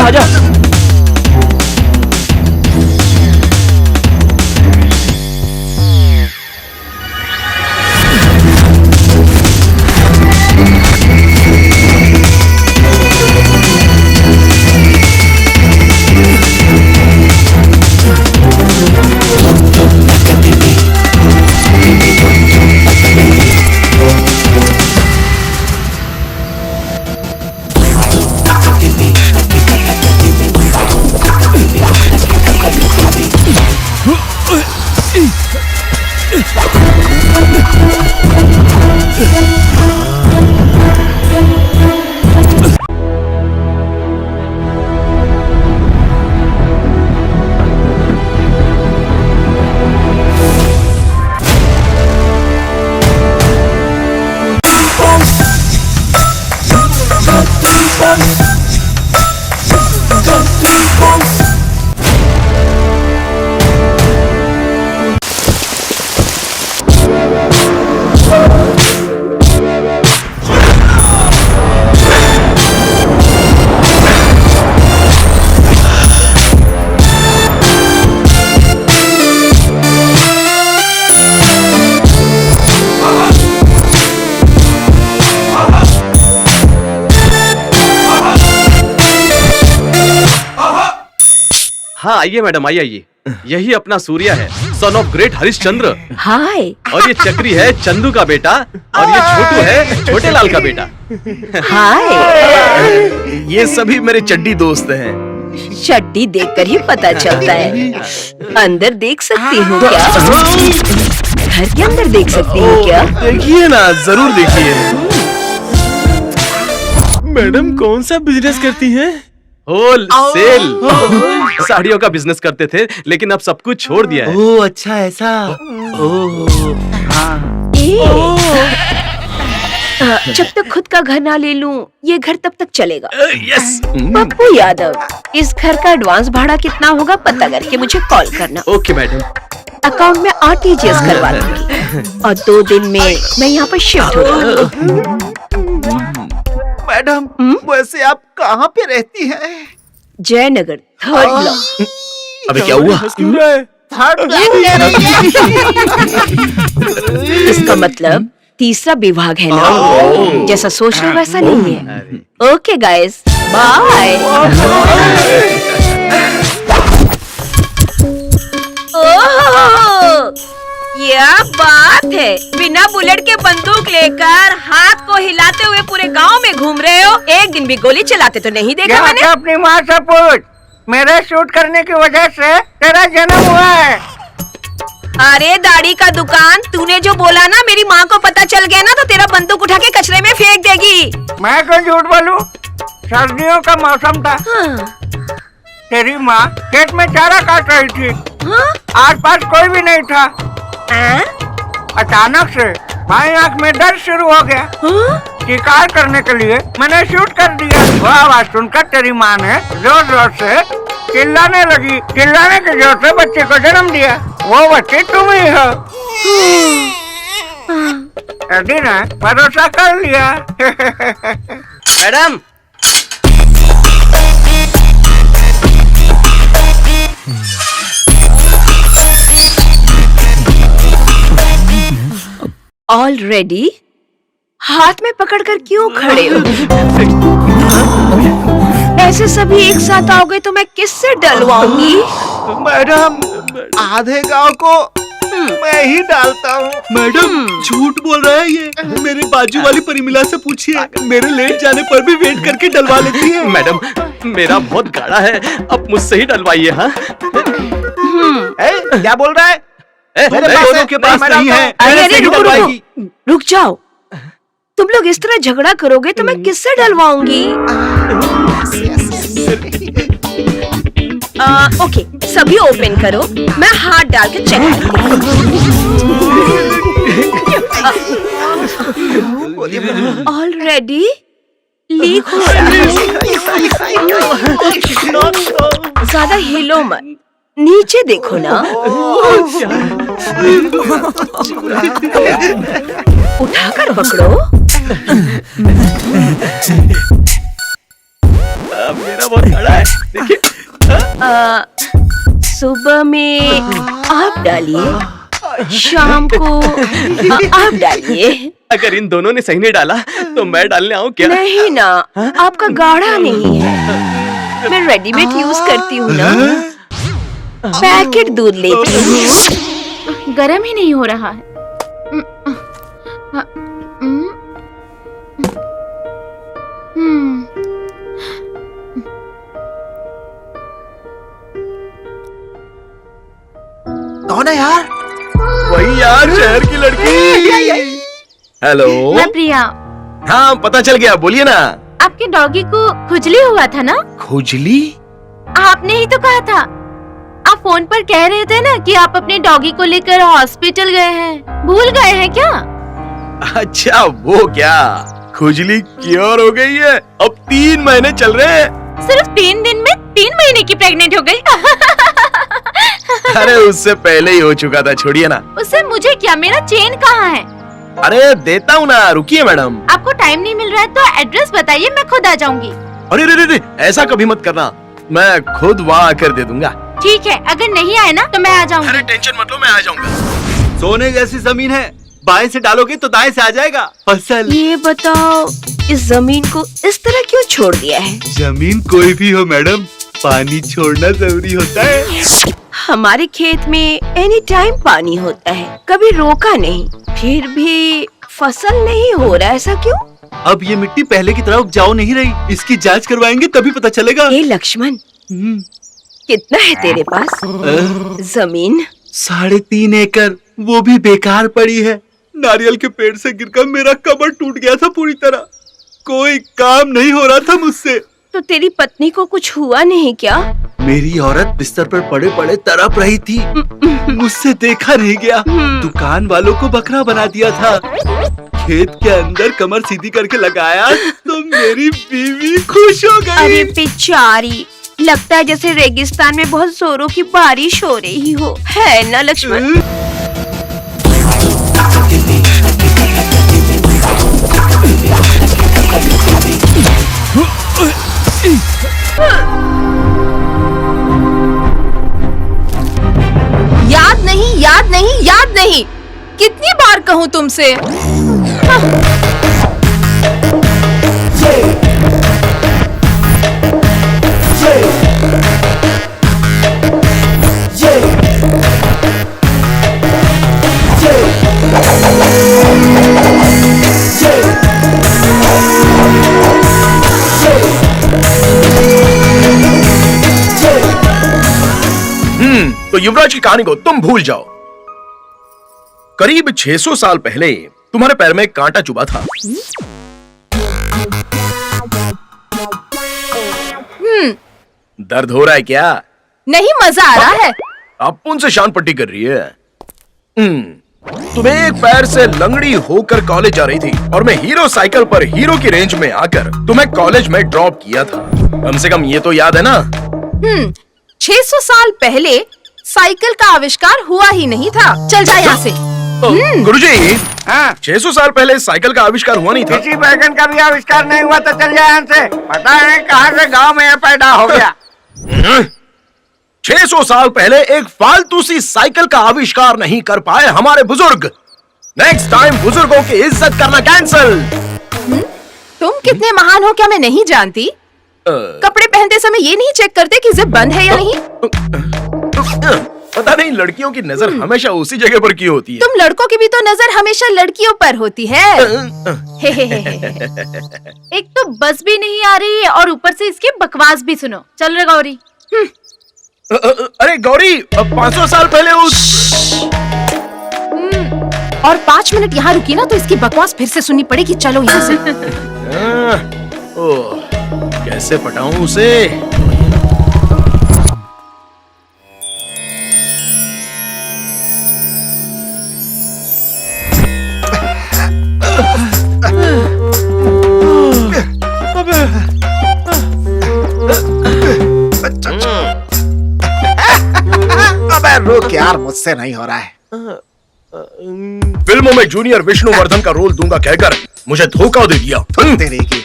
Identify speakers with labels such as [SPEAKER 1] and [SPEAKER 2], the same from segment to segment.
[SPEAKER 1] आजा।
[SPEAKER 2] हाँ आइए मैडम, आइए आइए। यही अपना सूर्या है, सन ऑफ ग्रेट हरिश्चंद्र।
[SPEAKER 3] हाय।
[SPEAKER 2] और ये चक्री है चंदू का बेटा, और ये छोटू है छोटे लाल का बेटा।
[SPEAKER 3] हाय।
[SPEAKER 1] ये सभी मेरे चड्डी दोस्त हैं।
[SPEAKER 3] चड्डी देखकर ही पता चलता है। अंदर देख सकती हूँ क्या? घर के अंदर देख सकती हूँ क्या?
[SPEAKER 1] देखिए ना, जरूर देखिए। मैडम कौन सा बिजनेस करती हैं?
[SPEAKER 2] होल सेल साड़ियों का बिजनेस करते थे, लेकिन अब सब कुछ छोड़ दिया है।
[SPEAKER 4] ओह अच्छा ऐसा। ओह हाँ।
[SPEAKER 3] जब तक खुद का घर ना ले लूं, ये घर तब तक चलेगा।
[SPEAKER 2] यस।
[SPEAKER 3] पप्पू यादव, इस घर का एडवांस भाड़ा कितना होगा पता करके मुझे कॉल करना।
[SPEAKER 2] Okay madam.
[SPEAKER 3] अकाउंट में RTGS करवा दूंगी और 2 दिन में मैं यहाँ पर शिफ्ट हो जाऊंगी।
[SPEAKER 4] मैडम वैसे आप कहाँ पे रहती हैं?
[SPEAKER 3] Jaynagar 3rd block.
[SPEAKER 1] अबे क्या हुआ?
[SPEAKER 4] थर्ड
[SPEAKER 3] इसका मतलब 3रा विभाग है ना? जैसा सोच रहे हो वैसा नहीं है। Okay guys, bye. क्या बात है, बिना बुलेट के बंदूक लेकर हाथ को हिलाते हुए पूरे गांव में घूम रहे हो। एक दिन भी गोली चलाते तो नहीं देखा मैंने।
[SPEAKER 5] अपनी माँ से पूछ, मेरे शूट करने की वजह से तेरा जन्म हुआ है।
[SPEAKER 3] अरे दाढ़ी का दुकान, तूने जो बोला ना मेरी माँ को पता चल गया ना तो तेरा बंदूक उठा के कचरे में फेंक देगी।
[SPEAKER 5] मैं क्यों झूठ बोलूं? सर्दियों का मौसम था। तेरी माँ खेत में चारा काट रही थी। आस पास कोई भी नहीं था। अचानक से बाएं आंख में दर्द शुरू हो गया। शिकार करने के लिए मैंने शूट कर दिया। वो आवाज सुनकर तेरी माँ ने जोर जोर से चिल्लाने लगी। चिल्लाने के जोर से बच्चे को जन्म दिया। वो बच्चे तुम ही हो। एडी ने भरोसा कर लिया।
[SPEAKER 2] मैडम
[SPEAKER 3] ऑलरेडी हाथ में पकड़कर क्यों खड़े हो? ऐसे सभी एक साथ आओगे तो मैं किससे डलवाऊंगी?
[SPEAKER 4] मैडम आधे गांव को मैं ही डालता हूँ।
[SPEAKER 1] मैडम झूठ बोल रहा है ये। मेरे बाजू वाली परिमिला से पूछिए, मेरे लेट जाने पर भी वेट करके डलवा लेती है।
[SPEAKER 2] मैडम मेरा बहुत गाढ़ा है, अब मुझसे ही डलवाइए। हाँ
[SPEAKER 4] क्या बोल रहा है?
[SPEAKER 1] मेरे दोनों के पास नहीं है।
[SPEAKER 3] अरे रुक जाओ। तुम लोग इस तरह झगड़ा करोगे तो मैं किससे डलवाऊंगी? ओके, सभी ओपन करो, मैं हाथ डाल के चेक करती हूँ। ऑलरेडी लीक हो रहा है। ज्यादा हिलो मत, नीचे देखो ना। उठाकर पकड़ो।
[SPEAKER 2] मेरा बहुत बड़ा है, देखिए।
[SPEAKER 3] सुबह में आप डालिए, शाम को आप डालिए।
[SPEAKER 2] अगर इन दोनों ने सही नहीं डाला तो मैं डालने आऊँ क्या?
[SPEAKER 3] नहीं ना, आपका गाढ़ा नहीं है, मैं रेडीमेड यूज करती हूँ ना, पैकेट दूध लेती हूँ।
[SPEAKER 6] गरम ही नहीं हो रहा है।
[SPEAKER 4] कौन है यार?
[SPEAKER 2] वही यार, शहर की लड़की। हेलो।
[SPEAKER 6] मैं प्रिया।
[SPEAKER 2] हाँ, पता चल गया, बोलिए ना।
[SPEAKER 6] आपके डॉगी को खुजली हुआ था ना?
[SPEAKER 2] खुजली?
[SPEAKER 6] आपने ही तो कहा था। आप फोन पर कह रहे थे ना कि आप अपने डॉगी को लेकर हॉस्पिटल गए हैं। भूल गए हैं क्या?
[SPEAKER 2] अच्छा, वो क्या खुजली क्योर हो गई है? अब 3 महीने चल रहे हैं।
[SPEAKER 6] सिर्फ 3 दिन में 3 महीने की प्रेग्नेंट हो गई।
[SPEAKER 2] अरे उससे पहले ही हो चुका था, छोड़िए ना।
[SPEAKER 6] उससे मुझे क्या, मेरा चेन कहाँ है?
[SPEAKER 2] अरे देता हूँ ना, रुकिए मैडम।
[SPEAKER 6] आपको टाइम नहीं मिल रहा है तो एड्रेस बताइए, मैं खुद आ जाऊंगी।
[SPEAKER 2] अरे रे रे रे, ऐसा कभी मत करना, मैं खुद वहाँ आकर दे दूंगा।
[SPEAKER 6] ठीक है, अगर नहीं आए ना तो मैं आ जाऊंगी।
[SPEAKER 2] अरे टेंशन मत लो, मैं आ जाऊंगा।
[SPEAKER 1] सोने जैसी जमीन है, बाएं से डालोगे तो दाएं से आ जाएगा। फसल।
[SPEAKER 3] ये बताओ, इस जमीन को इस तरह क्यों छोड़ दिया है?
[SPEAKER 1] जमीन कोई भी हो मैडम, पानी छोड़ना जरूरी होता है।
[SPEAKER 3] हमारे खेत में एनी टाइम पानी होता है, कभी रोका नहीं, फिर भी फसल नहीं हो रहा, ऐसा क्यों?
[SPEAKER 1] अब ये मिट्टी पहले की तरह उपजाऊ नहीं रही, इसकी जांच करवाएंगे तभी पता चलेगा।
[SPEAKER 3] हे लक्ष्मण, कितना है तेरे पास जमीन?
[SPEAKER 1] 3.5 एकड़, वो भी बेकार पड़ी है। नारियल के पेड़ से गिरकर मेरा कमर टूट गया था पूरी तरह, कोई काम नहीं हो रहा था मुझसे।
[SPEAKER 3] तो तेरी पत्नी को कुछ हुआ नहीं क्या?
[SPEAKER 1] मेरी औरत बिस्तर पर पड़े पड़े तड़प रही थी, मुझसे देखा नहीं गया। दुकान वालों को बकरा बना दिया था, खेत के अंदर कमर सीधी करके लगाया तो मेरी बीवी खुश हो गई।
[SPEAKER 3] अरे बेचारी, लगता है जैसे रेगिस्तान में बहुत जोरों की बारिश हो रही हो, है ना लक्ष्मण?
[SPEAKER 7] याद नहीं, याद नहीं, याद नहीं, कितनी बार कहूँ तुमसे?
[SPEAKER 2] तो युवराज की कहानी को तुम भूल जाओ। करीब 600 साल पहले तुम्हारे पैर में कांटा चुभा था। दर्द हो रहा है क्या?
[SPEAKER 7] नहीं, मजा आ रहा है।
[SPEAKER 2] अब उनसे शान पट्टी कर रही है। तुम्हें एक पैर से लंगड़ी होकर कॉलेज जा रही थी और मैं हीरो साइकिल पर हीरो की रेंज में आकर तुम्हें कॉलेज में ड्रॉप किया था। कम से कम ये तो याद है ना?
[SPEAKER 7] 600 साल पहले साइकिल का आविष्कार हुआ ही नहीं था। चल जा यहाँ से।
[SPEAKER 2] गुरुजी,
[SPEAKER 5] हाँ,
[SPEAKER 2] 600 साल पहले साइकिल का आविष्कार हुआ नहीं था।
[SPEAKER 5] किसी बैगन का भी आविष्कार नहीं हुआ तो चल जाए यहाँ से। पता नहीं कहाँ से गांव में ये पैदा हो गया।
[SPEAKER 2] 600 साल पहले एक फालतू सी साइकिल का आविष्कार नहीं कर पाए हमारे बुजुर्ग। नेक्स्ट टाइम बुजुर्गों की इज्जत करना कैंसल।
[SPEAKER 7] तुम कितने महान हो क्या मैं नहीं जानती? कपड़े पहनते समय ये नहीं चेक करते कि जिप बंद है या नहीं?
[SPEAKER 2] पता नहीं लड़कियों की नजर हमेशा उसी जगह पर क्यों होती है।
[SPEAKER 7] तुम लड़कों की भी तो नजर हमेशा लड़कियों पर होती है।
[SPEAKER 6] एक तो बस भी नहीं आ रही है और ऊपर से इसकी बकवास भी सुनो। चल रे गौरी।
[SPEAKER 2] अरे गौरी, 500 साल पहले
[SPEAKER 7] और 5 मिनट यहाँ रुकी ना तो इसकी बकवास फिर से सुननी पड़ेगी। चलो यहाँ से।
[SPEAKER 2] कैसे पटाऊं उसे?
[SPEAKER 4] अबे रुक यार, मुझसे नहीं हो रहा है।
[SPEAKER 2] फिल्मों में जूनियर विष्णुवर्धन का रोल दूंगा कहकर मुझे धोखा दे दिया।
[SPEAKER 4] तेरी की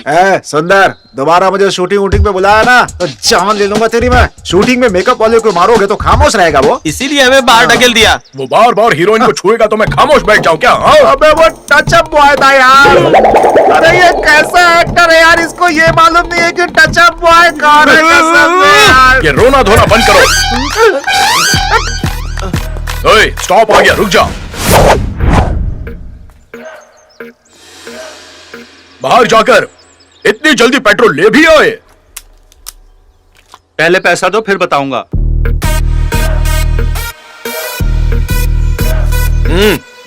[SPEAKER 4] सुंदर, दोबारा मुझे शूटिंग वूटिंग पे बुलाया ना तो जान ले लूंगा तेरी मैं। शूटिंग में मेकअप वाले को मारोगे तो खामोश रहेगा वो।
[SPEAKER 8] इसीलिए हमें बाहर ढकेल दिया।
[SPEAKER 2] वो बार बार हीरोइन को छुएगा तो मैं खामोश बैठ जाऊं क्या? हाँ?
[SPEAKER 4] अबे वो टचअप बॉय था यार। अरे ये कैसा एक्टर है यार, इसको ये मालूम नहीं है कि टचअप बॉय कौन है। कसम से यार।
[SPEAKER 2] ये रोना धोना बंद करो। ओए, स्टॉप आ गया, रुक जा। बाहर जाकर इतनी जल्दी पेट्रोल ले भी आए?
[SPEAKER 1] पहले पैसा दो फिर बताऊंगा।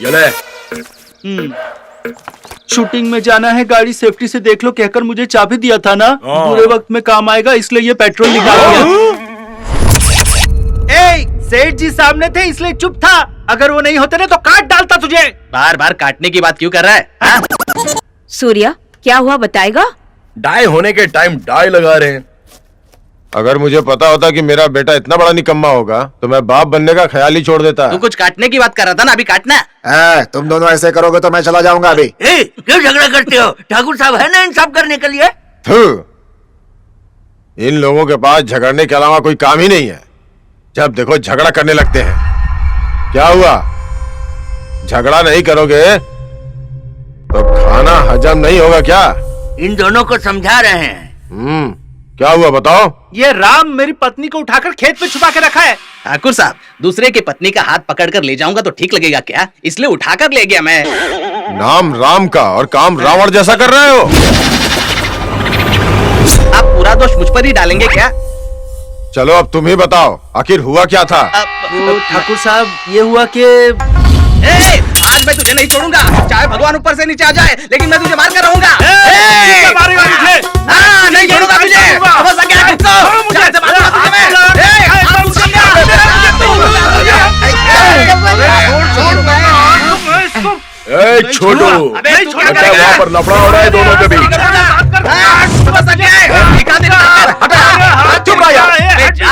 [SPEAKER 2] ये ले।
[SPEAKER 1] शूटिंग में जाना है, गाड़ी सेफ्टी से देख लो कहकर मुझे चाबी दिया था ना।
[SPEAKER 2] हाँ।
[SPEAKER 1] बुरे वक्त में काम आएगा इसलिए ये पेट्रोल निकाल दिया। ए, सेठ जी सामने थे इसलिए चुप था। अगर वो नहीं होते ना तो काट डालता तुझे।
[SPEAKER 8] बार बार काटने की बात क्यों कर रहा है? हाँ?
[SPEAKER 3] सूर्या क्या हुआ बताएगा?
[SPEAKER 2] डाई होने के टाइम डाई लगा रहे हैं।
[SPEAKER 9] अगर मुझे पता होता कि मेरा बेटा इतना बड़ा निकम्मा होगा तो मैं बाप बनने का ख्याल ही छोड़ देता।
[SPEAKER 8] तू कुछ काटने की बात कर रहा था ना, अभी काटना।
[SPEAKER 4] तुम दोनों ऐसे करोगे तो मैं चला जाऊंगा अभी।
[SPEAKER 5] क्यों झगड़ा करते हो? ठाकुर साहब है ना इंसाफ करने के लिए।
[SPEAKER 9] थू, इन लोगों के पास झगड़ने के अलावा कोई काम ही नहीं है। जब देखो झगड़ा करने लगते हैं। क्या हुआ, झगड़ा नहीं करोगे तो खाना हजम नहीं होगा क्या?
[SPEAKER 5] इन दोनों को समझा रहे हैं।
[SPEAKER 9] क्या हुआ बताओ?
[SPEAKER 1] ये राम मेरी पत्नी को उठाकर खेत में छुपा के रखा है।
[SPEAKER 8] ठाकुर साहब, दूसरे की पत्नी का हाथ पकड़कर ले जाऊंगा तो ठीक लगेगा क्या? इसलिए उठाकर ले गया मैं।
[SPEAKER 9] नाम राम का और काम रावण जैसा कर रहे हो।
[SPEAKER 8] आप पूरा दोष मुझ पर ही डालेंगे क्या?
[SPEAKER 9] चलो अब तुम ही बताओ, आखिर हुआ क्या था?
[SPEAKER 1] ठाकुर साहब ये हुआ कि
[SPEAKER 8] आज मैं तुझे नहीं छोड़ूंगा, चाहे भगवान ऊपर से नीचे आ जाए, लेकिन मैं तुझे मार कर रहूंगा। नहीं छोड़ूंगा तुझे। समझ आ गया तुझको? जान से मारूंगा तुझे मैं।
[SPEAKER 2] छोटू, वहाँ पर लफड़ा हो रहा है दोनों के बीच।
[SPEAKER 8] चुप रहो यार।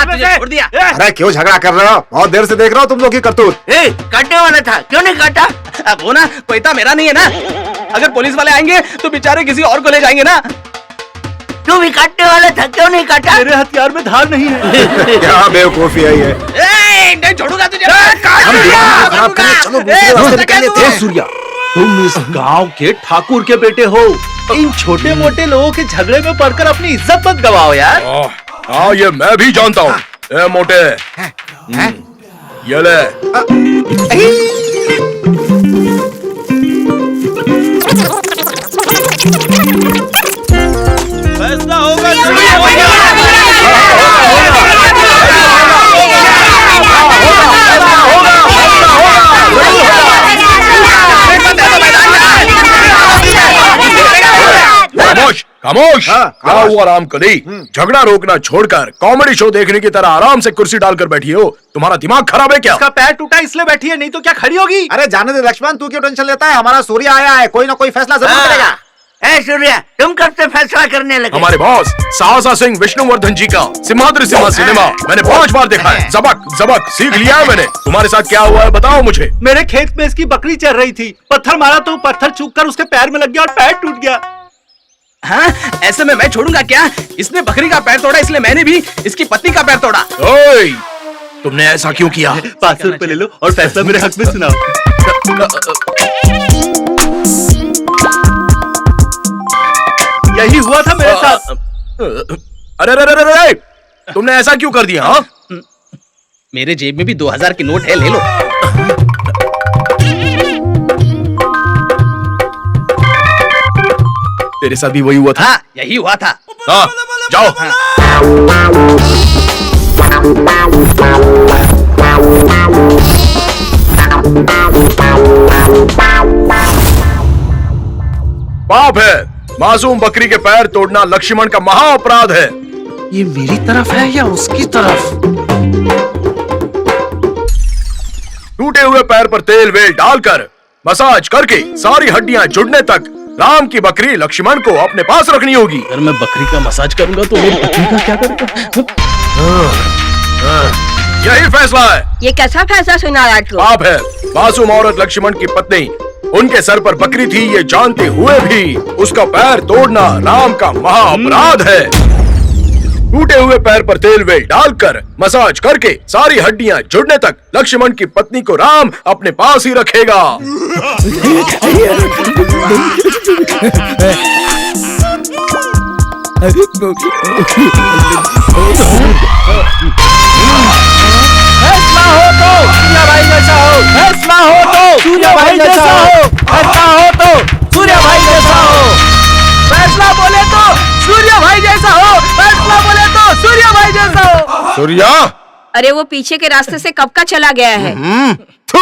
[SPEAKER 8] तुझे छोड़ दिया।
[SPEAKER 4] अरे क्यों झगड़ा कर रहे हो? बहुत देर से देख रहा हूँ तुम लोग की करतूत।
[SPEAKER 5] काटने वाला था, क्यों नहीं काटा?
[SPEAKER 8] अब वो ना कोई था मेरा नहीं है ना। अगर पुलिस वाले आएंगे तो बेचारे किसी और को ले जाएंगे ना।
[SPEAKER 5] तू भी काटने वाला था, क्यों नहीं काटा?
[SPEAKER 1] मेरे हथियार में धार नहीं है।
[SPEAKER 4] क्या बेवकूफी है ये।
[SPEAKER 8] नहीं छोड़ूंगा तुझे।
[SPEAKER 1] सूर्या तुम इस गांव के ठाकुर के बेटे हो। इन छोटे मोटे लोगों के झगड़े में पड़कर अपनी इज्जत मत गवाओ यार।
[SPEAKER 2] हाँ, ये मैं भी जानता हूँ। ए मोटे, ये ले।
[SPEAKER 1] फैसला होगा।
[SPEAKER 2] खामोश, खामोश। क्या हुआ रामकली? झगड़ा रोकना छोड़कर कॉमेडी शो देखने की तरह आराम से कुर्सी डालकर बैठी हो। तुम्हारा दिमाग खराब है क्या?
[SPEAKER 1] इसका पैर टूटा इसलिए बैठी है, नहीं तो क्या खड़ी होगी।
[SPEAKER 4] अरे जाने दे लक्ष्मण, तू क्यों टेंशन लेता है? हमारा सूर्य आया है, कोई ना कोई फैसला जरूर करेगा।
[SPEAKER 5] सूर्या, तुम कब से फैसला करने लगे?
[SPEAKER 2] हमारे बॉस साहसा सिंह विष्णुवर्धन जी का सिम्हाद्री सिम्हा सिनेमा मैंने 5 बार देखा है। जबक जबक सीख लिया है मैंने। तुम्हारे साथ क्या हुआ है बताओ मुझे।
[SPEAKER 1] मेरे खेत में इसकी बकरी चल रही थी, पत्थर मारा तो पत्थर चूककर उसके पैर में लग गया और पैर टूट गया।
[SPEAKER 8] हाँ, ऐसे में मैं छोड़ूंगा क्या? इसने बकरी का पैर तोड़ा इसलिए मैंने भी इसकी पत्नी का पैर तोड़ा।
[SPEAKER 2] ओए, तुमने ऐसा क्यों किया?
[SPEAKER 1] 500 रुपए ले लो और फैसला मेरे हक में सुनाओ। यही हुआ था मेरे साथ।
[SPEAKER 2] अरे अरे अरे अरे, तुमने ऐसा क्यों कर दिया? हाँ?
[SPEAKER 8] मेरे जेब में भी 2000 की नोट है, ले लो।
[SPEAKER 2] तेरे साथ भी वही हुआ था?
[SPEAKER 8] हाँ, यही हुआ था।
[SPEAKER 2] हाँ, जाओ। पाप है। मासूम बकरी के पैर तोड़ना लक्ष्मण का महा अपराध है।
[SPEAKER 1] ये मेरी तरफ है या उसकी तरफ?
[SPEAKER 2] टूटे हुए पैर पर तेल वेल डालकर मसाज करके सारी हड्डियां जुड़ने तक राम की बकरी लक्ष्मण को अपने पास रखनी होगी।
[SPEAKER 8] अगर मैं बकरी का मसाज करूंगा तो मेरी पत्नी का क्या करूंगा?
[SPEAKER 2] यही फैसला है।
[SPEAKER 3] ये कैसा फैसला सुना रहा तू?
[SPEAKER 2] पाप है। मासूम औरत लक्ष्मण की पत्नी उनके सर पर बकरी थी ये जानते हुए भी उसका पैर तोड़ना राम का महाअपराध है। टूटे हुए पैर पर तेल वेल डालकर मसाज करके सारी हड्डियां जुड़ने तक लक्ष्मण की पत्नी को राम अपने पास ही रखेगा।
[SPEAKER 8] फैसला हो तो सूर्या भाई जैसा हो, फैसला हो तो सूर्या भाई जैसा हो, फैसला हो तो सूर्या भाई जैसा हो, फैसला बोले तो सूर्या भाई जैसा हो, फैसला बोले तो सूर्या भाई जैसा हो।
[SPEAKER 9] सूर्या,
[SPEAKER 3] अरे वो पीछे के रास्ते से कब का चला गया है।
[SPEAKER 9] थू,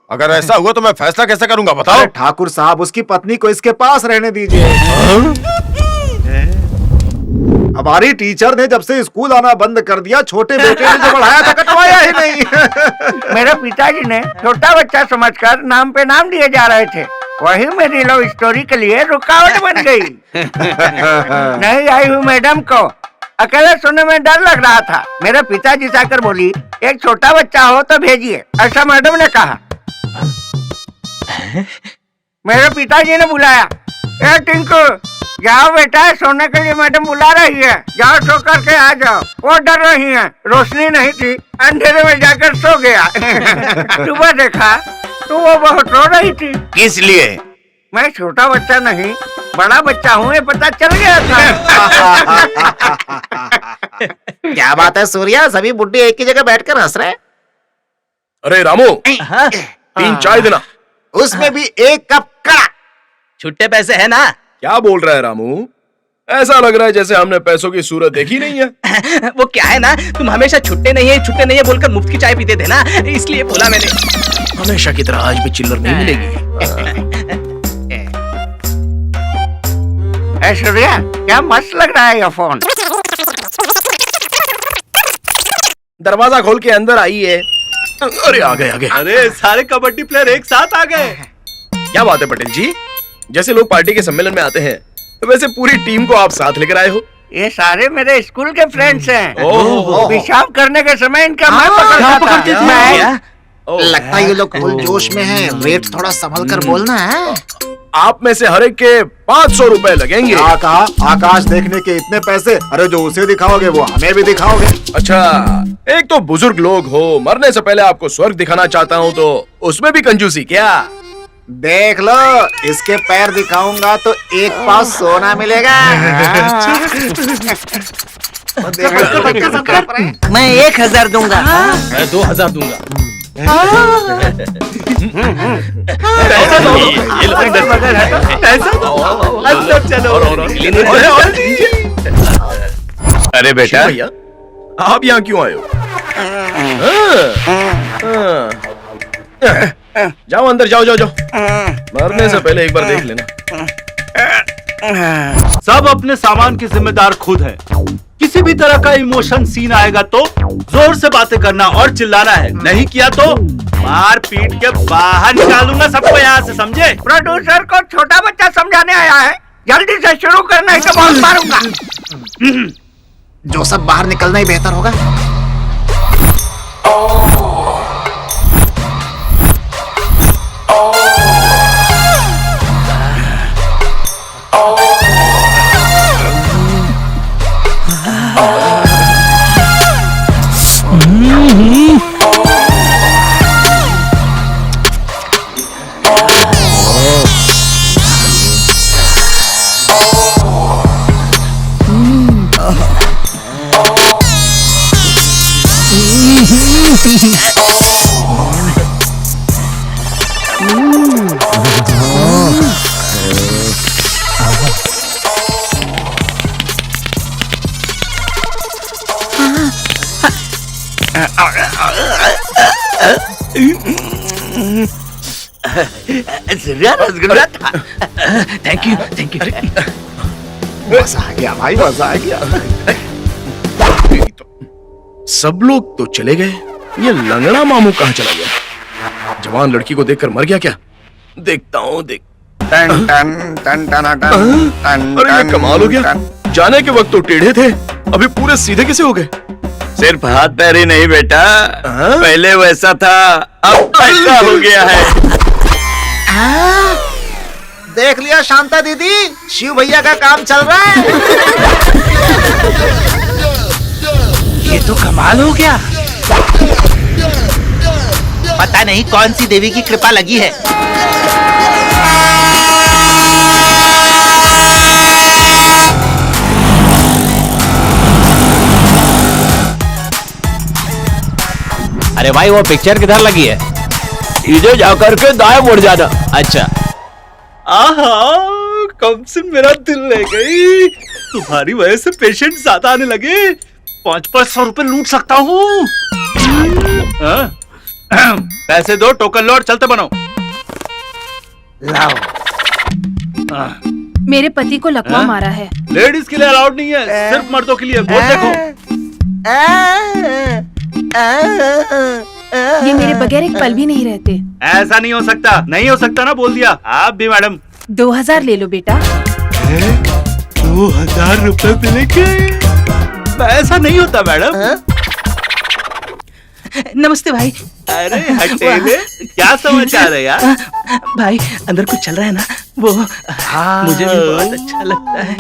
[SPEAKER 9] अगर ऐसा हुआ तो मैं फैसला कैसे करूंगा बताओ।
[SPEAKER 4] अरे ठाकुर साहब, उसकी पत्नी को इसके पास रहने दीजिए। हमारी टीचर ने जब से स्कूल आना बंद कर दिया, छोटे बेटे ने जो पढ़ाया था कटवाया ही नहीं।
[SPEAKER 5] मेरे पिताजी ने छोटा बच्चा समझकर नाम पे नाम दिए जा रहे थे, वही मेरी लव स्टोरी के लिए रुकावट बन गई। नहीं आई हुई मैडम को अकेले सुनने में डर लग रहा था। मेरे पिताजी से आकर बोली, एक छोटा बच्चा हो तो भेजिए, ऐसा मैडम ने कहा। मेरे पिताजी ने बुलाया, ए टिंकू जाओ बेटा, सोने के लिए मैडम बुला रही है, जाओ सो करके आ जाओ। वो डर रही है, रोशनी नहीं थी, अंधेरे में जाकर सो गया। सुबह देखा तो वो बहुत रो रही थी।
[SPEAKER 4] किस लिए?
[SPEAKER 5] मैं छोटा बच्चा नहीं बड़ा बच्चा हूँ, ये पता चल गया था।
[SPEAKER 4] क्या बात है सूर्या, सभी बुड्ढे एक ही जगह बैठकर हंस रहे हैं।
[SPEAKER 2] अरे रामू, 3 चाय देना।
[SPEAKER 4] उसमें भी 1 कप कड़ा।
[SPEAKER 8] छुट्टे पैसे है ना।
[SPEAKER 2] क्या बोल रहा है रामू? ऐसा लग रहा है जैसे हमने पैसों की सूरत देखी नहीं है।
[SPEAKER 8] वो क्या है ना, तुम हमेशा छुट्टे नहीं है बोलकर मुफ्त की चाय पीते थे ना, इसलिए बोला मैंने।
[SPEAKER 2] हमेशा की तरह आज भी चिल्लर नहीं मिलेगी।
[SPEAKER 5] ऐ सूर्या, क्या मस्त लग रहा है ये फोन।
[SPEAKER 2] दरवाजा खोल के अंदर आइए। अरे आ गए।
[SPEAKER 1] अरे सारे कबड्डी प्लेयर एक साथ आ गए।
[SPEAKER 2] क्या बात है पटेल जी, जैसे लोग पार्टी के सम्मेलन में आते हैं तो वैसे पूरी टीम को आप साथ लेकर आए हो।
[SPEAKER 5] ये सारे मेरे स्कूल के फ्रेंड्स हैं।
[SPEAKER 2] ओह।
[SPEAKER 5] पेशाब करने के समय इनका मैं पकड़ता था। मैं
[SPEAKER 4] लगता है ये लोग फुल जोश में हैं। रेट थोड़ा संभल कर बोलना है।
[SPEAKER 2] आप में से हर एक के 500 रुपए लगेंगे।
[SPEAKER 4] क्या कहा? आकाश देखने के इतने पैसे? अरे जो उसे दिखाओगे वो हमें भी दिखाओगे।
[SPEAKER 2] अच्छा, एक तो बुजुर्ग लोग हो, मरने से पहले आपको स्वर्ग दिखाना चाहता हूँ तो उसमें भी कंजूसी क्या?
[SPEAKER 4] देख लो, इसके पैर दिखाऊंगा तो 1 पाव सोना मिलेगा।
[SPEAKER 5] मैं 1000 दूंगा।
[SPEAKER 8] मैं 2000 दूंगा।
[SPEAKER 2] अरे बेटा, आप यहाँ क्यों आए हो? जाओ अंदर, जाओ। मरने से पहले एक बार देख लेना।
[SPEAKER 1] सब अपने सामान की जिम्मेदार खुद है। किसी भी तरह का इमोशन सीन आएगा तो जोर से बातें करना और चिल्लाना है, नहीं किया तो मार पीट के बाहर निकालूंगा सबको यहाँ से, समझे?
[SPEAKER 5] प्रोड्यूसर को छोटा बच्चा समझाने आया है, जल्दी से शुरू करना है तो बहुत मारूंगा।
[SPEAKER 4] जो सब बाहर निकलना ही बेहतर होगा।
[SPEAKER 8] रसगुल्ला था। Thank you.
[SPEAKER 4] मजा आ गया भाई, मजा आ गया।
[SPEAKER 2] सब लोग तो चले गए, ये लंगड़ा मामू कहाँ चला गया? जवान लड़की को देखकर मर गया क्या? देखता हूँ। अरे ये कमाल हो गया, जाने के वक्त तो टेढ़े थे, अभी पूरे सीधे कैसे हो गए?
[SPEAKER 10] सिर्फ हाथ पैर ही नहीं बेटा, पहले वैसा था अब ऐसा हो गया है।
[SPEAKER 4] देख लिया शांता दीदी, शिव भैया का काम चल रहा है।
[SPEAKER 8] ये तो कमाल हो गया। पता नहीं कौन सी देवी की कृपा लगी है।
[SPEAKER 10] अरे भाई वो पिक्चर किधर लगी है? सीधे जाकर के दाएं मुड़ जाना। अच्छा।
[SPEAKER 1] आहा, कम से मेरा दिल ले गई। तुम्हारी वजह से पेशेंट ज्यादा आने लगे। 500 रुपए लूट सकता हूँ। पैसे दो, टोकन लो और चलते बनो।
[SPEAKER 8] लाओ।
[SPEAKER 7] मेरे पति को लकवा मारा है।
[SPEAKER 1] लेडीज के लिए अलाउड नहीं है, सिर्फ मर्दों के लिए। बोल देखो।
[SPEAKER 7] ये मेरे बगैर एक पल भी नहीं रहते।
[SPEAKER 1] ऐसा नहीं हो सकता, नहीं हो सकता ना, बोल दिया। आप भी मैडम।
[SPEAKER 7] 2000 ले लो बेटा।
[SPEAKER 1] 2000 रुपए मिलेंगे? ऐसा नहीं होता मैडम।
[SPEAKER 8] नमस्ते भाई।
[SPEAKER 1] अरे हटेले, क्या समाचार है यार?
[SPEAKER 8] भाई अंदर कुछ चल रहा है ना, वो मुझे भी बहुत अच्छा लगता है।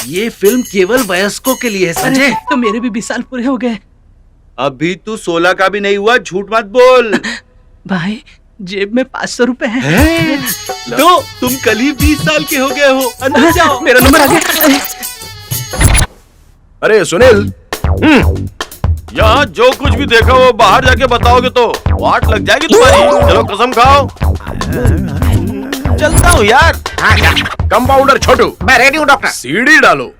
[SPEAKER 8] ये फिल्म केवल वयस्कों के लिए है, समझे? तो मेरे भी 20 साल पूरे हो गए।
[SPEAKER 1] अभी तू 16 का भी नहीं हुआ, झूठ मत बोल।
[SPEAKER 8] भाई जेब में 500 रुपए है।
[SPEAKER 1] तो तुम कल ही 20 साल के हो गए हो। अंदर जाओ।
[SPEAKER 8] मेरा नंबर आ गया।
[SPEAKER 2] अरे सुनील,
[SPEAKER 10] यहाँ जो कुछ भी देखा वो बाहर जाके बताओगे तो वाट लग जाएगी तुम्हारी। चलो कसम खाओ।
[SPEAKER 8] चलता हूँ यार।
[SPEAKER 2] कंपाउंडर छोटू,
[SPEAKER 4] मैं रेडी हूँ डॉक्टर।
[SPEAKER 2] सीढ़ी डालो।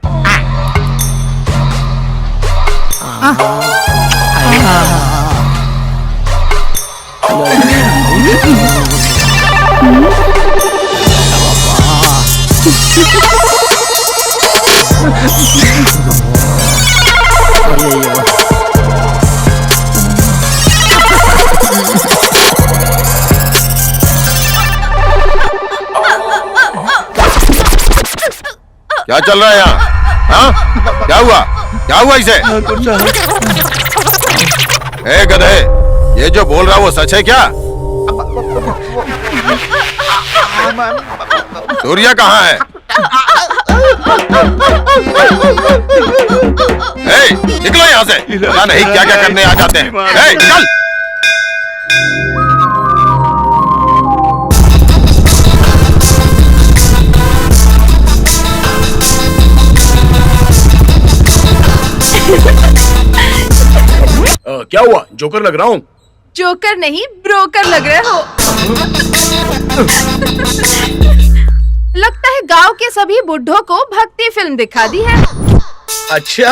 [SPEAKER 9] क्या चल रहा है यहाँ? हाँ? क्या हुआ? क्या हुआ इसे? ए गधे, ये जो बोल रहा वो सच है क्या? सूर्या कहाँ है? ए, निकलो यहाँ से। पता नहीं क्या क्या करने आ जाते हैं। ए, चल।
[SPEAKER 2] क्या हुआ? जोकर लग रहा हूँ?
[SPEAKER 7] जोकर नहीं, ब्रोकर लग रहे हो। लगता है गांव के सभी बुढ़ों को भक्ति फिल्म दिखा दी है।
[SPEAKER 2] अच्छा,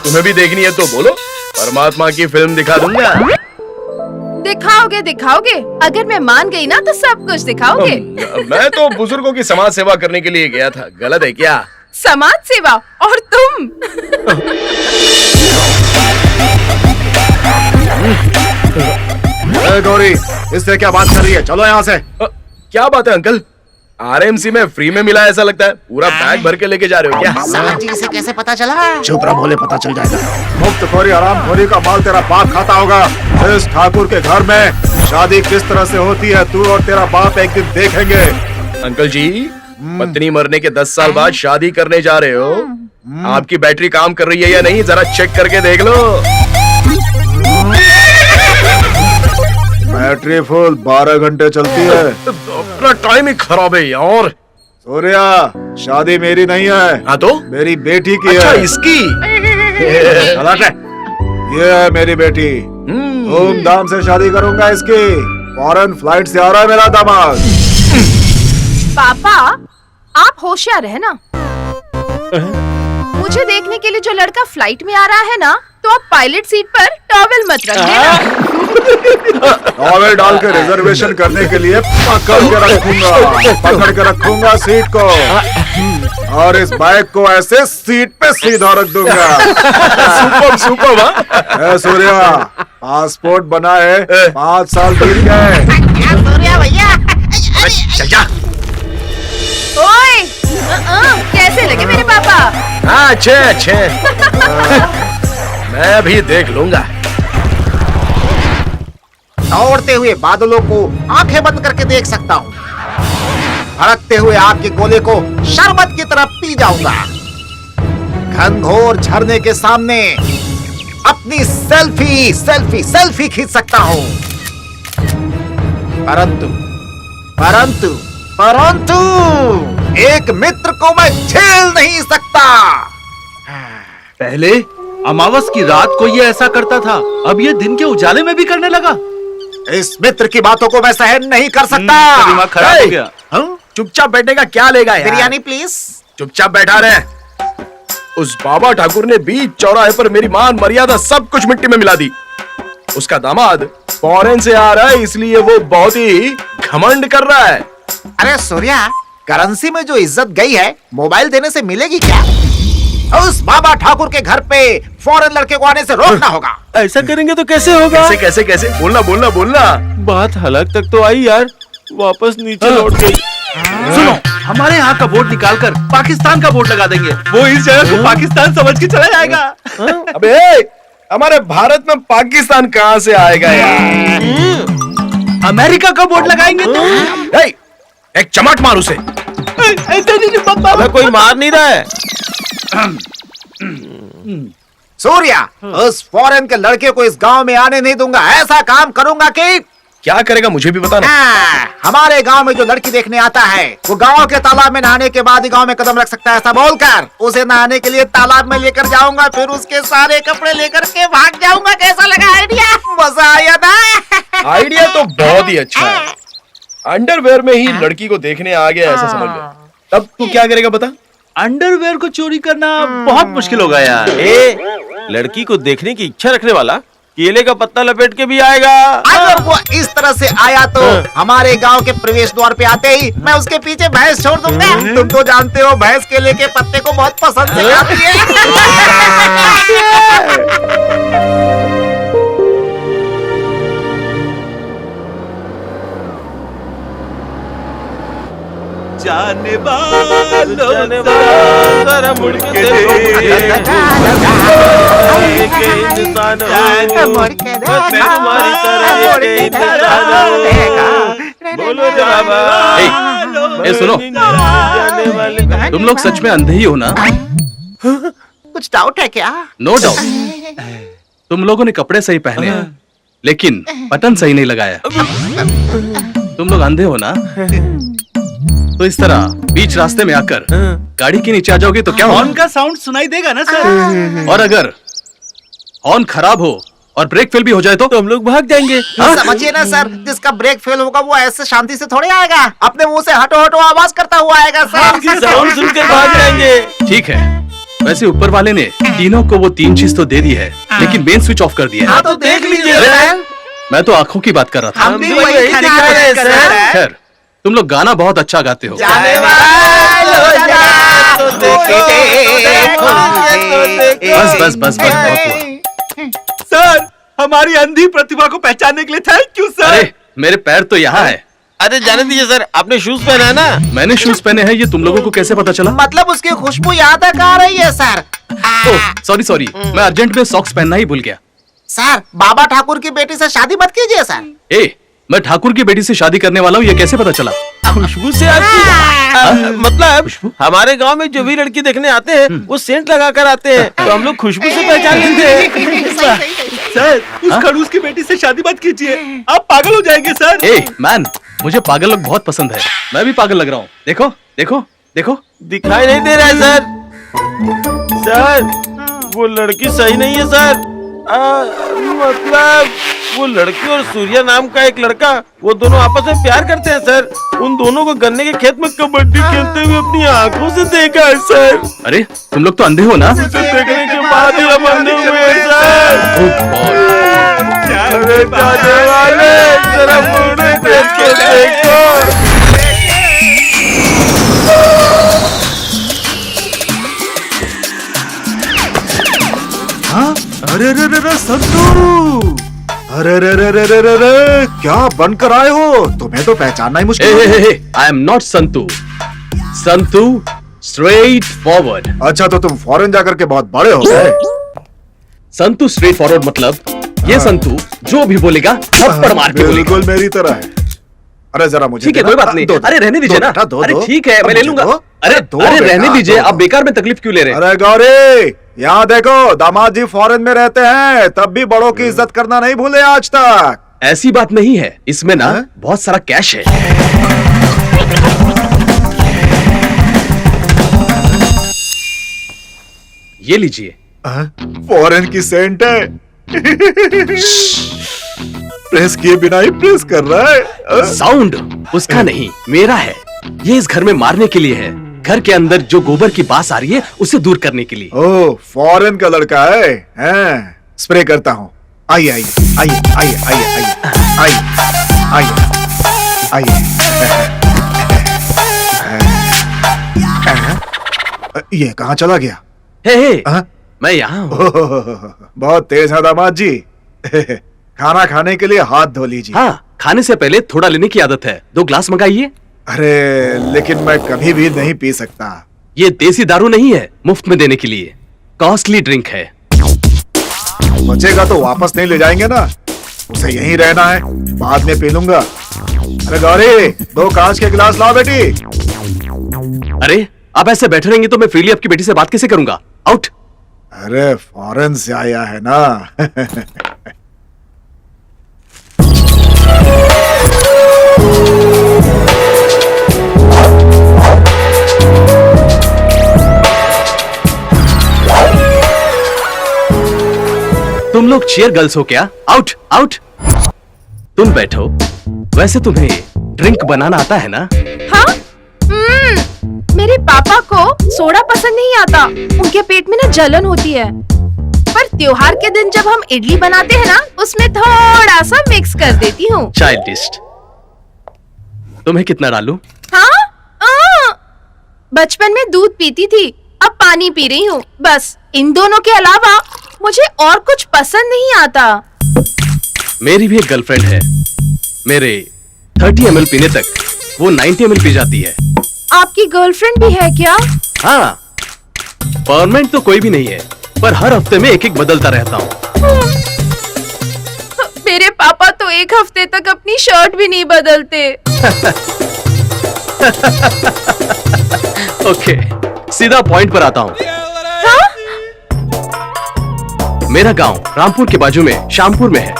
[SPEAKER 2] तुम्हें भी देखनी है तो बोलो, परमात्मा की फिल्म दिखा दूंगा।
[SPEAKER 7] दिखाओगे दिखाओगे, अगर मैं मान गई ना तो सब कुछ दिखाओगे।
[SPEAKER 2] मैं तो बुजुर्गों की समाज सेवा करने के लिए गया था, गलत है क्या?
[SPEAKER 7] समाज सेवा और तुम?
[SPEAKER 9] गौरी, इससे क्या बात कर रही है? चलो यहाँ से।
[SPEAKER 2] क्या बात है अंकल? आरएमसी में फ्री में मिला ऐसा लगता है। पूरा बैग भर के लेके जा रहे हो क्या?
[SPEAKER 4] साहब जी से कैसे पता चला?
[SPEAKER 9] चुप रहो, बोले पता चल जाएगा। मुफ्त खोरी हराम खोरी का माल तेरा बाप खाता होगा। इस ठाकुर के घर में शादी किस तरह से होती है तू और तेरा बाप एक दिन देखेंगे।
[SPEAKER 2] अंकल जी, पत्नी मरने के 10 साल बाद शादी करने जा रहे हो। आपकी बैटरी काम कर रही है या नहीं, जरा चेक करके देख लो।
[SPEAKER 9] बैटरी फुल 12 घंटे चलती है।
[SPEAKER 2] अपना टाइम ही खराब है यार।
[SPEAKER 9] सूर्या, शादी मेरी नहीं है।
[SPEAKER 2] हाँ तो?
[SPEAKER 9] मेरी बेटी की
[SPEAKER 2] अच्छा,
[SPEAKER 9] है।
[SPEAKER 2] इसकी?
[SPEAKER 9] ये है मेरी बेटी। धूमधाम से शादी करूंगा इसकी। फॉरेन फ्लाइट से आ रहा है मेरा दामाद।
[SPEAKER 7] पापा, आप होशियार रहना। मुझे देखने के लिए जो लड़का फ्लाइट में आ रहा है ना, तो आप पायलट सीट पर टॉवेल मत रख देना।
[SPEAKER 9] टॉवेल डाल के रिजर्वेशन करने के लिए पकड़ के रखूंगा सीट को, और इस बाइक को ऐसे सीट पे सीधा रख दूंगा।
[SPEAKER 2] Super super.
[SPEAKER 9] सूर्या, पासपोर्ट बना है, 5 साल बीत गए।
[SPEAKER 4] सूर्या भैया,
[SPEAKER 2] चल जा।
[SPEAKER 7] ओए, कैसे लगे मेरे पापा?
[SPEAKER 2] हाँ, अच्छे। मैं भी देख लूंगा।
[SPEAKER 4] दौड़ते हुए बादलों को आंखें बंद करके देख सकता हूँ। भड़कते हुए आग के गोले को शरबत की तरह पी जाऊंगा। घनघोर झरने के सामने अपनी सेल्फी खींच सकता हूँ। परंतु एक मित्र को मैं झेल नहीं सकता।
[SPEAKER 1] पहले अमावस की रात को ये ऐसा करता था, अब ये दिन के उजाले में भी करने लगा।
[SPEAKER 4] इस मित्र की बातों को मैं सहन नहीं कर सकता।
[SPEAKER 1] दिमाग खराब हो गया।
[SPEAKER 2] चुपचाप बैठने का क्या लेगा यार?
[SPEAKER 4] बिरयानी प्लीज।
[SPEAKER 2] चुपचाप बैठा रहे। उस बाबा ठाकुर ने बीच चौराहे पर मेरी मान मर्यादा सब कुछ मिट्टी में मिला दी। उसका दामाद फॉरेन से आ रहा है, इसलिए वो बहुत ही घमंड कर रहा है।
[SPEAKER 4] अरे सूर्या, करेंसी में जो इज्जत गई है मोबाइल देने से मिलेगी क्या? उस बाबा ठाकुर के घर पे फॉरेन लड़के को आने से रोकना होगा।
[SPEAKER 10] ऐसा करेंगे तो कैसे होगा?
[SPEAKER 2] कैसे बोलना।
[SPEAKER 10] बात हलक तक तो आई यार, वापस नीचे लौट गई।
[SPEAKER 1] सुनो, हमारे यहाँ का बोर्ड निकालकर पाकिस्तान का बोर्ड लगा देंगे। वो इस जगह को पाकिस्तान समझ के चला जाएगा।
[SPEAKER 2] अबे हमारे भारत में पाकिस्तान कहाँ से आएगा यार?
[SPEAKER 1] अमेरिका का बोर्ड लगाएंगे तो
[SPEAKER 2] एक चमाट मार उसे।
[SPEAKER 10] अबे कोई मार नहीं रहा है।
[SPEAKER 4] सूर्या, उस फॉरेन के लड़के को इस गांव में आने नहीं दूंगा। ऐसा काम करूंगा कि
[SPEAKER 2] क्या करेगा मुझे भी बताना।
[SPEAKER 4] हमारे गांव में जो लड़की देखने आता है वो गांव के तालाब में नहाने के बाद ही गांव में कदम रख सकता है, ऐसा बोलकर उसे नहाने के लिए तालाब में लेकर जाऊंगा, फिर उसके सारे कपड़े लेकर के भाग जाऊंगा। कैसा लगा आइडिया? मजा आया ना?
[SPEAKER 2] आइडिया तो बहुत ही अच्छा है। अंडरवेयर में ही लड़की को देखने आ गया ऐसा समझ लो। तब तू क्या करेगा बता?
[SPEAKER 1] अंडरवेयर को चोरी करना बहुत मुश्किल होगा यार।
[SPEAKER 10] लड़की को देखने की इच्छा रखने वाला केले का पत्ता लपेट के भी आएगा।
[SPEAKER 4] अगर वो इस तरह से आया तो हमारे गांव के प्रवेश द्वार पे आते ही मैं उसके पीछे भैंस छोड़ दूंगा। तुम तो जानते हो भैंस केले के पत्ते को बहुत पसंद से खाती है।
[SPEAKER 1] जाने वालों
[SPEAKER 10] जरा मुड़ के
[SPEAKER 8] सुनो, तुम लोग सच में अंधे ही हो ना?
[SPEAKER 4] कुछ डाउट है क्या?
[SPEAKER 8] No doubt. तुम लोगों ने कपड़े सही पहने हैं, लेकिन बटन सही नहीं लगाया। तुम लोग अंधे हो ना? तो इस तरह बीच रास्ते में आकर गाड़ी के नीचे आ जाओगे तो क्या
[SPEAKER 1] हॉर्न का साउंड सुनाई देगा ना सर?
[SPEAKER 8] और अगर हॉर्न खराब हो और ब्रेक फेल भी हो जाए तो हम लोग भाग जाएंगे।
[SPEAKER 4] समझिए ना सर, जिसका ब्रेक फेल होगा वो ऐसे शांति से थोड़े आएगा, अपने मुंह से हटो हटो आवाज करता हुआ आएगा सर।
[SPEAKER 10] साउंड सुनकर भाग जाएंगे।
[SPEAKER 8] ठीक है, वैसे ऊपर वाले ने तीनों को वो 3 चीज तो दे दी है, लेकिन मेन स्विच ऑफ कर दिया है।
[SPEAKER 4] हाँ तो देख लीजिए सर।
[SPEAKER 8] मैं तो आंखों की बात कर रहा था।
[SPEAKER 4] हम भी वही दिखा रहे हैं सर।
[SPEAKER 8] खैर, तुम लोग गाना बहुत अच्छा गाते हो।
[SPEAKER 4] जाने वालों
[SPEAKER 8] बस बहुत हुआ।
[SPEAKER 1] सर, हमारी अंधी प्रतिभा को पहचानने के लिए थैंक यू सर।
[SPEAKER 8] अरे मेरे पैर तो यहाँ है।
[SPEAKER 10] अरे जाने दीजिए सर, आपने शूज पहना है ना?
[SPEAKER 8] मैंने शूज पहने हैं, ये तुम लोगों को कैसे पता चला?
[SPEAKER 4] मतलब उसकी खुशबू यहाँ तक आ रही है सर।
[SPEAKER 8] सॉरी, मैं अर्जेंट में सॉक्स पहनना ही भूल गया।
[SPEAKER 4] सर, बाबा ठाकुर की बेटी से शादी मत कीजिए सर।
[SPEAKER 8] मैं ठाकुर की बेटी से शादी करने वाला हूँ, ये कैसे पता चला?
[SPEAKER 10] खुशबू से आपकी मतलब हमारे गांव में जो भी लड़की देखने आते हैं वो सेंट लगा कर आते हैं, तो हम लोग खुशबू से पहचान लेते हैं।
[SPEAKER 1] सर, उस खड़ूस की बेटी से शादी मत कीजिए, आप पागल हो जाएंगे सर।
[SPEAKER 8] मैन, मुझे पागल लोग बहुत पसंद है। मैं भी पागल लग रहा हूँ। देखो देखो देखो,
[SPEAKER 10] दिखाई नहीं दे रहा है सर। सर, वो लड़की सही नहीं है सर। मतलब वो लड़की और सूर्या नाम का एक लड़का, वो दोनों आपस में प्यार करते हैं सर। उन दोनों को गन्ने के खेत में कबड्डी खेलते हुए अपनी आंखों से देखा है सर।
[SPEAKER 8] अरे तुम लोग तो अंधे हो ना?
[SPEAKER 10] उसे देखने के बाद ही हम अंधे हुए हैं सर। अरे जाने वाले, जरा मुड़े देख के देखो।
[SPEAKER 4] अरे संतू, अरे क्या बनकर आए हो? तुम्हें तो पहचानना ही मुश्किल है।
[SPEAKER 8] I am not Santu. Santu straight forward.
[SPEAKER 4] अच्छा, तो तुम फॉरेन जाकर के बहुत बड़े हो गए।
[SPEAKER 8] संतू स्ट्रेट फॉरवर्ड मतलब ये संतू जो भी बोलेगा थप्पड़ मार के बोलेगा।
[SPEAKER 4] बिल्कुल मेरी तरह है। अरे जरा मुझे
[SPEAKER 8] ठीक है, कोई बात नहीं। अरे रहने दीजिए ना। अरे ठीक है, मैं ले लूंगा। अरे रहने दीजिए, आप बेकार में तकलीफ क्यों ले रहे हैं?
[SPEAKER 4] अरे गौरी, यहाँ देखो, दामाद जी फॉरेन में रहते हैं, तब भी बड़ों की इज्जत करना नहीं भूले आज तक।
[SPEAKER 8] ऐसी बात नहीं है, इसमें ना बहुत सारा कैश है। ये लीजिए।
[SPEAKER 4] फॉरेन की सेंट है। प्रेस किए बिना ही प्रेस कर रहा है।
[SPEAKER 8] साउंड उसका नहीं, मेरा है। ये इस घर में मारने के लिए है। घर के अंदर जो गोबर की बास आ रही है उसे दूर करने के लिए।
[SPEAKER 4] ओह, फॉरेन का लड़का है। स्प्रे करता हूँ। आइए आइए आइए आइए आइए आइए आइए आइए आइए। ये कहाँ चला गया?
[SPEAKER 8] हे, मैं यहाँ हूँ।
[SPEAKER 4] बहुत तेज है दामाद जी। खाना खाने के लिए हाथ धो लीजिए।
[SPEAKER 8] हाँ, खाने से पहले थोड़ा लेने की आदत है। 2 ग्लास मंगाइए।
[SPEAKER 4] अरे लेकिन मैं कभी भी नहीं पी सकता।
[SPEAKER 8] ये देसी दारू नहीं है, मुफ्त में देने के लिए। कॉस्टली ड्रिंक है।
[SPEAKER 4] बचेगा तो वापस नहीं ले जाएंगे ना? उसे यहीं रहना है, बाद में पी लूंगा। अरे गौरी, 2 कांच के गिलास लाओ बेटी।
[SPEAKER 8] अरे आप ऐसे बैठे रहेंगे तो मैं फ्रीली आपकी बेटी से बात कैसे करूंगा? आउट।
[SPEAKER 4] अरे फॉरेन से आया है ना।
[SPEAKER 8] तुम लोग चेयर गर्ल्स हो क्या? Out out. तुम बैठो। वैसे तुम्हें ड्रिंक बनाना आता है ना?
[SPEAKER 7] हाँ? मेरे पापा को सोडा पसंद नहीं आता। उनके पेट में ना जलन होती है। पर त्योहार के दिन जब हम इडली बनाते हैं ना, उसमें थोड़ा सा मिक्स कर देती हूँ।
[SPEAKER 8] चाइल्डिश। तुम्हें कितना डालूं?
[SPEAKER 7] हाँ? बचपन में दूध पीती थी, अब पानी पी रही हूँ। बस इन दोनों के अलावा मुझे और कुछ पसंद नहीं आता।
[SPEAKER 8] मेरी भी एक गर्लफ्रेंड है। मेरे 30 ml पीने तक वो 90 ml पी जाती है।
[SPEAKER 7] आपकी गर्लफ्रेंड भी है क्या?
[SPEAKER 8] हाँ, परमानेंट तो कोई भी नहीं है, पर हर हफ्ते में एक बदलता रहता हूँ।
[SPEAKER 7] मेरे पापा तो एक हफ्ते तक अपनी शर्ट भी नहीं बदलते।
[SPEAKER 8] ओके, सीधा पॉइंट पर आता हूँ। मेरा गांव रामपुर के बाजू में शामपुर में है।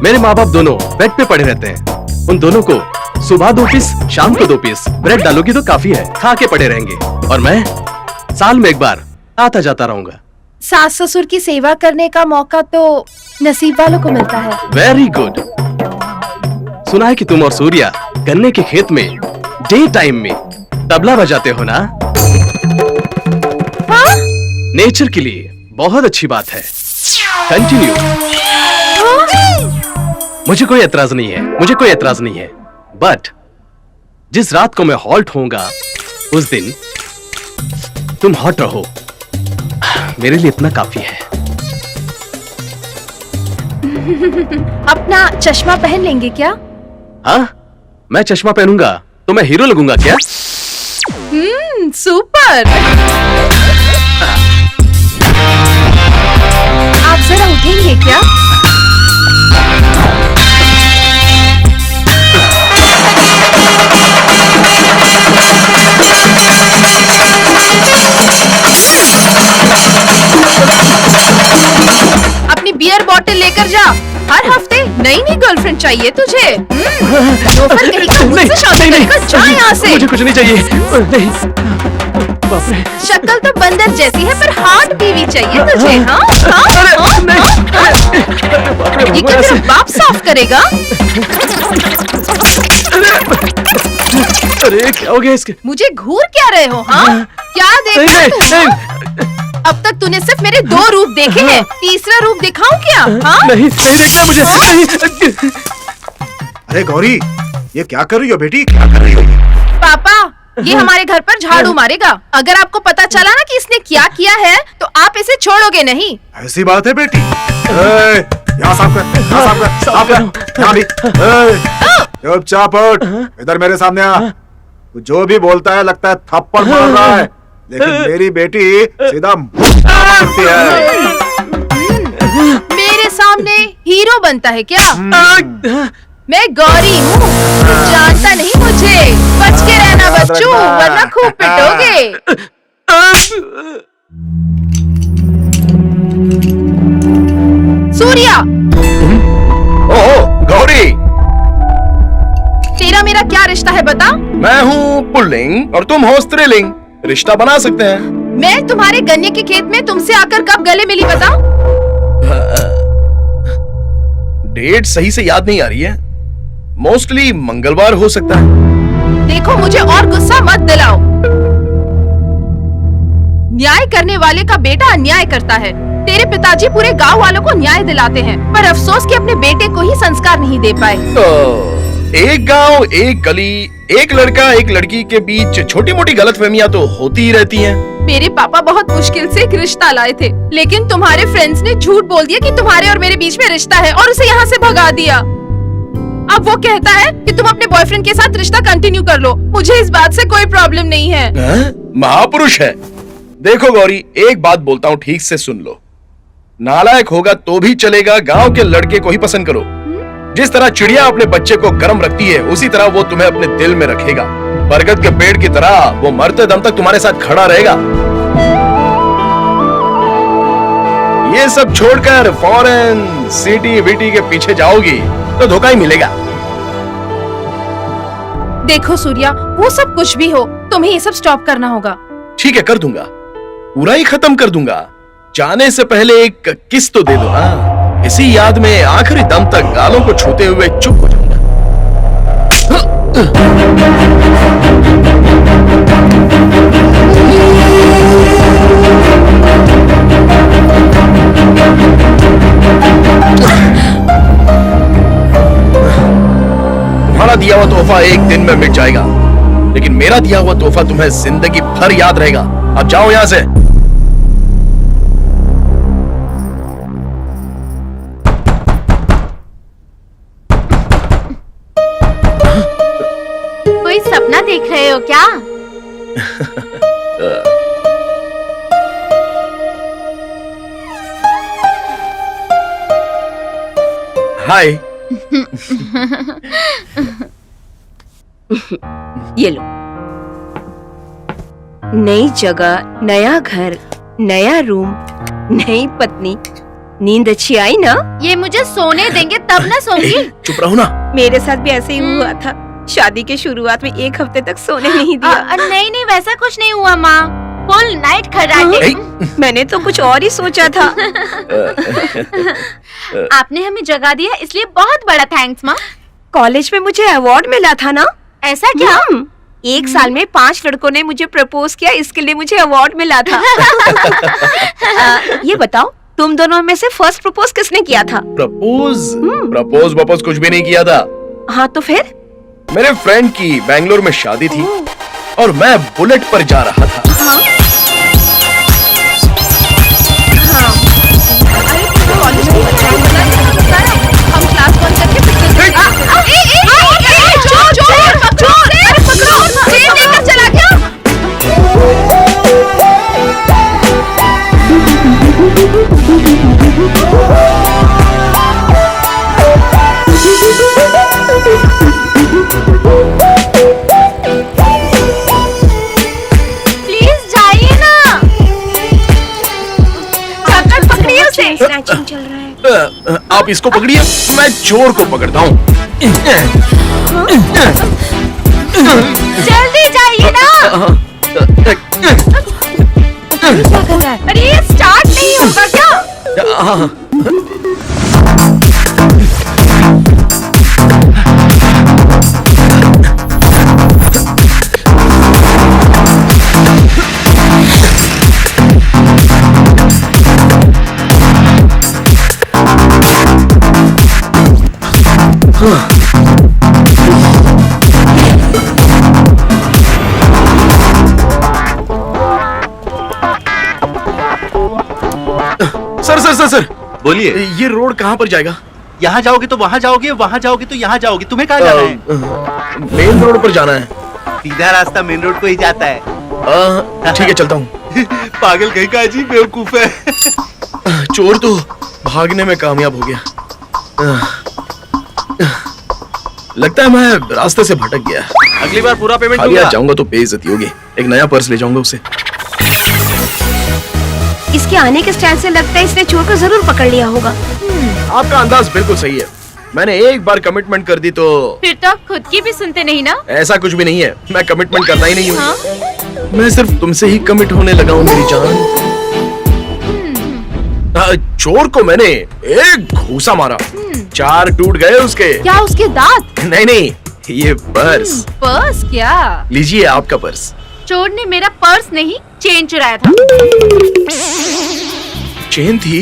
[SPEAKER 8] मेरे माँ बाप दोनों बेड पे पड़े रहते हैं। उन दोनों को सुबह 2 पीस, शाम को 2 पीस ब्रेड डालोगी तो काफी है, खा के पड़े रहेंगे। और मैं साल में एक बार आता जाता रहूंगा।
[SPEAKER 7] सास ससुर की सेवा करने का मौका तो नसीब वालों को मिलता है।
[SPEAKER 8] Very good. सुना है कि तुम और सूर्या गन्ने के खेत में डे टाइम में तबला बजाते हो ना?
[SPEAKER 7] हाँ?
[SPEAKER 8] नेचर के लिए बहुत अच्छी बात है। कंटिन्यू। मुझे कोई एतराज नहीं है, मुझे कोई एतराज नहीं है। बट जिस रात को मैं हॉल्ट होऊंगा उस दिन तुम हॉट रहो, मेरे लिए इतना काफी है।
[SPEAKER 7] अपना चश्मा पहन लेंगे क्या?
[SPEAKER 8] हाँ, मैं चश्मा पहनूंगा तो मैं हीरो लगूंगा क्या?
[SPEAKER 7] सुपर। आप जरा उठेंगे क्या? अपनी बियर बॉटल लेकर जा। हर हफ्ते नई नई गर्लफ्रेंड चाहिए तुझे। लोफर कहीं का मुझसे शादी करेगा, जा यहाँ से।
[SPEAKER 8] मुझे कुछ नहीं चाहिए। नहीं। बाप रे।
[SPEAKER 7] शक्ल तो बंदर जैसी है पर हार्ट बीवी चाहिए तुझे। हाँ? ये क्या तेरा बाप साफ करेगा?
[SPEAKER 8] अरे क्या हो गया इसके?
[SPEAKER 7] मुझे घूर क्या रहे हो? हाँ? क्या देख रहे हो तुम? अब तक तूने सिर्फ मेरे 2 रूप देखे हैं, तीसरा रूप दिखाऊं क्या? हाँ?
[SPEAKER 8] नहीं देखना मुझे। नहीं।
[SPEAKER 4] अरे गौरी, ये क्या कर रही हो बेटी? क्या कर रही हो ये?
[SPEAKER 7] पापा, ये हमारे घर पर झाड़ू मारेगा। अगर आपको पता चला ना कि इसने क्या किया है तो आप इसे छोड़ोगे नहीं।
[SPEAKER 4] ऐसी बात है बेटी। यहाँ साफ कर, यहाँ साफ कर, साफ कर, यहाँ भी। चुपचाप उठ, इधर मेरे सामने आ। तू जो भी बोलता है लगता है थप्पड़ मार रहा है, लेकिन मेरी बेटी सीधा करती है।
[SPEAKER 7] मेरे सामने बनता है क्या? मैं गौरी हूँ, जानता नहीं मुझे। बच के रहना बच्चों, वरना खूब पिटोगे। सूर्या,
[SPEAKER 2] ओह गौरी,
[SPEAKER 7] तेरा मेरा क्या रिश्ता है बता?
[SPEAKER 2] मैं हूँ पुल्लिंग और तुम हो स्त्रीलिंग। रिश्ता बना सकते हैं।
[SPEAKER 7] मैं तुम्हारे गन्ने के खेत में तुमसे आकर कब गले मिली बता?
[SPEAKER 2] डेट सही से याद नहीं आ रही है। मोस्टली मंगलवार हो सकता है।
[SPEAKER 7] देखो मुझे और गुस्सा मत दिलाओ। न्याय करने वाले का बेटा अन्याय करता है। तेरे पिताजी पूरे गांव वालों को न्याय दिलाते हैं, पर अफसोस कि अपने बेटे को ही संस्कार नहीं दे पाए।
[SPEAKER 2] एक गांव, एक गली, एक लड़का एक लड़की के बीच छोटी मोटी गलतफहमियां तो होती ही रहती हैं।
[SPEAKER 7] मेरे पापा बहुत मुश्किल से एक रिश्ता लाए थे, लेकिन तुम्हारे फ्रेंड्स ने झूठ बोल दिया कि तुम्हारे और मेरे बीच में रिश्ता है और उसे यहाँ से भगा दिया। अब वो कहता है कि तुम अपने बॉयफ्रेंड के साथ रिश्ता कंटिन्यू कर लो। मुझे इस बात से कोई प्रॉब्लम नहीं है।
[SPEAKER 2] महापुरुष है। देखो गौरी, एक बात बोलता हूँ, ठीक से सुन लो। नालायक होगा तो भी चलेगा, गांव के लड़के को ही पसंद करो। जिस तरह चिड़िया अपने बच्चे को गर्म रखती है, उसी तरह वो तुम्हें अपने दिल में रखेगा। बरगद के पेड़ की तरह वो मरते दम तक तुम्हारे साथ खड़ा रहेगा। ये सब छोड़कर फॉरेन सिटी विटी के पीछे जाओगी तो धोखा ही मिलेगा।
[SPEAKER 7] देखो सूर्या, वो सब कुछ भी हो, तुम्हें ये सब स्टॉप करना होगा।
[SPEAKER 2] ठीक है, कर दूंगा, पूरा ही खत्म कर दूंगा। जाने से पहले एक किस तो दे दो। हाँ, इसी याद में आखिरी दम तक गालों को छूते हुए चुप हो जाऊंगा। तुम्हारा दिया हुआ तोहफा एक दिन में मिट जाएगा, लेकिन मेरा दिया हुआ तोहफा तुम्हें जिंदगी भर याद रहेगा। अब जाओ यहां से।
[SPEAKER 6] कोई सपना देख रहे हो क्या?
[SPEAKER 2] हाय।
[SPEAKER 3] ये लो, नई जगह, नया घर, नया रूम, नई पत्नी। नींद अच्छी आई ना?
[SPEAKER 6] ये मुझे सोने देंगे तब ना सोऊंगी।
[SPEAKER 2] चुप रहो ना।
[SPEAKER 3] मेरे साथ भी ऐसे ही हुआ था। शादी के शुरुआत में एक हफ्ते तक सोने नहीं दिया।
[SPEAKER 6] नहीं नहीं, वैसा कुछ नहीं हुआ माँ। फुल नाइट खर्राटे।
[SPEAKER 3] मैंने तो कुछ और ही सोचा था।
[SPEAKER 6] आपने हमें जगा दिया, इसलिए बहुत बड़ा थैंक्स माँ।
[SPEAKER 3] कॉलेज में मुझे अवार्ड मिला था ना?
[SPEAKER 6] ऐसा क्या?
[SPEAKER 3] एक साल में 5 लड़कों ने मुझे प्रपोज किया, इसके लिए मुझे अवार्ड मिला था। ये बताओ, तुम दोनों में से फर्स्ट प्रपोज किसने किया था?
[SPEAKER 2] प्रपोज कुछ भी नहीं किया था।
[SPEAKER 3] हाँ तो फिर?
[SPEAKER 2] मेरे फ्रेंड की बेंगलोर में शादी थी और मैं बुलेट पर जा रहा था।
[SPEAKER 7] हम क्लास बंद करके चला गया।
[SPEAKER 6] प्लीज जाइए ना।
[SPEAKER 3] पकड़िए उसे। स्नैचिंग चल रहा है।
[SPEAKER 2] आप इसको पकड़िए, मैं चोर को पकड़ता हूँ।
[SPEAKER 6] जल्दी जाइए ना।
[SPEAKER 3] क्या कर रहा है?
[SPEAKER 6] अरे ये स्टार्ट नहीं होगा क्या?
[SPEAKER 2] सर
[SPEAKER 1] बोलिए।
[SPEAKER 2] ये रोड कहाँ पर जाएगा?
[SPEAKER 1] यहाँ जाओगे तो वहाँ जाओगे, वहाँ जाओगे तो यहाँ जाओगे। तुम्हें कहाँ जाना है?
[SPEAKER 2] मेन रोड पर जाना है।
[SPEAKER 1] सीधा रास्ता मेन रोड को ही जाता है।
[SPEAKER 2] ठीक है, चलता हूँ।
[SPEAKER 1] पागल कहीं का, अजीब बेवकूफ है।
[SPEAKER 2] चोर तो भागने में कामयाब हो गया, लगता है मैं रास्ते से भटक गया।
[SPEAKER 10] अगली बार पूरा पेमेंट
[SPEAKER 2] अभी
[SPEAKER 10] दूंगा।
[SPEAKER 2] आज जाऊंगा तो बेइज्जती होगी। एक नया पर्स ले जाऊंगा उसे।
[SPEAKER 3] इसके आने के स्टाइल से लगता है इसने चोर को जरूर पकड़ लिया होगा।
[SPEAKER 2] आपका अंदाज बिल्कुल सही है। मैंने एक बार कमिटमेंट कर दी तो
[SPEAKER 6] फिर तो आप खुद की भी सुनते नहीं ना?
[SPEAKER 2] ऐसा कुछ भी नहीं है। मैं कमिटमेंट करता ही नहीं हूँ।
[SPEAKER 6] हाँ?
[SPEAKER 2] मैं सिर्फ तुमसे ही कमिट होने लगा हूँ मेरी जान। चोर को मैंने एक घूसा मारा, 4 टूट गए उसके।
[SPEAKER 7] क्या उसके दांत?
[SPEAKER 2] नहीं, ये पर्स।
[SPEAKER 6] पर्स क्या?
[SPEAKER 2] लीजिए आपका पर्स।
[SPEAKER 6] चोर ने मेरा पर्स नहीं चेन चुराया था।
[SPEAKER 2] चेन थी।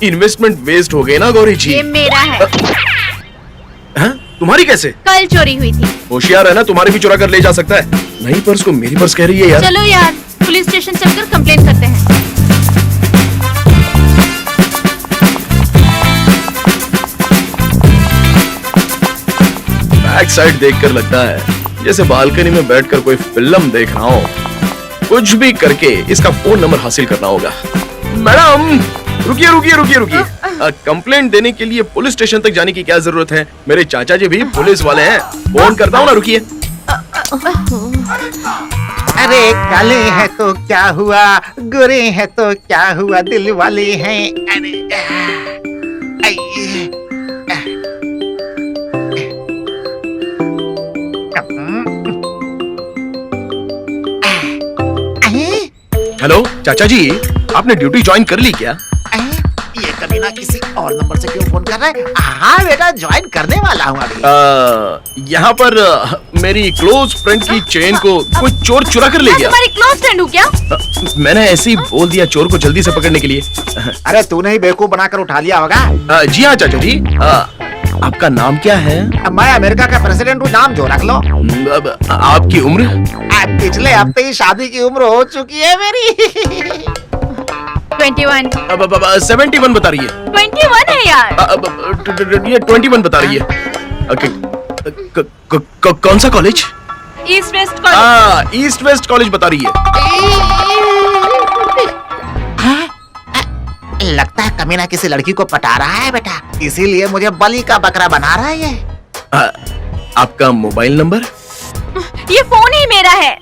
[SPEAKER 2] इन्वेस्टमेंट वेस्ट हो गई ना गौरी जी।
[SPEAKER 6] ये मेरा है।
[SPEAKER 2] हाँ? तुम्हारी कैसे?
[SPEAKER 6] कल चोरी हुई थी।
[SPEAKER 2] होशियार है ना, तुम्हारे भी चुरा कर ले जा सकता है। नहीं पर्स को मेरी पर्स कह रही है यार।
[SPEAKER 6] चलो यार, पुलिस स्टेशन चलकर कंप्लेंट करते हैं।
[SPEAKER 2] बैक साइड देखकर लगता है जैसे बालकनी में बैठकर कोई फिल्म देख रहा हो। कुछ भी करके इसका फोन नंबर हासिल करना होगा। मैडम रुकिए। कंप्लेंट देने के लिए पुलिस स्टेशन तक जाने की क्या जरूरत है? मेरे चाचा जी भी पुलिस वाले हैं। फोन करता हूँ ना, रुकिए।
[SPEAKER 4] अरे काले है तो क्या हुआ, गोरे है तो क्या हुआ, दिल वाले हैं। अरे
[SPEAKER 2] हेलो चाचा जी, आपने ड्यूटी ज्वाइन कर ली क्या?
[SPEAKER 4] ये कमीना किसी और नंबर से क्यों फोन कर रहा है? हाँ बेटा, ज्वाइन करने वाला हूँ अभी।
[SPEAKER 2] यहाँ पर मेरी क्लोज फ्रेंड की चेन को कोई चोर चुरा कर ले
[SPEAKER 6] मैं
[SPEAKER 2] गया।
[SPEAKER 6] तुम्हारी क्लोज फ्रेंड हूँ क्या?
[SPEAKER 2] मैंने ऐसे ही बोल दिया चोर को जल्दी से पकड़ने के लिए।
[SPEAKER 4] अरे तूने ही बेवकूफ बनाकर उठा लिया होगा।
[SPEAKER 2] जी हाँ चाचा जी। आपका नाम क्या है?
[SPEAKER 4] मैं अमेरिका का प्रेसिडेंट हूँ, नाम जो रख लो।
[SPEAKER 2] आपकी उम्र?
[SPEAKER 4] पिछले हफ्ते ही शादी की उम्र हो चुकी है मेरी।
[SPEAKER 6] 21।
[SPEAKER 2] 71 बता रही है।
[SPEAKER 6] 21 है यार।
[SPEAKER 2] ये 21 बता रही है। कौन सा college?
[SPEAKER 6] East west college.
[SPEAKER 2] East west college बता रही है।
[SPEAKER 4] लगता है कमीना किसी लड़की को पटा रहा है बेटा, इसीलिए मुझे बलि का बकरा बना रहा है ये।
[SPEAKER 2] आपका मोबाइल नंबर?
[SPEAKER 6] ये फोन ही मेरा है।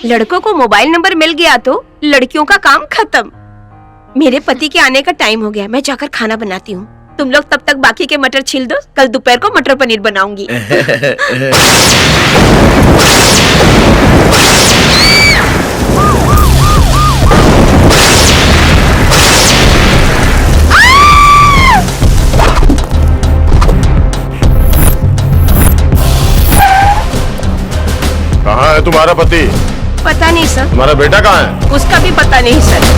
[SPEAKER 3] लड़कों को मोबाइल नंबर मिल गया तो लड़कियों का काम खत्म। मेरे पति के आने का टाइम हो गया, मैं जाकर खाना बनाती हूँ। तुम लोग तब तक बाकी के मटर छील दो, कल दोपहर को मटर पनीर बनाऊंगी।
[SPEAKER 9] कहाँ है तुम्हारा पति?
[SPEAKER 3] पता नहीं सर।
[SPEAKER 9] तुम्हारा बेटा कहाँ है?
[SPEAKER 3] उसका भी पता नहीं सर।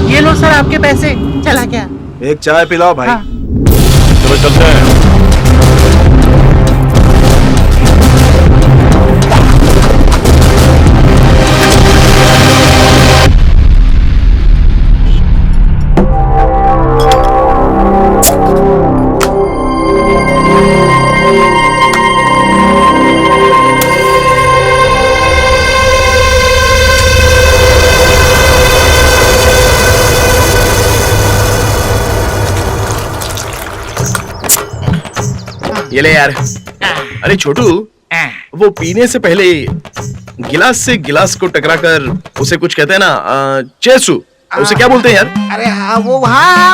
[SPEAKER 5] ये लो सर आपके पैसे। चला क्या?
[SPEAKER 1] एक चाय पिलाओ भाई।
[SPEAKER 5] हाँ।
[SPEAKER 9] चलो चलते हैं।
[SPEAKER 2] ये ले यार। अरे छोटू, वो पीने से पहले गिलास से गिलास को टकराकर उसे कुछ कहते हैं ना, चेसू। उसे क्या बोलते हैं यार?
[SPEAKER 4] अरे हाँ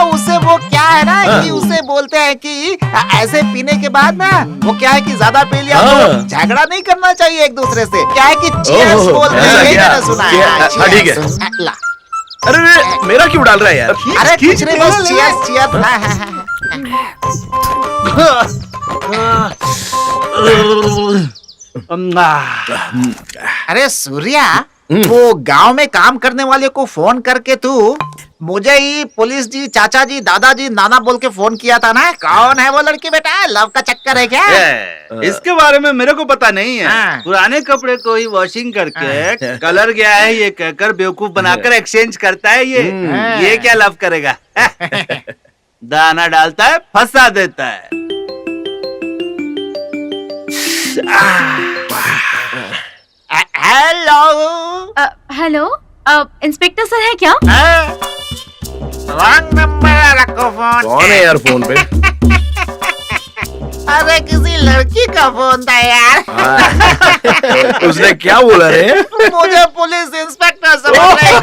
[SPEAKER 4] उसे वो क्या है ना कि उसे बोलते हैं कि ऐसे पीने के बाद ना वो क्या है कि ज्यादा पी लिया तो झगड़ा नहीं करना चाहिए एक दूसरे से। क्या है कि चीयर्स बोलते हैं, ये मैंने सुना है।
[SPEAKER 2] हाँ, ठीक है।
[SPEAKER 4] ला।
[SPEAKER 2] अरे मेरा क्यों डाल रहा है यार?
[SPEAKER 4] अरे कुछ नहीं, बस चीयर्स चीयर्स। अरे सूर्या, वो गांव में काम करने वाले को फोन करके तू मुझे ही पुलिस जी, चाचा जी, दादाजी, नाना बोल के फोन किया था ना। कौन है वो लड़की बेटा? लव का चक्कर है क्या?
[SPEAKER 1] इसके बारे में मेरे को पता नहीं है।
[SPEAKER 4] हाँ।
[SPEAKER 1] पुराने कपड़े को ही वॉशिंग करके कलर गया है ये कहकर बेवकूफ बनाकर एक्सचेंज करता है ये क्या लव करेगा? दाना डालता है, फंसा देता है।
[SPEAKER 4] हेलो।
[SPEAKER 6] हेलो, इंस्पेक्टर सर है क्या?
[SPEAKER 4] रॉन्ग नंबर रखो फोन।
[SPEAKER 2] कौन है यार फोन पे?
[SPEAKER 4] अरे किसी लड़की का फोन था यार।
[SPEAKER 2] उसने क्या बोला रे?
[SPEAKER 4] मुझे पुलिस इंस्पेक्टर समझ रहे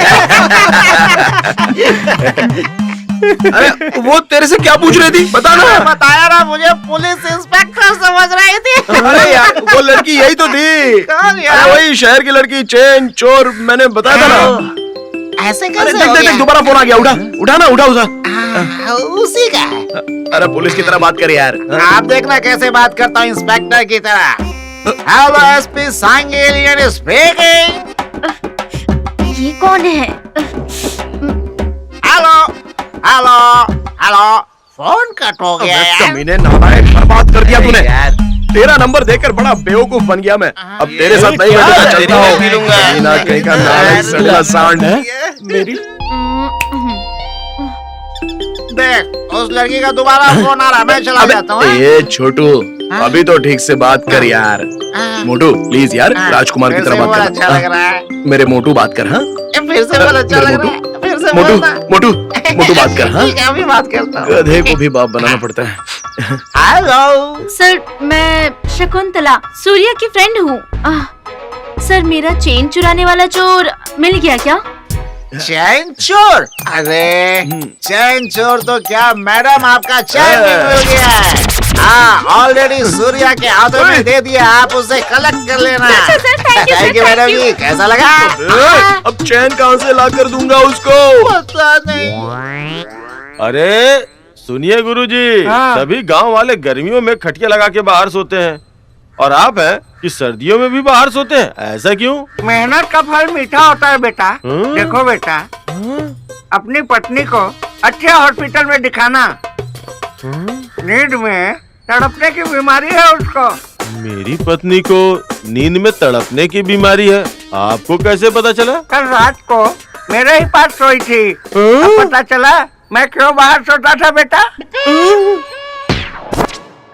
[SPEAKER 2] अरे वो तेरे से क्या पूछ रही थी? बता ना।
[SPEAKER 4] बताया ना, मुझे पुलिस इंस्पेक्टर समझ रही थी।
[SPEAKER 2] अरे यार वो लड़की यही तो थी।
[SPEAKER 4] कौन यार?
[SPEAKER 2] अरे वही शहर की लड़की, चेन चोर, मैंने बताया था ना।
[SPEAKER 4] ऐसे
[SPEAKER 2] अरे
[SPEAKER 4] कैसे
[SPEAKER 2] देख
[SPEAKER 4] हो
[SPEAKER 2] देख
[SPEAKER 4] गया?
[SPEAKER 2] दोबारा फोन आ गया। उठा ना, उठा उसे।
[SPEAKER 4] उसी का है।
[SPEAKER 2] अरे पुलिस की तरह बात कर यार।
[SPEAKER 4] आप देखना कैसे बात करता हूँ इंस्पेक्टर की तरह। हेलो एसपी सांगेलियन स्पीकिंग।
[SPEAKER 6] ये कौन है?
[SPEAKER 4] Hello hello hello. Phone cut हो गया
[SPEAKER 2] अबे
[SPEAKER 4] यार।
[SPEAKER 2] कमीने, नालायक, बर्बाद कर दिया तूने। तेरा नंबर देकर बड़ा बेवकूफ बन गया मैं। अब तेरे साथ नहीं बैठना चाहता हूँ। बिना कहीं का नालायक सड़ला सांड है मेरी।
[SPEAKER 4] देख उस लड़की का दोबारा फोन आ रहा, मैं चला जाता हूँ।
[SPEAKER 2] ये छोटू, अभी तो ठीक से बात कर यार। मोटू प्लीज यार, राजकुमार की
[SPEAKER 4] फिर से
[SPEAKER 2] तरह
[SPEAKER 4] बोल,
[SPEAKER 2] बात
[SPEAKER 4] अच्छा लग
[SPEAKER 2] कर।
[SPEAKER 4] रहा है।
[SPEAKER 2] मेरे मोटू बात कर। हाँ
[SPEAKER 4] फिर से बोल, अच्छा
[SPEAKER 2] मेरे
[SPEAKER 4] लग रहा है। फिर से
[SPEAKER 2] मोटू
[SPEAKER 4] बोलना।
[SPEAKER 2] मोटू मोटू बात कर। हाँ
[SPEAKER 4] ठीक है, अभी बात करता हूँ।
[SPEAKER 2] गधे को भी बाप बनाना पड़ता है।
[SPEAKER 4] हेलो
[SPEAKER 6] सर, मैं शकुंतला, सूर्या की फ्रेंड हूँ। सर, मेरा चेन चुराने वाला चोर मिल गया क्या?
[SPEAKER 4] चैन चोर? अरे चैन चोर तो क्या मैडम, आपका चैन भी मिल गया है। हाँ, ऑलरेडी सूर्या के हाथों में दे दिया, आप उसे कलेक्ट कर लेना।
[SPEAKER 6] अच्छा sir, thank you,
[SPEAKER 4] thank you
[SPEAKER 6] sir,
[SPEAKER 4] madam
[SPEAKER 6] thank you।
[SPEAKER 4] जी। कैसा लगा?
[SPEAKER 2] अब चैन कहाँ से ला कर दूंगा उसको?
[SPEAKER 4] पता नहीं।
[SPEAKER 10] अरे सुनिए गुरुजी,
[SPEAKER 5] हाँ।
[SPEAKER 10] सभी गांव वाले गर्मियों में खटिया लगा के बाहर सोते हैं और आप हैं कि सर्दियों में भी बाहर सोते हैं, ऐसा क्यों?
[SPEAKER 5] मेहनत का फल मीठा होता है बेटा।
[SPEAKER 10] हाँ?
[SPEAKER 5] देखो बेटा, अपनी पत्नी को अच्छे हॉस्पिटल में दिखाना। नींद में तड़पने की बीमारी है उसको।
[SPEAKER 10] मेरी पत्नी को नींद में तड़पने की बीमारी है, आपको कैसे पता चला?
[SPEAKER 5] कल रात को मेरे ही पास सोई थी। अब पता चला मैं क्यों बाहर सोता था बेटा।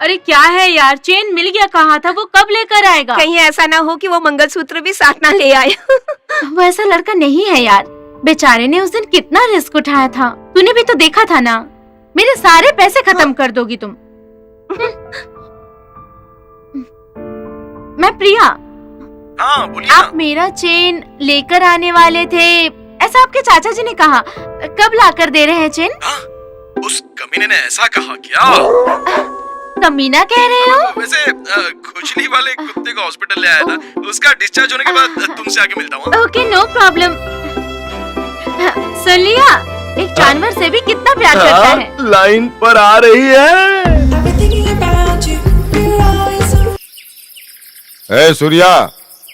[SPEAKER 6] अरे क्या है यार, चेन मिल गया, कहा था वो कब लेकर आएगा?
[SPEAKER 3] कहीं ऐसा ना हो कि वो मंगलसूत्र भी साथ ना ले आए।
[SPEAKER 6] वो ऐसा लड़का नहीं है यार। बेचारे ने उस दिन कितना रिस्क उठाया था, तूने भी तो देखा था ना। मेरे सारे पैसे खत्म कर दोगी तुम। मैं प्रिया।
[SPEAKER 2] हाँ बोलिए।
[SPEAKER 6] आप मेरा चेन लेकर आने वाले थे, ऐसा आपके चाचा जी ने कहा। कब लाकर दे रहे हैं चेन?
[SPEAKER 2] उस कमीने ने ऐसा कहा क्या?
[SPEAKER 6] कमीना कह रहे हो?
[SPEAKER 2] वैसे खुजली वाले कुत्ते को हॉस्पिटल ले आया था, उसका डिस्चार्ज होने के बाद तुमसे आके मिलता हूँ।
[SPEAKER 6] Okay, no problem. सुन लिया, एक जानवर से भी कितना प्यार करता है।
[SPEAKER 2] लाइन पर आ रही है।
[SPEAKER 9] ए सूर्या,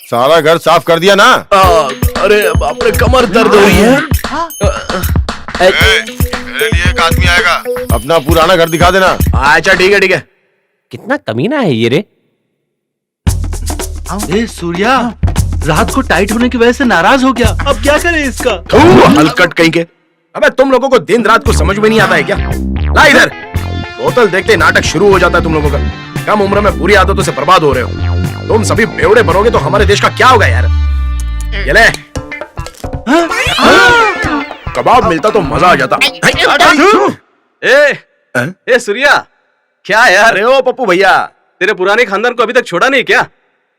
[SPEAKER 9] सारा घर साफ कर दिया ना?
[SPEAKER 2] अरे बाप रे, कमर दर्द हो रही है।
[SPEAKER 9] मेरे लिए एक आदमी आएगा, अपना पुराना घर दिखा देना।
[SPEAKER 2] अच्छा ठीक है ठीक है।
[SPEAKER 8] कितना कमीना है ये रे।
[SPEAKER 1] ए सूर्या, रात को टाइट होने की वजह से नाराज हो गया, अब क्या करें इसका?
[SPEAKER 2] हलकट कहीं के। अबे तुम लोगों को दिन रात को समझ में नहीं आता है क्या? ला इधर। बोतल देखते ही नाटक शुरू हो जाता है तुम लोगों का। कम उम्र में बुरी आदतों से बर्बाद हो रहे हो। तुम सभी बेवड़े बनोगे तो हमारे देश का क्या होगा यार? ये ले। कबाब मिलता तो मजा आ जाता।
[SPEAKER 10] ए सूर्या, क्या यार?
[SPEAKER 2] अरे ओ पप्पू भैया,
[SPEAKER 10] तेरे पुराने खानदान को अभी तक छोड़ा नहीं क्या?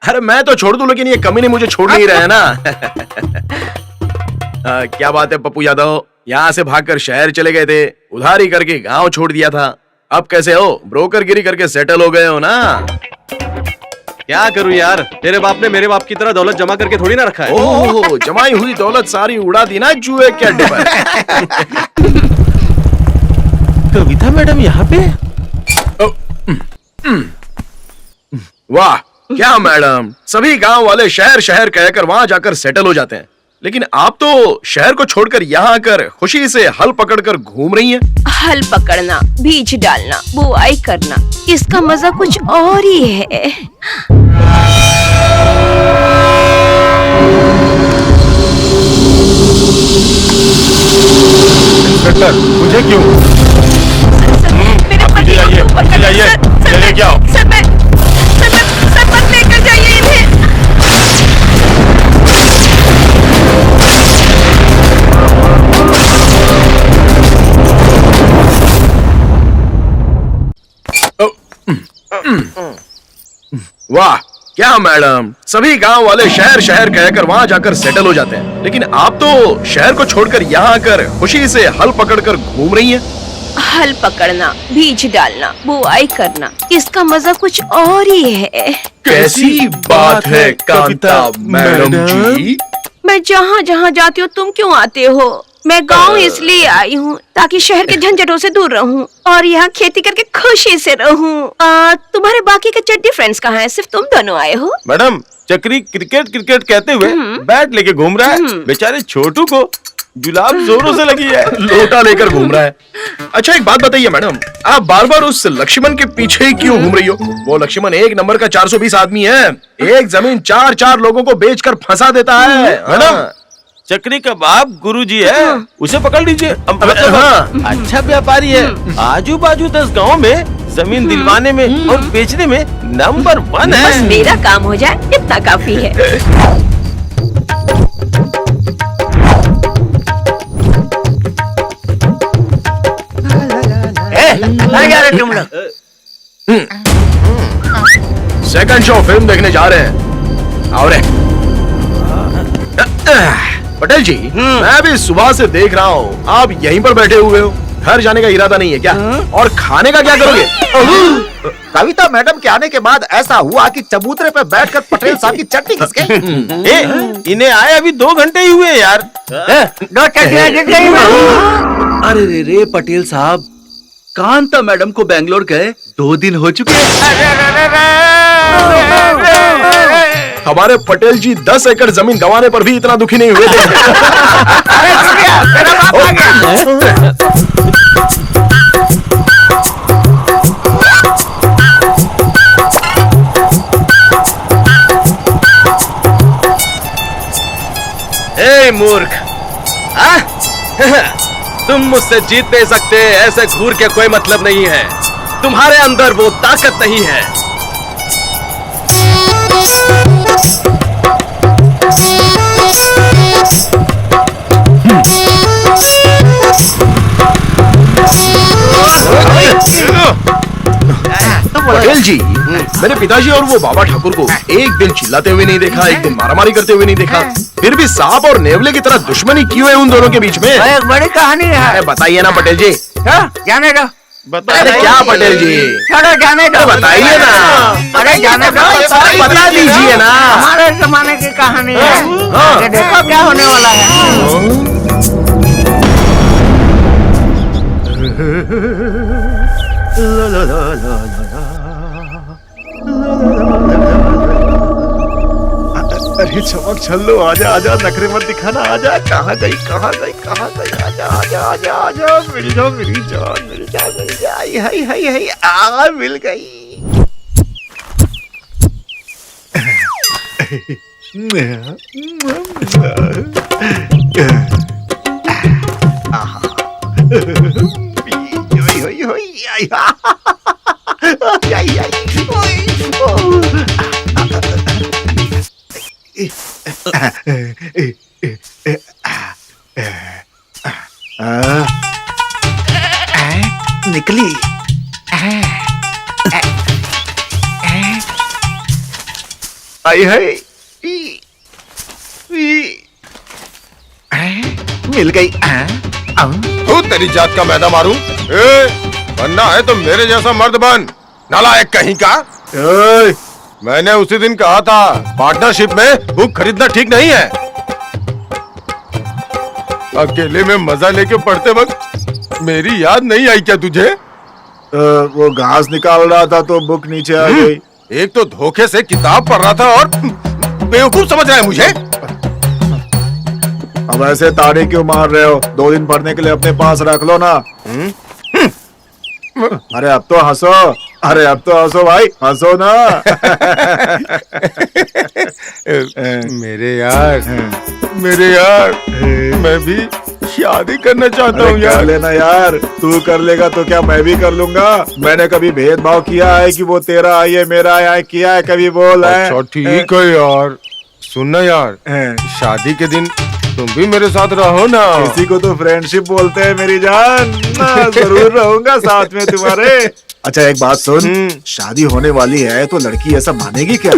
[SPEAKER 2] अरे मैं तो छोड़ दूं, लेकिन ये कमीने मुझे छोड़ नहीं रहे हैं ना। क्या बात है पप्पू यादव, यहाँ से भागकर शहर चले गए थे, उधारी करके गांव छोड़ दिया था। अब कैसे हो? ब्रोकरगिरी करके सेटल हो गए हो ना?
[SPEAKER 10] क्या करूं यार, तेरे बाप ने मेरे बाप की तरह दौलत जमा करके थोड़ी ना रखा है।
[SPEAKER 2] ओह, जमाई हुई दौलत सारी उड़ा दी ना जुए के अड्डे पर।
[SPEAKER 10] कविता मैडम यहाँ पे?
[SPEAKER 2] वाह क्या मैडम, सभी गांव वाले शहर शहर कहकर वहां जाकर सेटल हो जाते हैं। लेकिन आप तो शहर को छोड़कर यहाँ आकर खुशी से हल पकड़कर घूम रही हैं।
[SPEAKER 3] हल पकड़ना, बीज डालना, बुआई करना, इसका मजा कुछ और ही है।
[SPEAKER 9] इंस्पेक्टर, मुझे क्यों?
[SPEAKER 3] मेरे पति को क्यों पकड़ रहे हैं? सर,
[SPEAKER 9] लेके आओ।
[SPEAKER 3] सर मत लेकर जाइए इन्हें।
[SPEAKER 2] वाह क्या मैडम, सभी गांव वाले शहर शहर कहकर वहाँ जाकर सेटल हो जाते हैं, लेकिन आप तो शहर को छोड़कर यहाँ आकर खुशी से हल पकड़कर घूम रही हैं।
[SPEAKER 3] हल पकड़ना, बीज डालना, बुआई करना, इसका मजा कुछ और ही है।
[SPEAKER 2] कैसी बात है कांता मैडम जी?
[SPEAKER 3] मैं जहाँ जहाँ जाती हूँ तुम क्यों आते हो? मैं गांव इसलिए आई हूँ ताकि शहर के झंझटों से दूर रहूँ और यहाँ खेती करके खुशी से रहूँ। तुम्हारे बाकी के चड्डी फ्रेंड्स कहाँ हैं? सिर्फ तुम दोनों आए हो?
[SPEAKER 10] मैडम, चक्री क्रिकेट क्रिकेट कहते हुए बैट लेके घूम रहा है। बेचारे छोटू को जुलाब जोरों से लगी है,
[SPEAKER 2] लोटा लेकर घूम रहा है। अच्छा एक बात बताइए मैडम, आप बार बार उस लक्ष्मण के पीछे ही क्यों घूम रही हो? वो लक्ष्मण एक नंबर का 420 आदमी है, एक जमीन 4-4 लोगों को बेचकर फंसा देता है। मैडम,
[SPEAKER 10] चक्री का बाप गुरुजी है, उसे पकड़ लीजिए। अच्छा व्यापारी है, आजू बाजू 10 गाँव में जमीन दिलवाने में और बेचने में नंबर 1 है।
[SPEAKER 3] बस मेरा काम हो जाए इतना काफी है।
[SPEAKER 5] तुम लोग
[SPEAKER 2] सेकंड शो फिल्म देखने जा रहे हैं। आओ रे। पटेल जी, मैं भी सुबह से देख रहा हूँ आप यहीं पर बैठे हुए हो। घर जाने का इरादा नहीं है क्या? और खाने का क्या करोगे?
[SPEAKER 4] कविता मैडम के आने के बाद ऐसा हुआ कि चबूतरे पे बैठकर पटेल साहब की चटनी घिस गई।
[SPEAKER 10] इन्हें आए अभी 2 घंटे ही हुए यार।
[SPEAKER 5] 2 चटनियां दिख रही हैं।
[SPEAKER 1] अरे रे पटेल साहब, कांता मैडम को बेंगलोर गए 2 दिन हो चुके हैं।
[SPEAKER 2] हमारे पटेल जी 10 एकड़ जमीन गंवाने पर भी इतना दुखी नहीं हुए थे।
[SPEAKER 5] अरे सूर्या, तेरा बाप आ गया।
[SPEAKER 8] ए मूर्ख, तुम मुझसे जीत नहीं सकते, ऐसे घूर के कोई मतलब नहीं है। तुम्हारे अंदर वो ताकत नहीं है।
[SPEAKER 2] पटेल जी, मेरे पिताजी और वो बाबा ठाकुर को एक दिन चिल्लाते हुए नहीं देखा, एक दिन मारामारी करते हुए नहीं देखा, फिर भी सांप और नेवले की तरह दुश्मनी क्यों है उन दोनों के बीच में?
[SPEAKER 5] एक बड़ी कहानी है।
[SPEAKER 2] बताइए ना पटेल जी।
[SPEAKER 5] जाने दो।
[SPEAKER 2] अरे क्या पटेल जी,
[SPEAKER 5] चलो जाने दो।
[SPEAKER 2] बताइए ना।
[SPEAKER 5] अरे जाने दो,
[SPEAKER 2] बता दीजिए ना।
[SPEAKER 5] हमारे जमाने की कहानी है। ये देखो क्या होने वाला है।
[SPEAKER 9] अरे चमक छल्लो, आजा आजा, नखरे मत दिखाना, आजा। कहाँ गई कहाँ गई कहाँ गई? आजा आजा आजा आजा, मिल जाओ मेरी जान, मिल जा मिल जा। हाय हाय हाय हाय, आ मिल गई। निकली। आई है, मिल गई।
[SPEAKER 2] तू तेरी जात का मैदा मारूं? बनना है तो मेरे जैसा मर्द बन, नालायक कहीं का। मैंने उसी दिन कहा था पार्टनरशिप में बुक खरीदना ठीक नहीं है। अकेले में मजा लेके पढ़ते वक्त मेरी याद नहीं आई क्या तुझे?
[SPEAKER 9] वो घास निकाल रहा था तो बुक नीचे आ गई।
[SPEAKER 2] एक तो धोखे से किताब पढ़ रहा था और बेवकूफ समझ रहा है मुझे।
[SPEAKER 4] अब ऐसे ताड़ी क्यों मार रहे हो? 2 दिन पढ़ने के लिए अपने पास रख लो ना। अरे अब तो हंसो, अरे अब तो हंसो भाई, हंसो ना।
[SPEAKER 2] मेरे यार मैं भी शादी करना चाहता हूँ
[SPEAKER 4] कर
[SPEAKER 2] यार।
[SPEAKER 4] लेना यार, तू कर लेगा तो क्या मैं भी कर लूंगा? मैंने कभी भेदभाव किया है कि वो तेरा है ये मेरा है किया है? कभी बोल है?
[SPEAKER 2] अच्छा ठीक है यार, सुनना यार, शादी के दिन तुम भी मेरे साथ रहो ना।
[SPEAKER 4] इसी को तो फ्रेंडशिप बोलते हैं मेरी जान। जरूर रहूंगा साथ में तुम्हारे। अच्छा एक बात सुन, शादी होने वाली है तो लड़की ऐसा मानेगी क्या?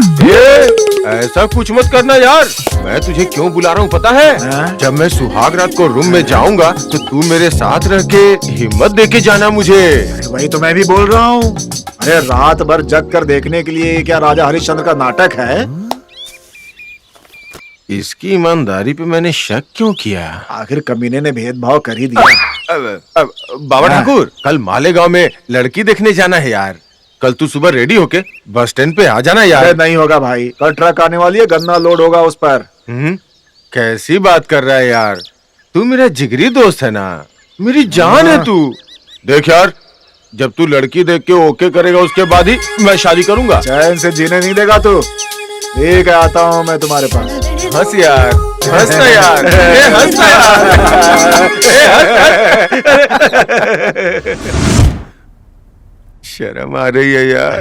[SPEAKER 2] ऐसा कुछ मत करना यार। मैं तुझे क्यों बुला रहा हूँ पता है? जब मैं सुहाग रात को रूम में जाऊंगा तो तू मेरे साथ रह के हिम्मत दे के जाना मुझे।
[SPEAKER 4] वही तो मैं भी बोल रहा हूँ। अरे रात भर जग कर देखने के लिए क्या राजा हरिश्चंद्र का नाटक है?
[SPEAKER 2] इसकी ईमानदारी पे मैंने शक क्यों किया?
[SPEAKER 4] आखिर कमीने ने भेदभाव कर ही दिया।
[SPEAKER 2] बाबा ठाकुर, कल मालेगांव में लड़की देखने जाना है यार। कल तू सुबह रेडी होके बस स्टैंड पे आ जाना यार।
[SPEAKER 4] नहीं होगा भाई, कल ट्रक आने वाली है, गन्ना लोड होगा उस पर।
[SPEAKER 2] कैसी बात कर रहा है यार? तू मेरा जिगरी दोस्त है ना, मेरी जान है तू। देख यार, जब तू लड़की देख के ओके करेगा उसके बाद ही मैं शादी करूंगा।
[SPEAKER 4] चैन से जीने नहीं देगा तू। ठीक है, आता हूँ मैं तुम्हारे पास।
[SPEAKER 2] हंस यार, हंस ना यार, हंस ना यार। शर्म आ रही है यार।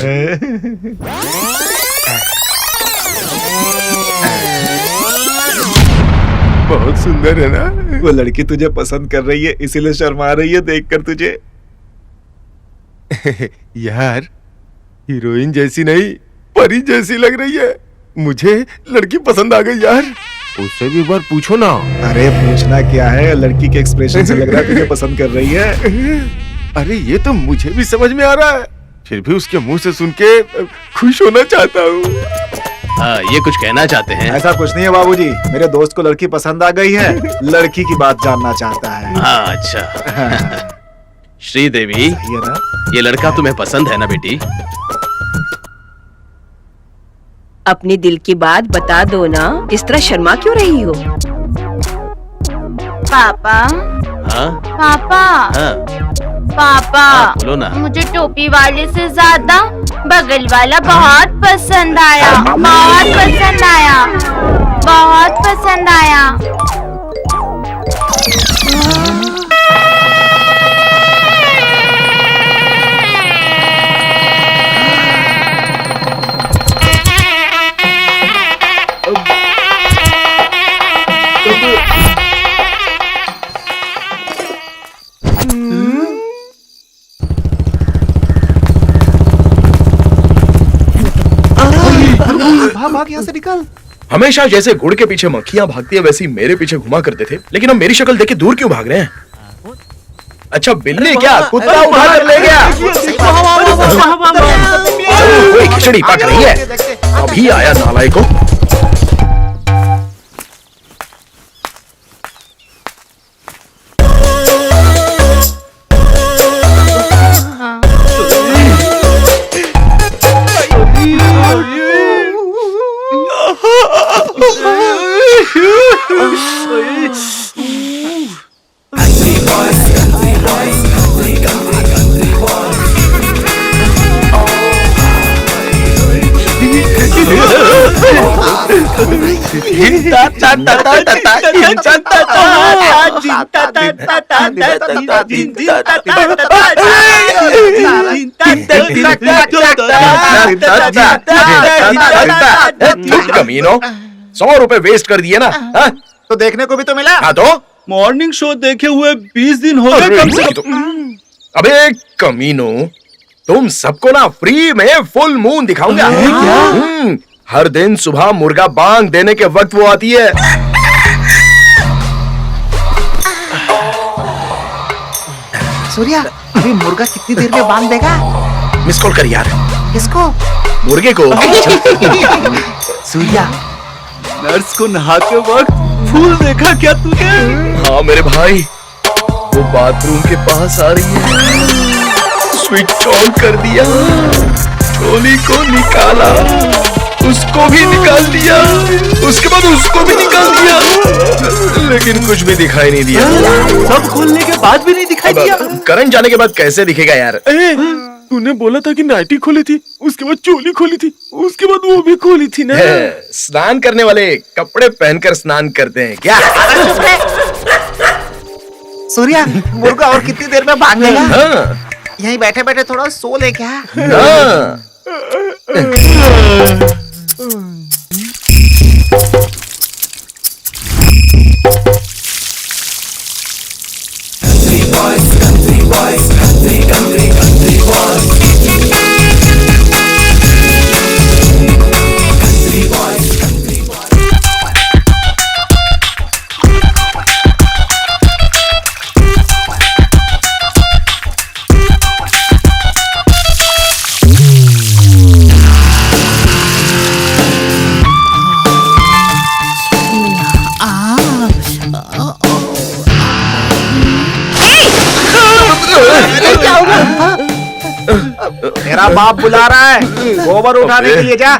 [SPEAKER 2] बहुत सुंदर है ना?
[SPEAKER 4] वो लड़की तुझे पसंद कर रही है इसीलिए शर्मा रही है देखकर तुझे।
[SPEAKER 2] यार हीरोइन जैसी नहीं, परी जैसी लग रही है। मुझे लड़की पसंद आ गई यार। उससे भी एक बार पूछो ना।
[SPEAKER 4] अरे पूछना क्या है, लड़की के एक्सप्रेशन से लग रहा है तुझे पसंद कर रही है।
[SPEAKER 2] अरे ये तो मुझे भी समझ में आ रहा है, फिर भी उसके मुंह से सुन के खुश होना चाहता हूँ।
[SPEAKER 8] हाँ, ये कुछ कहना चाहते हैं?
[SPEAKER 4] ऐसा कुछ नहीं है बाबूजी, मेरे दोस्त को लड़की पसंद आ गई है, लड़की की बात जानना चाहता है।
[SPEAKER 8] हाँ, अच्छा। श्रीदेवी,
[SPEAKER 4] ये ना?
[SPEAKER 8] ये लड़का तुम्हें पसंद है ना बेटी?
[SPEAKER 3] अपने दिल की बात बता दो ना, इस तरह शर्मा क्यों रही हो?
[SPEAKER 6] पापा,
[SPEAKER 8] हाँ?
[SPEAKER 6] पापा,
[SPEAKER 8] हाँ?
[SPEAKER 6] पापा,
[SPEAKER 8] बोलो ना।
[SPEAKER 6] मुझे टोपी वाले से ज्यादा बगल वाला बहुत पसंद आया, बहुत पसंद आया, बहुत पसंद आया।
[SPEAKER 4] भाग यहाँ से निकल।
[SPEAKER 2] हमेशा जैसे गुड़ के पीछे मक्खियां भागती है वैसी मेरे पीछे घुमा करते थे, लेकिन अब मेरी शक्ल देख के दूर क्यों भाग रहे हैं? अच्छा बिल्ली क्या कुत्ता उठा कर ले गया? कोई खिचड़ी पक रही है, अभी आया नालायक को। कमीनो, 100 रुपए वेस्ट कर दिए ना?
[SPEAKER 4] तो देखने को भी तो मिला।
[SPEAKER 2] हाँ तो
[SPEAKER 1] मॉर्निंग शो देखे हुए 20 दिन हो गए कम से कम।
[SPEAKER 2] अबे कमीनो, तुम सबको ना फ्री में फुल मून दिखाऊंगा। हर दिन सुबह मुर्गा बांग देने के वक्त वो आती है।
[SPEAKER 4] सूर्या, अभी मुर्गा कितनी देर में बांध देगा?
[SPEAKER 2] मिस कॉल कर यार।
[SPEAKER 4] किसको?
[SPEAKER 2] मुर्गे को।
[SPEAKER 4] सूर्या,
[SPEAKER 1] नर्स को नहाते वक्त फूल देखा क्या तूने?
[SPEAKER 2] हाँ मेरे भाई, वो बाथरूम के पास आ रही है। स्विच ऑन कर दिया, चोली को निकाला, उसको भी निकाल दिया, उसके बाद उसको भी निकाल दिया, लेकिन कुछ भी दिखाई नहीं दिया।
[SPEAKER 1] सब खोलने के बाद भी नहीं दिखाई दिया।
[SPEAKER 2] अब करंट जाने के बाद कैसे दिखेगा यार?
[SPEAKER 10] तूने बोला था कि नाइटी खोली थी, उसके बाद चोली खोली थी, उसके बाद वो भी खोली थी ना।
[SPEAKER 2] स्नान करने वाले कपड़े पहनकर स्नान करते हैं क्या?
[SPEAKER 4] सूर्या, मुर्गा और कितनी देर में भागेगा?
[SPEAKER 2] हाँ,
[SPEAKER 4] यहीं बैठे बैठे थोड़ा सो ले क्या?
[SPEAKER 2] हाँ।
[SPEAKER 4] मेरा बाप बुला रहा है, गोबर उठाने के लिए जा।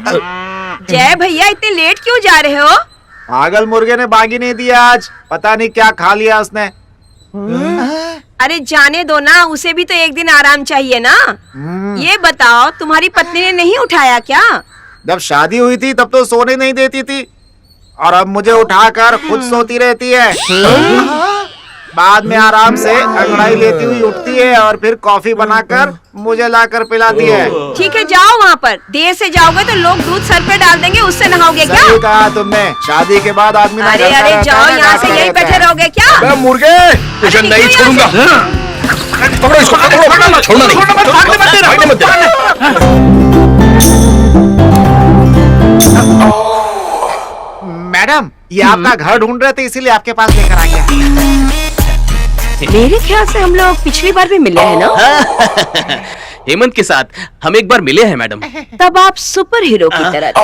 [SPEAKER 3] जय भैया, इतने लेट क्यों जा रहे हो?
[SPEAKER 4] पागल मुर्गे ने बागी नहीं दिया आज, पता नहीं क्या खा लिया उसने।
[SPEAKER 3] अरे जाने दो ना, उसे भी तो एक दिन आराम चाहिए ना। ये बताओ, तुम्हारी पत्नी ने नहीं उठाया क्या?
[SPEAKER 4] जब शादी हुई थी तब तो सोने नहीं देती थी, और अब मुझे उठाकर खुद सोती रहती है। बाद में आराम से अंगड़ाई लेती हुई उठती है और फिर कॉफी बनाकर मुझे लाकर पिलाती है।
[SPEAKER 3] ठीक है, जाओ वहाँ पर। देर से जाओगे तो लोग दूध सर पे डाल देंगे, उससे नहाओगे क्या?
[SPEAKER 4] सही कहा तुमने, शादी के बाद आदमी ना
[SPEAKER 3] अरे
[SPEAKER 4] घर का
[SPEAKER 3] अरे
[SPEAKER 4] रहता
[SPEAKER 3] जाओ
[SPEAKER 4] है, ना
[SPEAKER 3] यहाँ
[SPEAKER 4] घर
[SPEAKER 3] से,
[SPEAKER 4] का
[SPEAKER 3] यहीं
[SPEAKER 4] रहता
[SPEAKER 3] बैठे
[SPEAKER 4] है।
[SPEAKER 3] रहोगे क्या?
[SPEAKER 2] बे मुर्गे, तुझे
[SPEAKER 3] अरे
[SPEAKER 2] नहीं
[SPEAKER 3] निकलो
[SPEAKER 2] छोड़ूंगा। पकड़ो इसको, पकड़ो, छोड़ना नहीं, भागने मत देना।
[SPEAKER 4] मैडम, ये आपका घर ढूंढ रहे थे, इसीलिए आपके पास लेकर आ गया।
[SPEAKER 3] मेरे ख्याल से हम लोग पिछली बार भी मिले हैं ना?
[SPEAKER 8] हेमंत के साथ हम एक बार मिले हैं मैडम।
[SPEAKER 3] तब आप सुपर हीरो की तरह थे।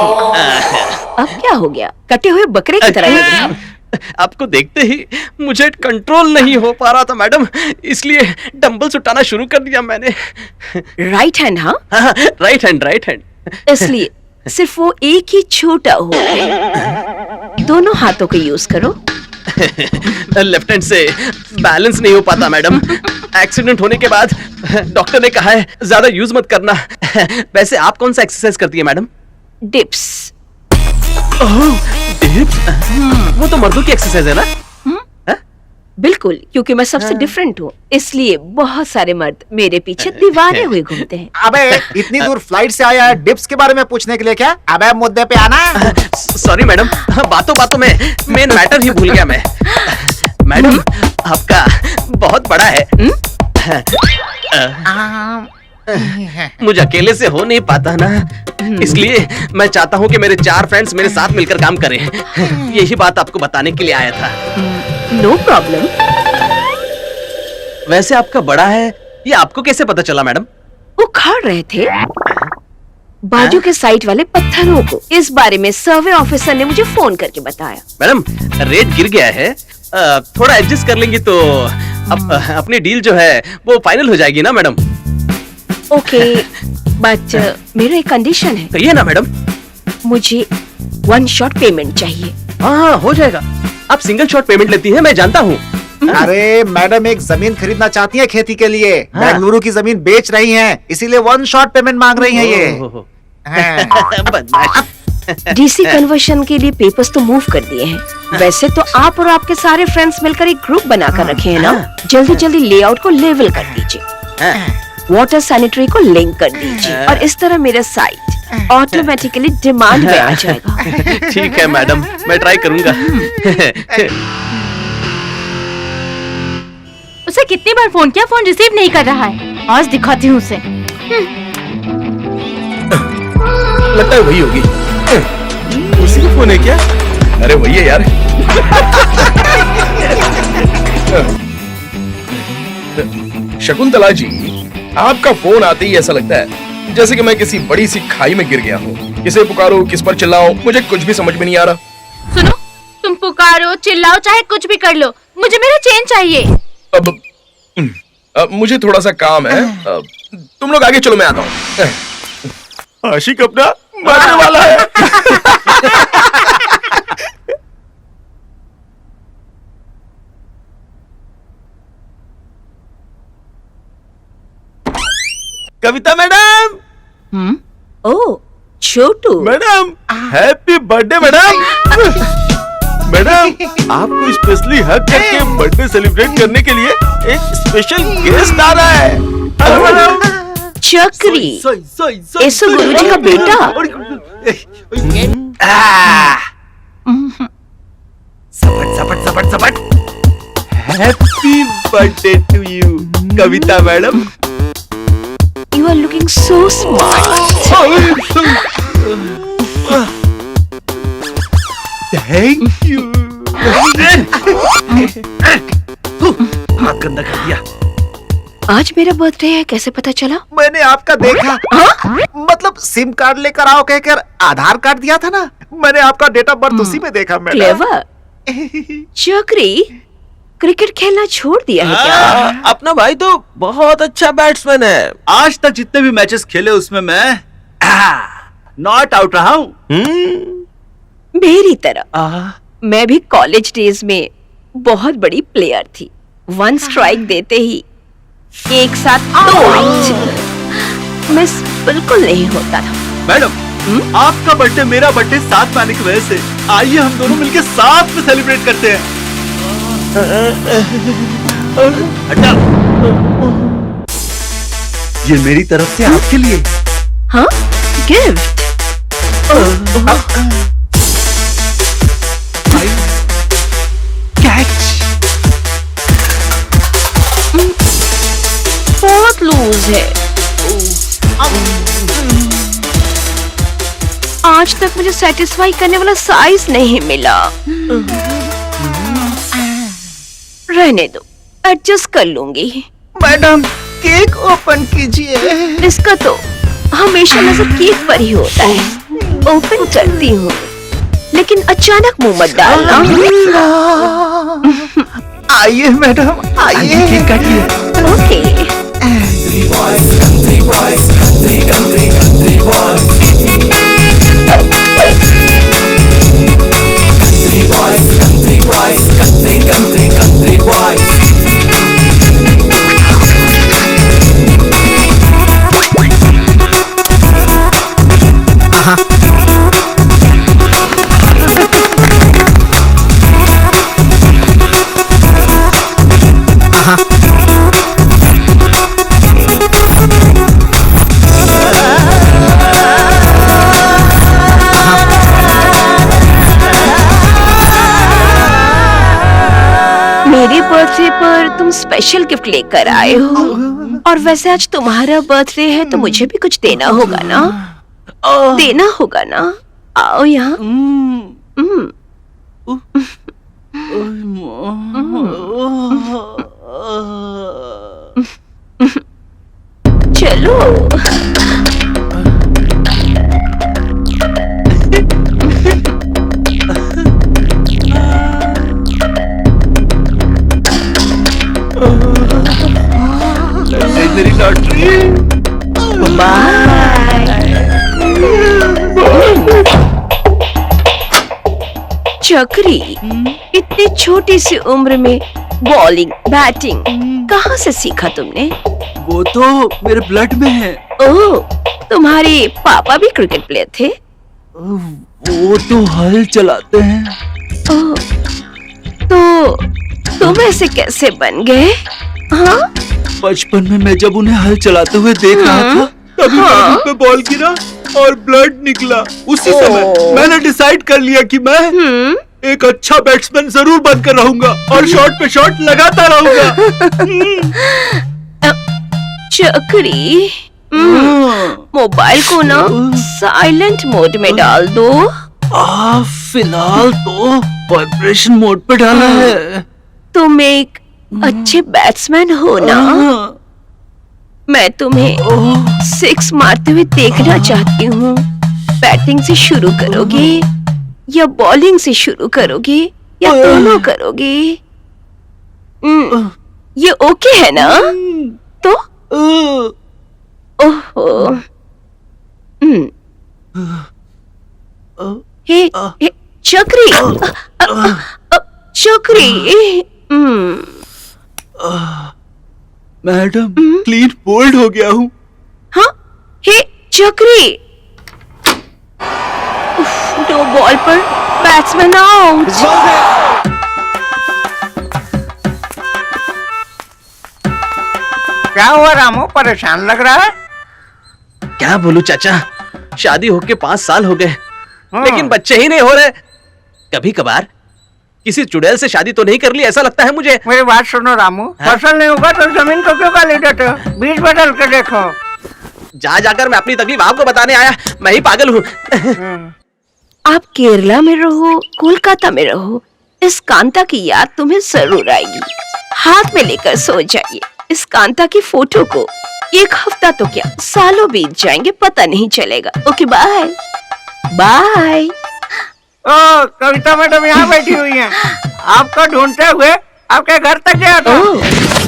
[SPEAKER 3] अब क्या हो गया? कटे हुए बकरे की तरह लग रहे हैं।
[SPEAKER 8] आपको देखते ही मुझे कंट्रोल नहीं हो पा रहा था मैडम, इसलिए डंबल्स उठाना शुरू कर दिया मैंने।
[SPEAKER 3] Right hand? हाँ,
[SPEAKER 8] राइट हैंड।
[SPEAKER 3] इसलिए सिर्फ वो एक ही छोटा हो, दोनों हाथों को यूज करो।
[SPEAKER 8] लेफ्ट हैंड से बैलेंस नहीं हो पाता मैडम। एक्सीडेंट होने के बाद डॉक्टर ने कहा है ज्यादा यूज मत करना। वैसे आप कौन सा एक्सरसाइज करती है मैडम?
[SPEAKER 3] डिप्स।
[SPEAKER 8] डिप्स? वो तो मर्दों की एक्सरसाइज है ना?
[SPEAKER 3] बिल्कुल, क्योंकि मैं सबसे डिफरेंट हूँ, इसलिए बहुत सारे मर्द मेरे पीछे दीवाने हुए घूमते हैं।
[SPEAKER 4] अबे इतनी दूर फ्लाइट से आया है डिप्स के बारे में पूछने के लिए क्या? अबे मुद्दे पे आना।
[SPEAKER 8] सॉरी मैडम, बातों में मेन मैटर ही भूल गया मैं। मैडम, आपका बहुत बड़ा है। मुझे अकेले से हो नहीं पाता ना, इसलिए मैं चाहता हूँ कि मेरे 4 फ्रेंड्स मेरे साथ मिलकर काम करें। यही बात आपको बताने के लिए आया था।
[SPEAKER 3] No problem.
[SPEAKER 8] वैसे आपका बड़ा है, ये आपको कैसे पता चला मैडम?
[SPEAKER 3] वो खाड़ रहे थे बाजू के साइड वाले पत्थरों को। इस बारे में सर्वे ऑफिसर ने मुझे फोन करके बताया।
[SPEAKER 8] मैडम, रेट गिर गया है, थोड़ा एडजस्ट कर लेंगी तो अपनी डील जो है वो फाइनल हो जाएगी ना मैडम?
[SPEAKER 3] ओके, बट मेरा एक कंडीशन है।
[SPEAKER 8] कहिए ना मैडम।
[SPEAKER 3] मुझे 1 शॉट पेमेंट चाहिए।
[SPEAKER 8] हाँ, हो जाएगा। आप सिंगल शॉट पेमेंट लेती हैं, मैं जानता हूँ।
[SPEAKER 4] अरे मैडम, एक जमीन खरीदना चाहती है खेती के लिए। बेंगलुरु की जमीन बेच रही हैं, इसीलिए 1 शॉट पेमेंट मांग रही हैं ये।
[SPEAKER 8] बदमाश।
[SPEAKER 3] डीसी कन्वर्शन के लिए पेपर्स तो मूव कर दिए हैं। वैसे तो आप और आपके सारे फ्रेंड्स मिलकर एक ग्रुप बनाकर रखे हैं ना। जल्दी लेआउट को लेवल कर दीजिए, वाटर सैनिटरी को लिंक कर दीजिए, और इस तरह मेरा साइट ऑटोमेटिकली डिमांड में आ जाएगा।
[SPEAKER 8] ठीक है मैडम, मैं ट्राई करूंगा।
[SPEAKER 6] उसे कितनी बार फोन किया, फोन रिसीव नहीं कर रहा है। आज दिखाती हूँ उसे।
[SPEAKER 2] लगता है वही होगी।
[SPEAKER 10] उसी का फोन है क्या?
[SPEAKER 2] अरे वही है यार। शकुंतला जी, आपका फोन आते ही ऐसा लगता है जैसे कि मैं किसी बड़ी सी खाई में गिर गया हूँ। किसे पुकारो, किस पर चिल्लाओ, मुझे कुछ भी समझ में नहीं आ रहा।
[SPEAKER 6] सुनो, तुम पुकारो चिल्लाओ चाहे कुछ भी कर लो, मुझे मेरा चेन चाहिए।
[SPEAKER 2] अब मुझे थोड़ा सा काम है। तुम लोग आगे चलो, मैं आता हूँ।
[SPEAKER 10] आशिक अपना
[SPEAKER 2] मरने वाला है।
[SPEAKER 10] कविता मैडम,
[SPEAKER 3] ओ Chhotu,
[SPEAKER 10] madam happy birthday madam. Madam आपको स्पेशली हक करके बर्थडे सेलिब्रेट करने के लिए एक स्पेशल गेस्ट आ रहा है।
[SPEAKER 3] चक्री, ऐसो गुरुजी का बेटा।
[SPEAKER 1] सपट सपट सपट सपट। Happy birthday to you Kavita madam.
[SPEAKER 3] You are looking so smart.
[SPEAKER 1] Thank you. हाथ गंदा कर दिया।
[SPEAKER 3] आज मेरा बर्थडे है, कैसे पता चला?
[SPEAKER 4] मैंने आपका देखा। मतलब सिम कार्ड लेकर आओ कहकर आधार कार्ड दिया था ना, मैंने आपका डेट ऑफ बर्थ उसी में देखा। Madam
[SPEAKER 3] clever. चक्री, क्रिकेट खेलना छोड़ दिया है क्या?
[SPEAKER 10] अपना भाई तो बहुत अच्छा बैट्समैन है।
[SPEAKER 1] आज तक जितने भी मैचेस खेले उसमें मैं नॉट आउट रहा हूँ।
[SPEAKER 3] मेरी तरह मैं भी कॉलेज डेज में बहुत बड़ी प्लेयर थी। वन स्ट्राइक देते ही एक साथ 2 आउट मिस बिल्कुल नहीं होता था।
[SPEAKER 1] मैडम आपका बर्थडे मेरा बर्थडे साथ में आने की वजह से आइए हम दोनों मिलकर साथ में सेलिब्रेट करते हैं। हटा। ये मेरी तरफ से आपके लिए।
[SPEAKER 3] हाँ, गिफ्ट।
[SPEAKER 1] कैच।
[SPEAKER 3] बहुत लूज है। आज तक मुझे सेटिस्फाई करने वाला साइज नहीं मिला। रहने दो, एडजस्ट कर लूंगी।
[SPEAKER 4] मैडम केक ओपन कीजिए।
[SPEAKER 3] इसका तो हमेशा नजर केक पर ही होता है। ओपन करती हूँ, लेकिन अचानक मुंह मत डालना।
[SPEAKER 4] आइए मैडम आइए।
[SPEAKER 1] केक काटिए।
[SPEAKER 3] ओके। मेरे बर्थडे पर तुम स्पेशल गिफ्ट लेकर आए हो, और वैसे आज तुम्हारा बर्थडे है तो मुझे भी कुछ देना होगा ना। देना होगा ना। आओ यहाँ। चलो।
[SPEAKER 1] मेरी लॉटरी।
[SPEAKER 3] बाय। चक्री, इतनी छोटी सी उम्र में बॉलिंग बैटिंग कहाँ से सीखा तुमने?
[SPEAKER 1] वो तो मेरे ब्लड में है।
[SPEAKER 3] ओह, तुम्हारे पापा भी क्रिकेट प्लेयर थे?
[SPEAKER 1] वो तो हल चलाते हैं।
[SPEAKER 3] ओह, तो तुम ऐसे कैसे बन गए? हाँ?
[SPEAKER 1] बचपन में मैं जब उन्हें हल चलाते हुए देख रहा था तभी मेरे पे बॉल गिरा और ब्लड निकला। उसी समय मैंने डिसाइड कर लिया कि मैं एक अच्छा बैट्समैन जरूर बनकर रहूंगा और शॉट पे शॉट लगाता रहूंगा।
[SPEAKER 3] चक्री, मोबाइल को ना साइलेंट मोड में डाल दो।
[SPEAKER 1] फिलहाल तो वाइब्रेशन मोड पे डाला है।
[SPEAKER 3] तुम एक अच्छे बैट्समैन हो ना? मैं तुम्हें 6 मारते हुए देखना चाहती हूँ। बैटिंग से शुरू करोगे या बॉलिंग से शुरू करोगे या दोनों करोगे? ये ओके है ना? तो ओहो, हे हे चक्री चक्री
[SPEAKER 1] मैडम क्लीन बोल्ड हो गया हूँ।
[SPEAKER 3] हाँ हे चक्री दो बॉल पर बैट्समैन आउट।
[SPEAKER 5] क्या हुआ रामू, परेशान लग रहा है?
[SPEAKER 8] क्या बोलूं चाचा, शादी होके 5 साल हो गए लेकिन बच्चे ही नहीं हो रहे। कभी कभार किसी चुड़ैल से शादी तो नहीं कर ली ऐसा लगता है मुझे।
[SPEAKER 5] मेरी बात सुनो रामू, फसल नहीं होगा तो जमीन को क्यों गाली देते हो? बीज बदल के देखो।
[SPEAKER 8] जा जाकर मैं अपनी तकलीफ आपको बताने आया, मैं ही पागल हूँ।
[SPEAKER 3] आप केरला में रहो, कोलकाता में रहो, इस कांता की याद तुम्हें जरूर आएगी। हाथ में लेकर सो जाइए इस कांता की फोटो को। 1 हफ्ता तो क्या सालों बीत जाएंगे, पता नहीं चलेगा। Okay bye bye.
[SPEAKER 5] ओ कविता मैडम यहाँ बैठी हुई हैं। आपको ढूंढते हुए आपके घर तक गया था।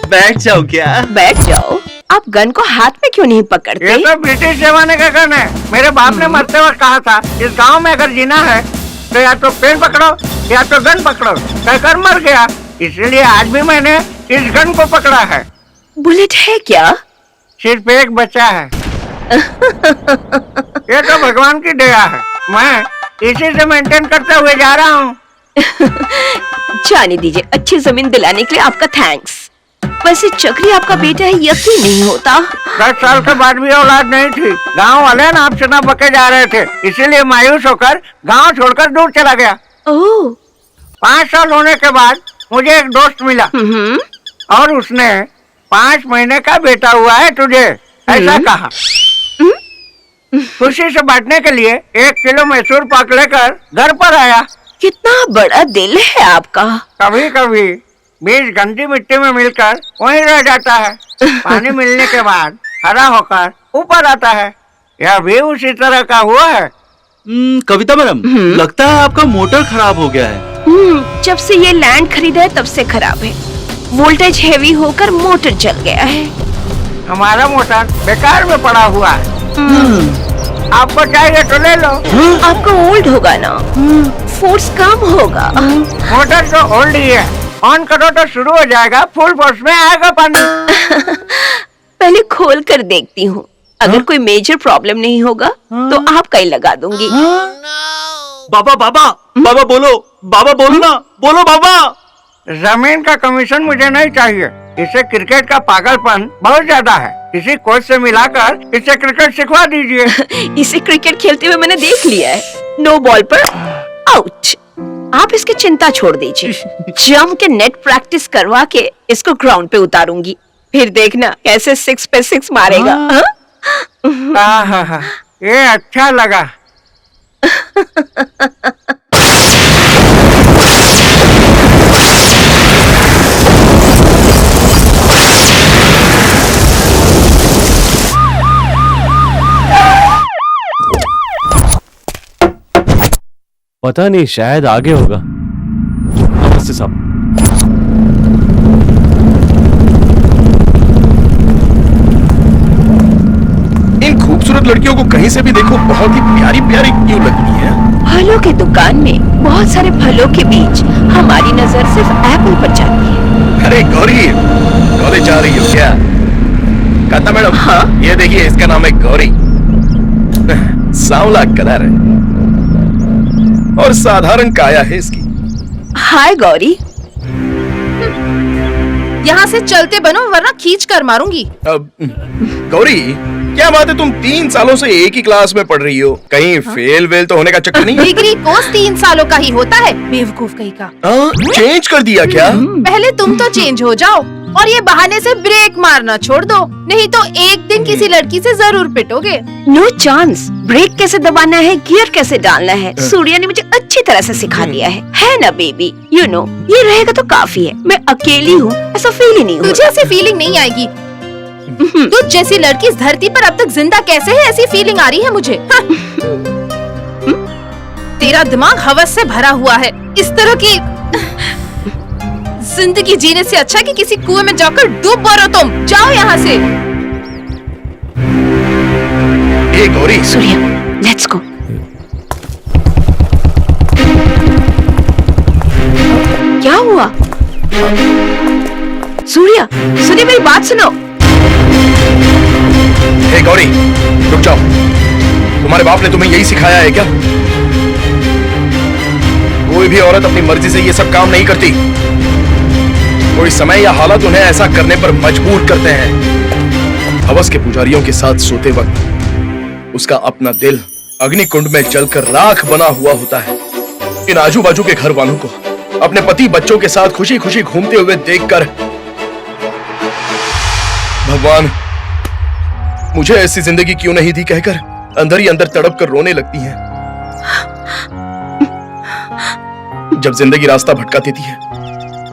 [SPEAKER 8] बैठ जाओ क्या?
[SPEAKER 3] बैठ जाओ। आप गन को हाथ में क्यों नहीं पकड़ते?
[SPEAKER 5] ये तो ब्रिटिश जमाने का गन है। मेरे बाप ने मरते वक्त कहा था, इस गांव में अगर जीना है तो या तो पेन पकड़ो या तो गन पकड़ो। कहकर मर गया, इसलिए आज भी मैंने इस गन को पकड़ा है।
[SPEAKER 3] बुलेट है क्या?
[SPEAKER 5] सिर्फ एक बचा है। ये तो भगवान की दया है, मैं इसी से मेंटेन करते हुए जा रहा हूँ।
[SPEAKER 3] जाने दीजिए, अच्छी जमीन दिलाने के लिए आपका थैंक्स। वैसे चक्री आपका बेटा है, यकीन नहीं होता।
[SPEAKER 5] 10 साल के बाद भी औलाद नहीं थी। गांव वाले नाप से ना बके जा रहे थे, इसीलिए मायूस होकर गांव छोड़कर दूर चला गया।
[SPEAKER 3] ओह
[SPEAKER 5] 5 साल होने के बाद मुझे एक दोस्त मिला और उसने 5 महीने का बेटा हुआ है तुझे, ऐसा कहा। खुशी से बांटने के लिए 1 किलो मैसूर पाक लेकर घर पर आया।
[SPEAKER 3] कितना बड़ा दिल है आपका।
[SPEAKER 5] कभी कभी बीज गंदी मिट्टी में मिलकर वहीं रह जाता है, पानी मिलने के बाद हरा होकर ऊपर आता है। यह भी उसी तरह का हुआ है।
[SPEAKER 1] कविता मैडम, लगता है आपका मोटर खराब हो गया है।
[SPEAKER 3] जब से ये लैंड खरीदा है तब से खराब है। वोल्टेज हेवी होकर मोटर जल गया है।
[SPEAKER 5] हमारा मोटर बेकार में पड़ा हुआ है। आपको चाहिए तो ले लो।
[SPEAKER 3] आपका ओल्ड होगा ना, फोर्स कम होगा।
[SPEAKER 5] मोटर तो ओल्ड ही है, ऑन करो तो शुरू हो जाएगा, फुल फोर्स में आएगा पानी।
[SPEAKER 3] पहले खोल कर देखती हूँ, अगर कोई मेजर प्रॉब्लम नहीं होगा तो आपका ही लगा दूंगी।
[SPEAKER 1] बाबा बाबा बाबा बोलो, बाबा बोलो ना, बोलो बाबा।
[SPEAKER 5] जमीन का कमीशन मुझे नहीं चाहिए, इसे क्रिकेट का पागलपन बहुत ज्यादा है। किसी कोच से मिलाकर इसे क्रिकेट सिखवा दीजिए।
[SPEAKER 3] इसे क्रिकेट खेलते हुए मैंने देख लिया है, नो बॉल पर आउट। आप इसकी चिंता छोड़ दीजिए, जम के नेट प्रैक्टिस करवा के इसको ग्राउंड पे उतारूंगी, फिर देखना कैसे 6 पे 6 मारेगा।
[SPEAKER 5] हाँ, ये अच्छा लगा।
[SPEAKER 10] पता नहीं, शायद आगे होगा। नमस्ते साहब।
[SPEAKER 2] इन खूबसूरत लड़कियों को कहीं से भी देखो बहुत ही प्यारी प्यारी क्यों लगती है।
[SPEAKER 3] फलों की दुकान में बहुत सारे फलों के बीच हमारी नजर सिर्फ एप्पल पर जाती है।
[SPEAKER 2] अरे गौरी, कॉलेज जा रही हो क्या? कहता मैडम,
[SPEAKER 3] हाँ?
[SPEAKER 2] ये देखिए, इसका नाम है गौरी। सांवला कलर है और साधारण काया है इसकी।
[SPEAKER 3] हाय गौरी।
[SPEAKER 7] यहाँ से चलते बनो वरना खींच कर मारूंगी।
[SPEAKER 2] अब गौरी, क्या बात है, तुम 3 सालों से एक ही क्लास में पढ़ रही हो, कहीं फेल वेल तो होने का चक्कर नहीं है?
[SPEAKER 7] डिग्री कोर्स 3 सालों का ही होता है, बेवकूफ कहीं का।
[SPEAKER 2] चेंज कर दिया क्या?
[SPEAKER 7] पहले तुम तो चेंज हो जाओ और ये बहाने से ब्रेक मारना छोड़ दो, नहीं तो एक दिन किसी लड़की से जरूर पिटोगे।
[SPEAKER 3] No chance. ब्रेक कैसे दबाना है, गियर कैसे डालना है, सूर्या ने मुझे अच्छी तरह से सिखा दिया है ना बेबी? यू नो, ये रहेगा तो काफी है। मैं अकेली हूँ, ऐसा फील ही नहीं
[SPEAKER 7] तुझे
[SPEAKER 3] होता।
[SPEAKER 7] ऐसी फीलिंग नहीं आएगी। तुझ जैसी लड़की इस धरती पर अब तक जिंदा कैसे है, ऐसी फीलिंग आ रही है मुझे। तेरा दिमाग हवस से भरा हुआ है। इस तरह की जिंदगी जीने से अच्छा कि किसी कुएं में जाकर डूब मरो। तुम जाओ यहाँ से।
[SPEAKER 2] ए गौरी,
[SPEAKER 3] सूर्या, लेट्स गो। सूर्या, सूर्य मेरी बात सुनो।
[SPEAKER 2] हे गौरी, रुक जाओ। तुम्हारे बाप ने तुम्हें यही सिखाया है क्या? कोई भी औरत अपनी मर्जी से ये सब काम नहीं करती। कोई समय या हालत उन्हें ऐसा करने पर मजबूर करते हैं। हवस के पुजारियों के साथ सोते वक्त उसका अपना दिल अग्निकुंड में जलकर राख बना हुआ होता है। इन आजू बाजू के घर वालों को अपने पति बच्चों के साथ खुशी खुशी घूमते हुए देखकर भगवान मुझे ऐसी जिंदगी क्यों नहीं दी कहकर अंदर ही अंदर तड़प कर रोने लगती हैं। जब जिंदगी रास्ता भटका देती है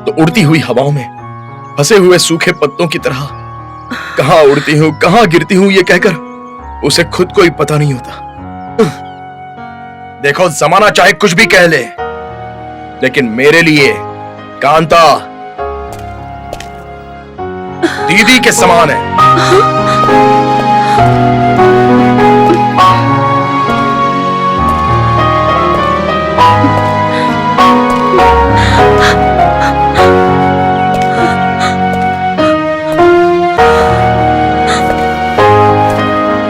[SPEAKER 2] तो उड़ती हुई हवाओं में फंसे हुए सूखे पत्तों की तरह कहां उड़ती हूं कहां गिरती हूं ये कहकर उसे खुद को ही पता नहीं होता। देखो, जमाना चाहे कुछ भी कह ले, लेकिन मेरे लिए कांता दीदी के समान है।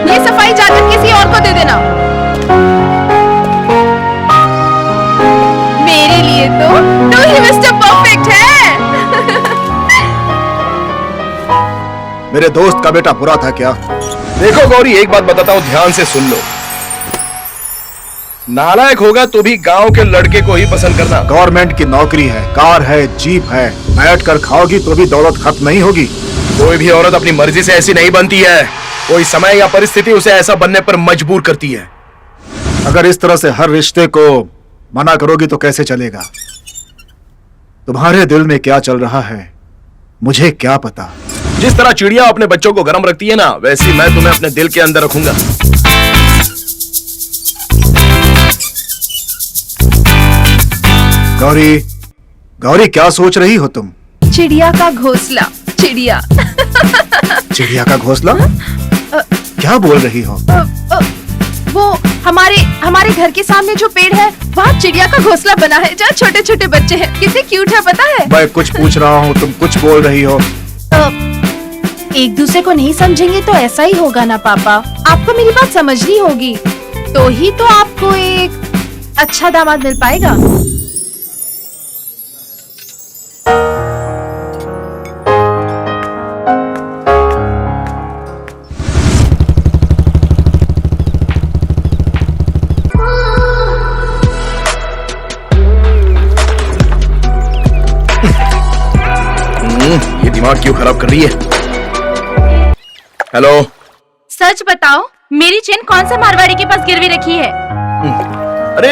[SPEAKER 7] ये सफाई जाकर किसी और को दे देना। मेरे लिए तो तू ही मिस्टर परफेक्ट है।
[SPEAKER 4] मेरे दोस्त का बेटा बुरा था क्या?
[SPEAKER 2] देखो गौरी, एक बात बताता हूं, ध्यान से सुन लो। नालायक होगा तो भी गांव के लड़के को ही पसंद करना।
[SPEAKER 4] गवर्नमेंट की नौकरी है, कार है, जीप है, बैठ कर खाओगी तो भी दौलत खत्म नहीं होगी।
[SPEAKER 2] कोई भी औरत अपनी मर्जी से ऐसी नहीं बनती है। कोई समय या परिस्थिति उसे ऐसा बनने पर मजबूर करती है।
[SPEAKER 4] अगर इस तरह से हर रिश्ते को मना करोगी तो कैसे चलेगा? तुम्हारे दिल में क्या चल रहा है मुझे क्या पता।
[SPEAKER 2] जिस तरह चिड़िया अपने बच्चों को गर्म रखती है ना, वैसी मैं तुम्हें अपने दिल के अंदर रखूंगा।
[SPEAKER 4] गौरी, गौरी क्या सोच रही हो तुम?
[SPEAKER 7] चिड़िया का घोंसला, चिड़िया।
[SPEAKER 4] चिड़िया का घोंसला? क्या बोल रही हो?
[SPEAKER 7] वो हमारे घर के सामने जो पेड़ है वहाँ चिड़िया का घोंसला बना है जहाँ छोटे छोटे बच्चे हैं। कितने क्यूट है पता है?
[SPEAKER 4] मैं कुछ पूछ रहा हूँ, तुम कुछ बोल रही हो।
[SPEAKER 7] एक दूसरे को नहीं समझेंगे तो ऐसा ही होगा ना पापा। आपको मेरी बात समझनी होगी तो ही तो आपको एक अच्छा दामाद मिल पाएगा।
[SPEAKER 2] ये दिमाग क्यों खराब कर रही है? हेलो,
[SPEAKER 6] सच बताओ, मेरी चेन कौन सा मारवाड़ी के पास गिरवी रखी है?
[SPEAKER 2] अरे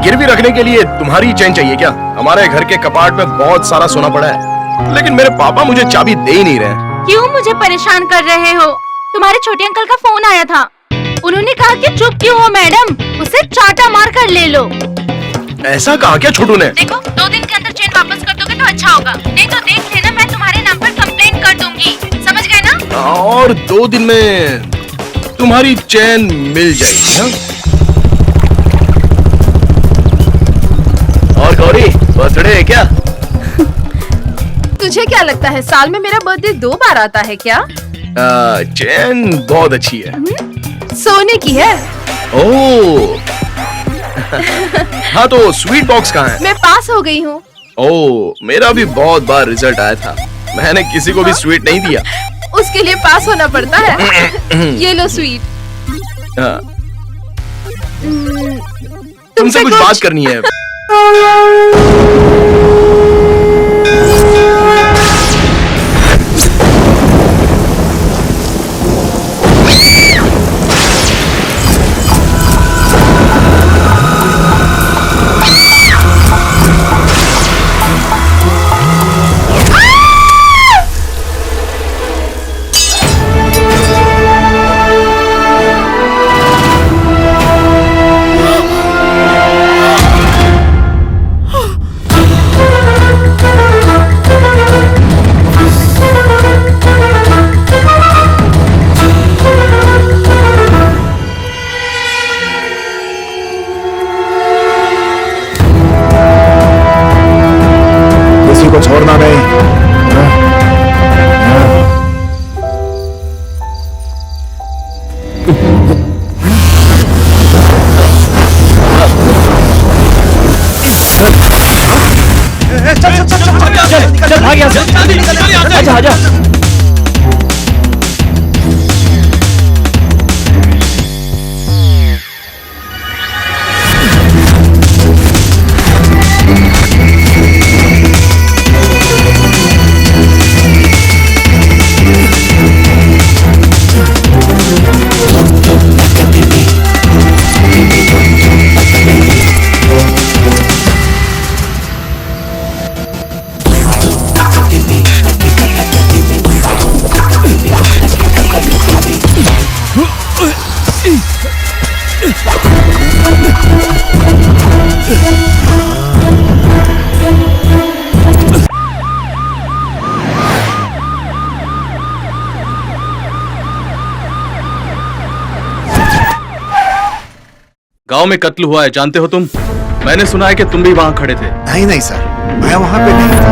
[SPEAKER 2] गिरवी रखने के लिए तुम्हारी चेन चाहिए क्या? हमारे घर के कपाट में बहुत सारा सोना पड़ा है, लेकिन मेरे पापा मुझे चाबी दे ही नहीं रहे।
[SPEAKER 6] क्यों मुझे परेशान कर रहे हो? तुम्हारे छोटे अंकल का फोन आया था। उन्होंने कहा कि चुप क्यों हो मैडम, उसे चाटा मार कर ले लो।
[SPEAKER 2] ऐसा कहा क्या छोटू ने?
[SPEAKER 6] देखो, 2 दिन के अंदर चेन वापस कर दोगे तो अच्छा होगा, नहीं तो देख लेना मैं तुम्हारे नाम पर कंप्लेंट कर दूंगी। समझ गए ना?
[SPEAKER 2] और 2 दिन में तुम्हारी चैन मिल जाएगी। हाँ? और गौरी, बर्थडे है क्या?
[SPEAKER 7] तुझे क्या लगता है साल में मेरा बर्थडे 2 बार आता है क्या?
[SPEAKER 2] चैन बहुत अच्छी है।
[SPEAKER 7] सोने की है।
[SPEAKER 2] ओह हाँ, तो स्वीट बॉक्स कहाँ है?
[SPEAKER 7] मैं पास हो गई हूँ।
[SPEAKER 2] ओह, मेरा भी बहुत बार रिजल्ट आया था, मैंने किसी को भी स्वीट नहीं दिया।
[SPEAKER 7] उसके लिए पास होना पड़ता है। ये लो स्वीट।
[SPEAKER 2] हाँ। तुमसे कुछ बात करनी है।
[SPEAKER 8] चल भाग यहाँ से। आजा आजा।
[SPEAKER 1] गांव में कत्ल हुआ है, जानते हो तुम? मैंने सुना है कि तुम भी वहां खड़े थे।
[SPEAKER 4] नहीं नहीं सर, मैं वहां पे नहीं था।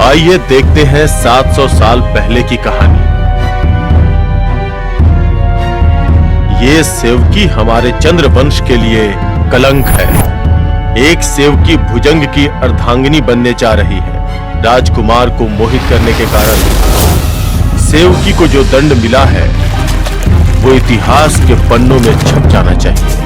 [SPEAKER 9] आइए देखते हैं 700 साल पहले की कहानी। ये सेवकी हमारे चंद्रवंश के लिए कलंक है। एक सेवकी भुजंग की अर्धांगिनी बनने जा रही है। राजकुमार को मोहित करने के कारण सेवकी को जो दंड मिला है वो इतिहास के पन्नों में छप जाना चाहिए।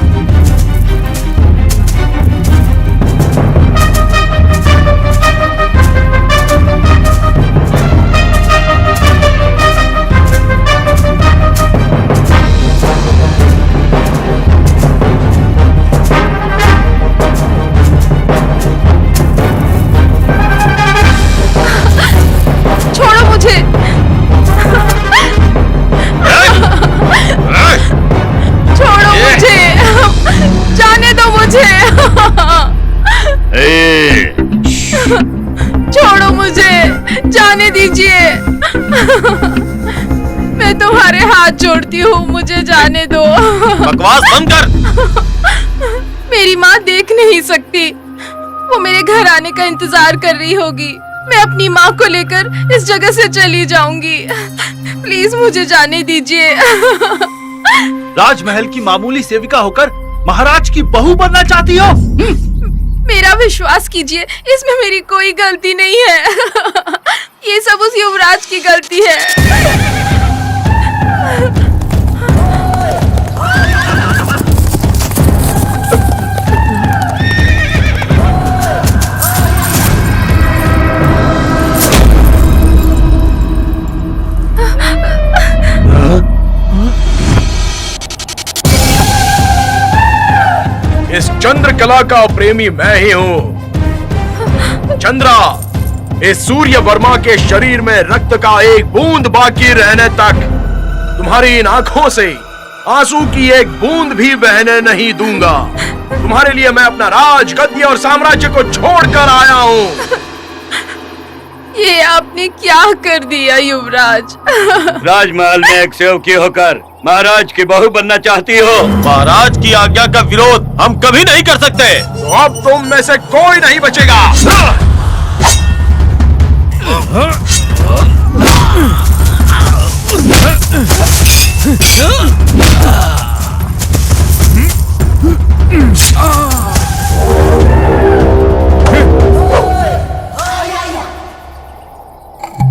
[SPEAKER 7] छोड़ो मुझे, जाने दीजिए। मैं तुम्हारे हाथ जोड़ती हूँ, मुझे जाने दो।
[SPEAKER 10] बकवास बंद कर।
[SPEAKER 7] मेरी माँ देख नहीं सकती, वो मेरे घर आने का इंतजार कर रही होगी। मैं अपनी माँ को लेकर इस जगह से चली जाऊंगी। प्लीज मुझे जाने दीजिए।
[SPEAKER 1] राजमहल की मामूली सेविका होकर महाराज की बहू बनना चाहती हो?
[SPEAKER 7] मेरा विश्वास कीजिए, इसमें मेरी कोई गलती नहीं है। ये सब उस युवराज की गलती है।
[SPEAKER 2] इस चंद्रकला का प्रेमी मैं ही हूं। चंद्रा, इस सूर्य वर्मा के शरीर में रक्त का एक बूंद बाकी रहने तक तुम्हारी इन आंखों से आंसू की एक बूंद भी बहने नहीं दूंगा। तुम्हारे लिए मैं अपना राज, गद्दी और साम्राज्य को छोड़कर आया हूं।
[SPEAKER 7] ये आपने क्या कर दिया युवराज?
[SPEAKER 10] राजमहल में एक सेवकी होकर महाराज की बहू बनना चाहती हो? महाराज की आज्ञा का विरोध हम कभी नहीं कर सकते।
[SPEAKER 2] तो अब तुम में से कोई नहीं बचेगा।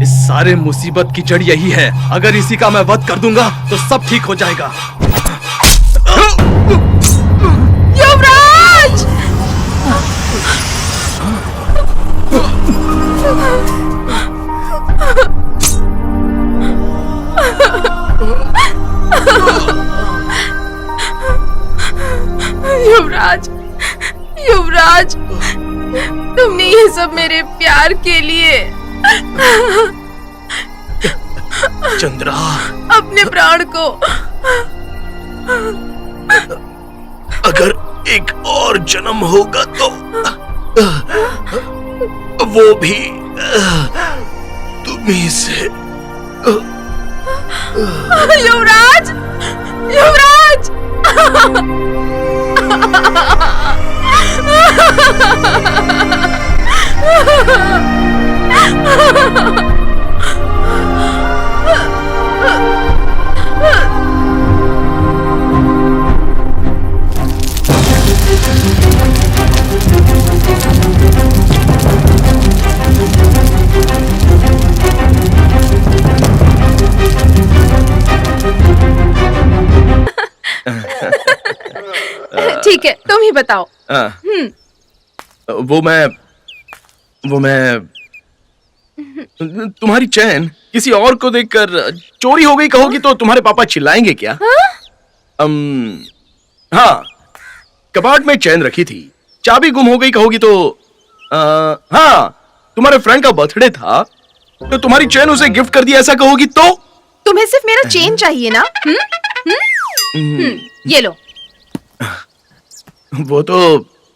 [SPEAKER 1] इस सारे मुसीबत की जड़ यही है। अगर इसी का मैं वध कर दूंगा तो सब ठीक हो जाएगा।
[SPEAKER 7] युवराज! युवराज, युवराज, तुमने ये सब मेरे प्यार के लिए।
[SPEAKER 1] चंद्रा,
[SPEAKER 7] अपने प्राण को
[SPEAKER 2] अगर एक और जन्म होगा तो वो भी तुम्ही से।
[SPEAKER 7] युवराज, युवराज! ठीक है, तुम ही बताओ।
[SPEAKER 2] वो मैं तुम्हारी चैन किसी और को देखकर चोरी हो गई कहोगी तो तुम्हारे पापा चिल्लाएंगे क्या? हाँ, कबाड़ में चैन रखी थी, चाबी गुम हो गई कहोगी तो हाँ, तुम्हारे फ्रेंड का बर्थडे था तो तुम्हारी चैन उसे गिफ्ट कर दिया ऐसा कहोगी तो?
[SPEAKER 7] तुम्हें सिर्फ मेरा चेन चाहिए ना? ये लो।
[SPEAKER 2] वो तो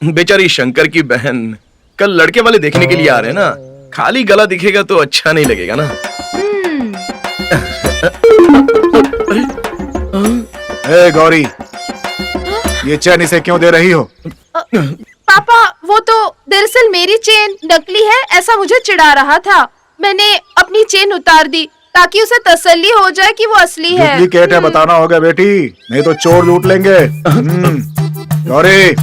[SPEAKER 2] बेचारी शंकर की बहन कल लड़के वाले देखने के लिए आ रहे हैं ना, खाली गला दिखेगा तो अच्छा नहीं लगेगा ना।
[SPEAKER 4] ए गौरी, ये चैन इसे क्यों दे रही हो?
[SPEAKER 7] पापा, वो तो दरअसल मेरी चेन नकली है ऐसा मुझे चिढ़ा रहा था। मैंने अपनी चेन उतार दी ताकि उसे तसल्ली हो जाए कि वो असली है।
[SPEAKER 4] डुप्लीकेट है बताना होगा बेटी, नहीं तो चोर लूट लेंगे। गौरी,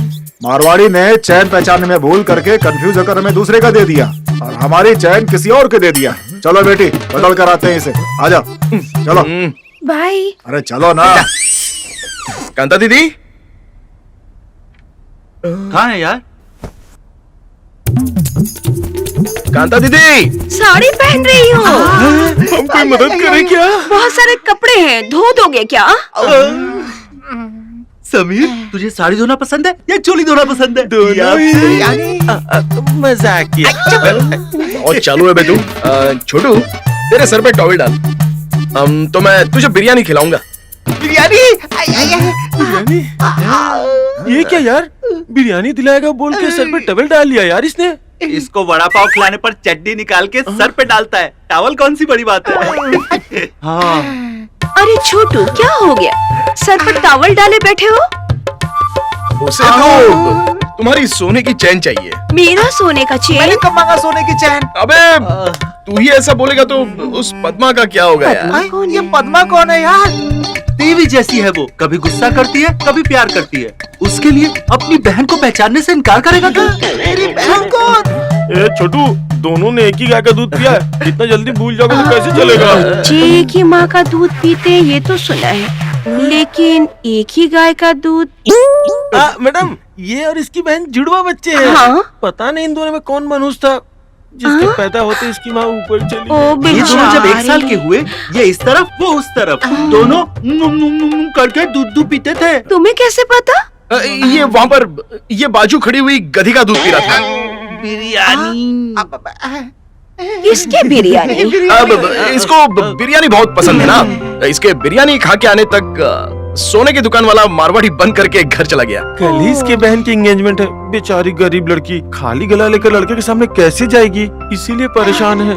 [SPEAKER 4] मारवाड़ी ने चैन पहचानने में भूल करके कंफ्यूज होकर हमें दूसरे का दे दिया और हमारी चैन किसी और के दे दिया। चलो बेटी, बदल कर आते हैं इसे। आ जाओ, चलो।
[SPEAKER 7] भाई,
[SPEAKER 4] अरे चलो ना।
[SPEAKER 2] कांता दीदी
[SPEAKER 1] कहाँ है यार?
[SPEAKER 2] कांता दीदी,
[SPEAKER 3] साड़ी पहन रही हो?
[SPEAKER 2] हम कोई मदद करें क्या?
[SPEAKER 3] बहुत सारे कपड़े हैं, धो दोगे क्या?
[SPEAKER 1] समीर, तुझे साड़ी धोना पसंद है या चोली धोना पसंद है?
[SPEAKER 10] मजाक किया।
[SPEAKER 2] और चालू है बे तू। छोटू, तेरे सर पे टॉवल डाल। तो मैं तुझे बिरयानी खिलाऊंगा।
[SPEAKER 10] बिरयानी? ये क्या यार, बिरयानी दिलाएगा बोल के सर पे टवल डाल लिया यार इसने।
[SPEAKER 1] इसको वड़ा पाव खिलाने पर चटनी निकाल के सर पे डालता है, टावल कौन सी बड़ी बात है? हाँ।
[SPEAKER 3] अरे छोटू, क्या हो गया? सर पर टॉवल डाले बैठे हो?
[SPEAKER 2] उसे तो तुम्हारी सोने की चैन चाहिए।
[SPEAKER 3] मेरा सोने का चेन?
[SPEAKER 4] कब मांगा सोने की चैन?
[SPEAKER 2] अबे तू ही ऐसा बोलेगा तो उस पद्मा का क्या होगा यार?
[SPEAKER 4] ये पद्मा कौन है यार?
[SPEAKER 1] देवी जैसी है वो, कभी गुस्सा करती है कभी प्यार करती है। उसके लिए अपनी बहन को पहचानने से इनकार करेगा क्या?
[SPEAKER 4] मेरी बहन कौन?
[SPEAKER 10] ए छोटू, दोनों ने एक ही गाय का दूध पिया है, इतना जल्दी भूल जाओगे तो कैसे चलेगा?
[SPEAKER 3] जी की माँ का दूध पीते हैं ये तो सुना है, लेकिन एक ही गाय का दूध।
[SPEAKER 10] मैडम, ये और इसकी बहन जुड़वा बच्चे हैं।
[SPEAKER 3] हाँ?
[SPEAKER 10] पता नहीं इन दोनों में कौन मनहूस था जिसके पैदा होते इसकी माँ ऊपर चली
[SPEAKER 3] ओ
[SPEAKER 10] गई।
[SPEAKER 1] ये दोनों जब एक
[SPEAKER 3] बेचारे।
[SPEAKER 1] साल के हुए, ये इस तरफ वो उस तरफ, दोनों करके दूध पीते थे।
[SPEAKER 3] तुम्हें कैसे पता?
[SPEAKER 2] ये वहाँ पर ये बाजू खड़ी हुई गधी का दूध पी रहा था।
[SPEAKER 1] बिरयानी।
[SPEAKER 3] किसके बिरयानी?
[SPEAKER 2] अब इसको बिरयानी बहुत पसंद है ना, इसके बिरयानी खा के आने तक सोने की दुकान वाला मारवाड़ी बंद करके घर चला गया।
[SPEAKER 10] कल ही इसके बहन की एंगेजमेंट है, बेचारी गरीब लड़की खाली गला लेकर लड़के के सामने कैसे जाएगी, इसीलिए परेशान है।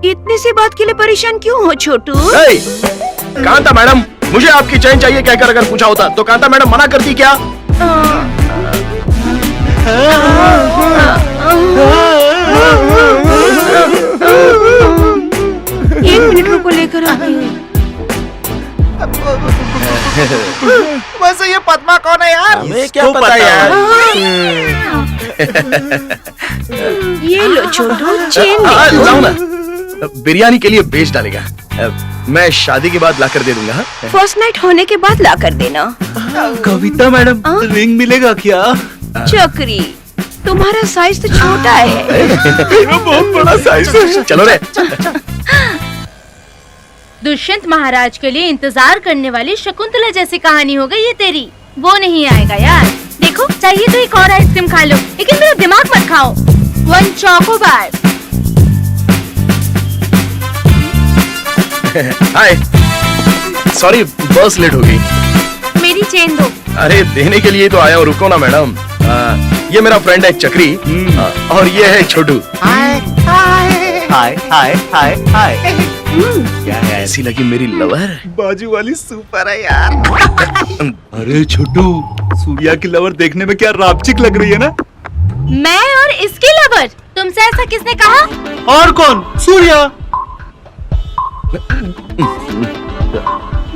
[SPEAKER 3] इतनी सी बात के लिए परेशान क्यों हो छोटू?
[SPEAKER 2] कांता मैडम, मुझे आपकी चैन चाहिए कहकर अगर पूछा होता तो कांता मैडम मना करती क्या?
[SPEAKER 3] एक मिनट रुको, लेकर आती हूँ।
[SPEAKER 4] वैसे ये पद्मा कौन है यार?
[SPEAKER 10] हमें क्या पता यार।
[SPEAKER 3] ये लो छोटू, चेन ले।
[SPEAKER 2] लाओ ना, बिरयानी के लिए बेच डालेगा। मैं शादी के बाद लाकर दे दूंगा।
[SPEAKER 3] फर्स्ट नाइट होने के बाद ला कर देना।
[SPEAKER 1] कविता मैडम, रिंग मिलेगा क्या?
[SPEAKER 3] चक्री, तुम्हारा साइज तो छोटा है।
[SPEAKER 2] बहुत बड़ा साइज है। चलो रे।
[SPEAKER 6] दुष्यंत महाराज के लिए इंतजार करने वाली शकुंतला जैसी कहानी हो गई ये तेरी। वो नहीं आएगा यार। देखो, चाहिए तो एक और आइसक्रीम खा लो, लेकिन मेरा दिमाग मत खाओ। 1 चॉकोबार।
[SPEAKER 2] हाय, सॉरी बस लेट हो गई।
[SPEAKER 6] मेरी चेन दो।
[SPEAKER 2] अरे देने के लिए तो आया हूँ, रुको ना मैडम। ये मेरा फ्रेंड है चक्री और ये है छोटू।
[SPEAKER 4] हाय हाय
[SPEAKER 1] हाय हाय हाय हाय क्या है?
[SPEAKER 2] ऐसी लगी मेरी लवर।
[SPEAKER 4] बाजू वाली सुपर है यार।
[SPEAKER 1] अरे छोटू, सूर्या की लवर देखने में क्या रापचिक लग रही है ना?
[SPEAKER 6] मैं और इसकी लवर? तुमसे ऐसा किसने कहा?
[SPEAKER 1] और कौन? सूर्या।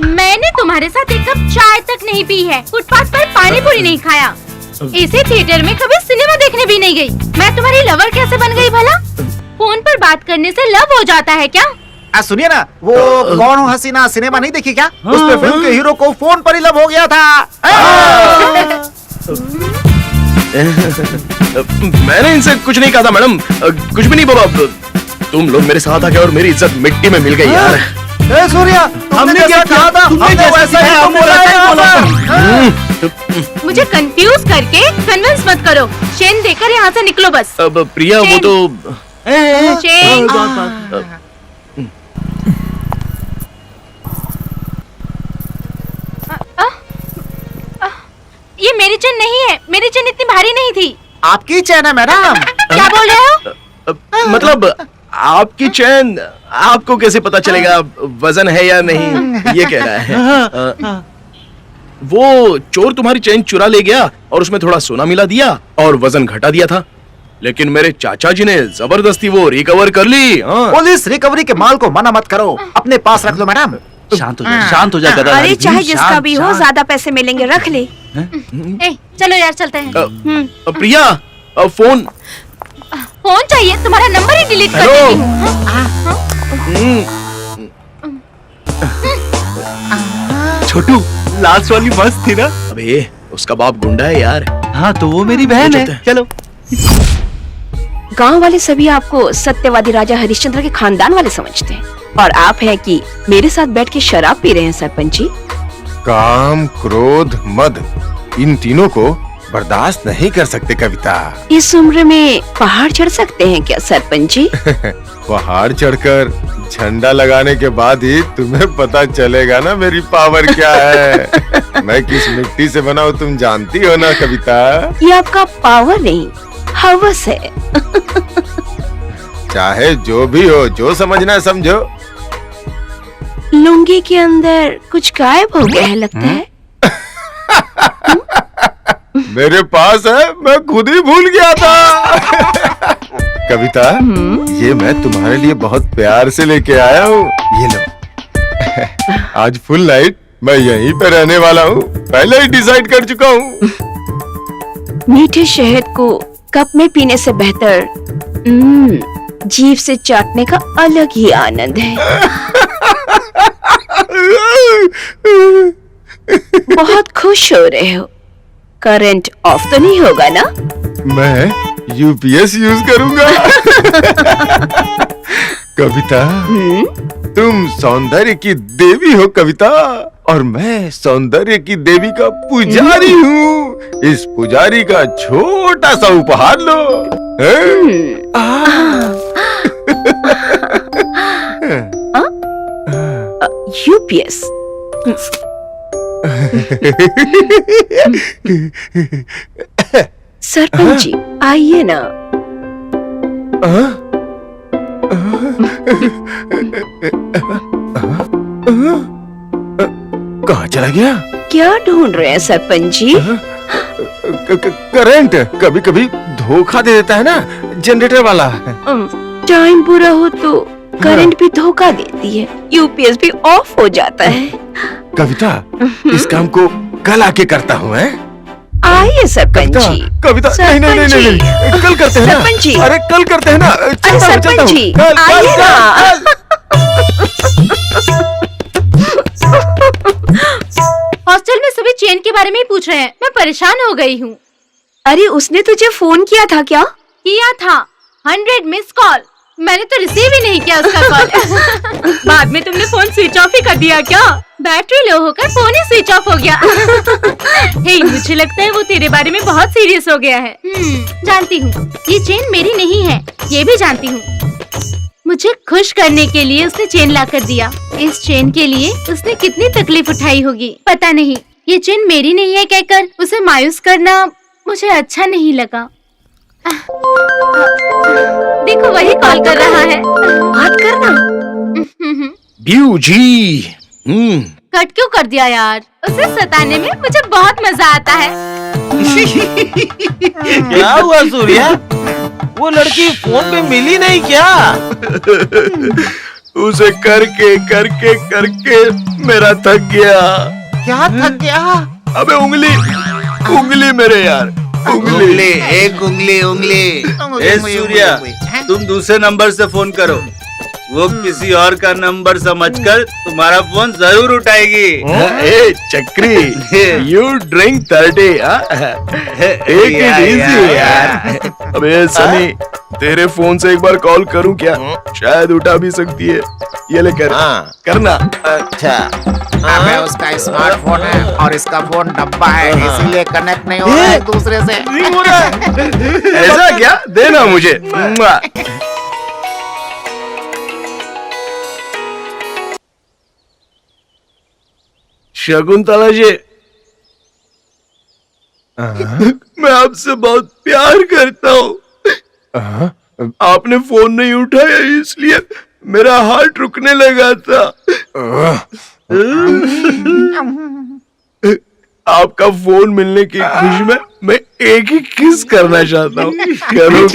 [SPEAKER 6] मैंने तुम्हारे साथ एक कप चाय तक नहीं पी है, फुटपाथ पर पानी पूरी नहीं खाया, इसे थिएटर में कभी सिनेमा देखने भी नहीं गई। मैं तुम्हारी लवर कैसे बन गई भला? फोन पर बात करने से लव हो जाता है क्या?
[SPEAKER 4] सुनिए ना, वो कौन हो हसीना सिनेमा नहीं देखी क्या? उसमें फिल्म के हीरो को फोन पर ही लव हो गया था।
[SPEAKER 2] मैंने इनसे कुछ नहीं कहा था मैडम, कुछ भी नहीं बोला। तुम लोग मेरे साथ आ गए और मेरी इज्जत मिट्टी में मिल गई यार।
[SPEAKER 4] ए सूर्या, हमने क्या कहा था? हमने वैसा ही हम बोला।
[SPEAKER 6] मुझे कंफ्यूज करके कन्विंस मत करो। चेन देकर यहाँ से निकलो बस।
[SPEAKER 2] अब प्रिया वो तो
[SPEAKER 6] चेन। ये मेरी चेन नहीं है, मेरी चेन इतनी भारी नहीं थी।
[SPEAKER 4] आपकी चैन है मैडम।
[SPEAKER 6] क्या बोल रहे हो?
[SPEAKER 2] मतलब आपकी चैन आपको कैसे पता चलेगा वजन है या नहीं, ये कह रहा है। वो चोर तुम्हारी चेन चुरा ले गया और उसमें थोड़ा सोना मिला दिया और वजन घटा दिया था, लेकिन मेरे चाचा जी ने जबरदस्ती वो रिकवर कर ली।
[SPEAKER 4] पुलिस रिकवरी के माल को मना मत करो, अपने पास रख लो मैडम।
[SPEAKER 1] शांत हो जा गधा।
[SPEAKER 3] अरे चाहे जिसका भी हो, ज्यादा पैसे मिलेंगे, रख ले।
[SPEAKER 6] ए, चलो यार चलते हैं।
[SPEAKER 2] प्रिया फोन
[SPEAKER 6] फोन चाहिए? तुम्हारा नंबर ही डिलीट कर
[SPEAKER 2] हेलो।
[SPEAKER 6] देती हूँ।
[SPEAKER 1] छोटू, लास्ट वाली मस्त थी ना?
[SPEAKER 2] अबे उसका बाप गुंडा है यार।
[SPEAKER 1] हाँ तो वो मेरी बहन है। चलो।
[SPEAKER 3] गांव वाले सभी आपको सत्यवादी राजा हरिश्चंद्र के खानदान वाले समझते हैं, और आप हैं कि मेरे साथ बैठ के शराब पी रहे हैं सरपंच जी।
[SPEAKER 9] काम, क्रोध, मद, इन तीनों को बर्दाश्त नहीं कर सकते कविता।
[SPEAKER 3] इस उम्र में पहाड़ चढ़ सकते हैं क्या सरपंच जी?
[SPEAKER 9] पहाड़ चढ़कर झंडा लगाने के बाद ही तुम्हें पता चलेगा ना मेरी पावर क्या है। मैं किस मिट्टी से बना हूँ तुम जानती हो ना कविता।
[SPEAKER 3] ये आपका पावर नहीं, हवस है।
[SPEAKER 9] चाहे जो भी हो, जो समझना है समझो।
[SPEAKER 3] लुंगी के अंदर कुछ गायब हो गया है लगता है।
[SPEAKER 9] मेरे पास है, मैं खुद ही भूल गया था। कविता, ये मैं तुम्हारे लिए बहुत प्यार से लेके आया हूँ, ये लो। आज फुल नाइट मैं यहीं पे रहने वाला हूँ, पहले ही डिसाइड कर चुका हूँ।
[SPEAKER 3] मीठे शहद को कप में पीने से बेहतर जीभ से चाटने का अलग ही आनंद है। बहुत खुश हो रहे हो। करंट ऑफ तो नहीं होगा ना?
[SPEAKER 9] मैं यूपीएस यूज करूंगा। कविता, तुम सौंदर्य की देवी हो कविता, और मैं सौंदर्य की देवी का पुजारी हूँ। इस पुजारी का छोटा सा उपहार लो।
[SPEAKER 3] यूपीएस। सरपंच जी आइए ना।
[SPEAKER 9] कहाँ चला गया?
[SPEAKER 3] क्या ढूंढ रहे हैं सरपंच जी?
[SPEAKER 9] करंट कभी कभी धोखा दे देता है ना, जनरेटर वाला।
[SPEAKER 3] टाइम बुरा हो तो करंट भी धोखा देती है, यूपीएस भी ऑफ हो जाता है।
[SPEAKER 9] कविता, इस काम को कल आके करता हूँ।
[SPEAKER 3] आइए सरपंच जी।
[SPEAKER 9] कविता, नहीं, कल करते हैं ना।
[SPEAKER 3] सरपंच जी,
[SPEAKER 9] अरे कल करते हैं ना।
[SPEAKER 3] अरे सरपंच जी आइए ना।
[SPEAKER 6] हॉस्टल में सभी चेन के बारे में ही पूछ रहे हैं, मैं परेशान हो गई हूँ।
[SPEAKER 3] अरे उसने तुझे फोन किया था क्या?
[SPEAKER 6] किया था, 100 मिस कॉल, मैंने तो रिसीव ही नहीं किया उसका कॉल।
[SPEAKER 3] बाद में तुमने फोन स्विच ऑफ ही कर दिया क्या?
[SPEAKER 6] बैटरी लो होकर फोन ही स्विच ऑफ हो गया।
[SPEAKER 3] हे, मुझे लगता है वो तेरे बारे में बहुत सीरियस हो गया है।
[SPEAKER 6] जानती हूँ, ये चेन मेरी नहीं है, ये भी जानती हूँ। मुझे खुश करने के लिए उसने चेन ला कर दिया। इस चेन के लिए उसने कितनी तकलीफ उठाई होगी पता नहीं। ये चेन मेरी नहीं है कहकर उसे मायूस करना मुझे अच्छा नहीं लगा। देखो वही कॉल कर रहा है।
[SPEAKER 3] बात करना।
[SPEAKER 2] ब्यू जी।
[SPEAKER 6] कट क्यों कर दिया यार? उसे सताने में मुझे बहुत मजा आता है।
[SPEAKER 10] क्या हुआ सूर्या? वो लड़की फोन पे मिली नहीं क्या?
[SPEAKER 2] उसे करके करके करके मेरा थक गया।
[SPEAKER 4] क्या थक गया?
[SPEAKER 2] अबे उंगली मेरे यार, उंगली।
[SPEAKER 1] एक उंगली। ए सूर्या, तुम दूसरे नंबर से फोन करो। वो किसी और का नंबर समझकर तुम्हारा फोन जरूर उठाएगी।
[SPEAKER 2] ए चक्री, यू ड्रिंक 30। एक इजी यार। अबे सनी, तेरे फोन से एक बार कॉल करूं क्या? शायद उठा भी सकती है। ये ले कर, करना।
[SPEAKER 4] अच्छा। अबे उसका स्मार्टफोन है और इसका फोन डब्बा है, इसीलिए कनेक्ट नहीं हो रहा है दूसरे से।
[SPEAKER 2] नहीं हो रहा है। ऐसा क्या? देना मुझे। शकुंतला जी, मैं आपसे बहुत प्यार करता हूँ। आपने फोन नहीं उठाया इसलिए मेरा हार्ट रुकने लगा था। आपका फोन मिलने की खुशी में मैं एक ही किस करना चाहता हूँ। करूँ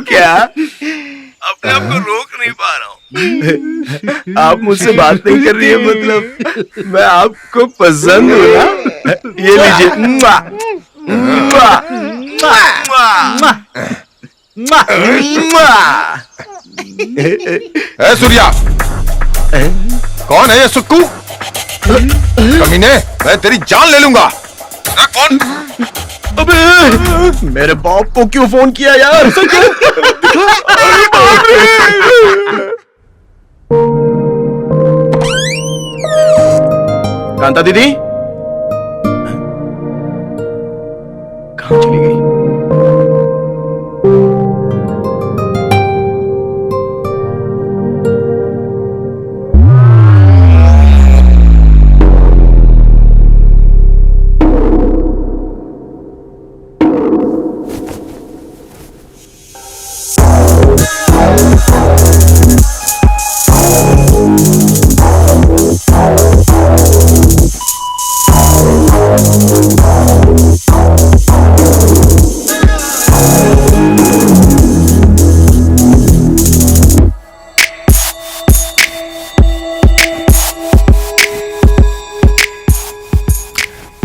[SPEAKER 2] क्या? अपने आप को रोक नहीं पा रहा हूँ। आप मुझसे बात नहीं कर रही है, मतलब मैं आपको पसंद हूँ ना? ये लीजिए।
[SPEAKER 9] ए सूर्या, कौन है ये सुक्कू? कमीने, मैं तेरी जान ले लूंगा। कौन?
[SPEAKER 2] अबे मेरे बाप को क्यों फोन किया यार? कांता दीदी कहाँ चली गई?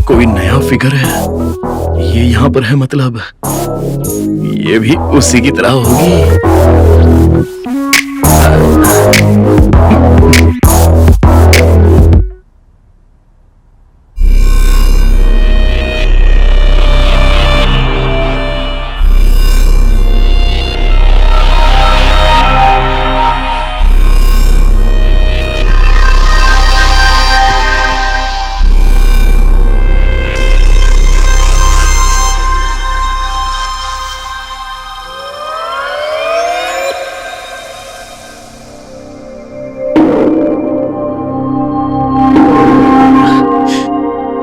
[SPEAKER 2] कोई नया फिगर है, ये यहाँ पर है, मतलब ये भी उसी की तरह होगी।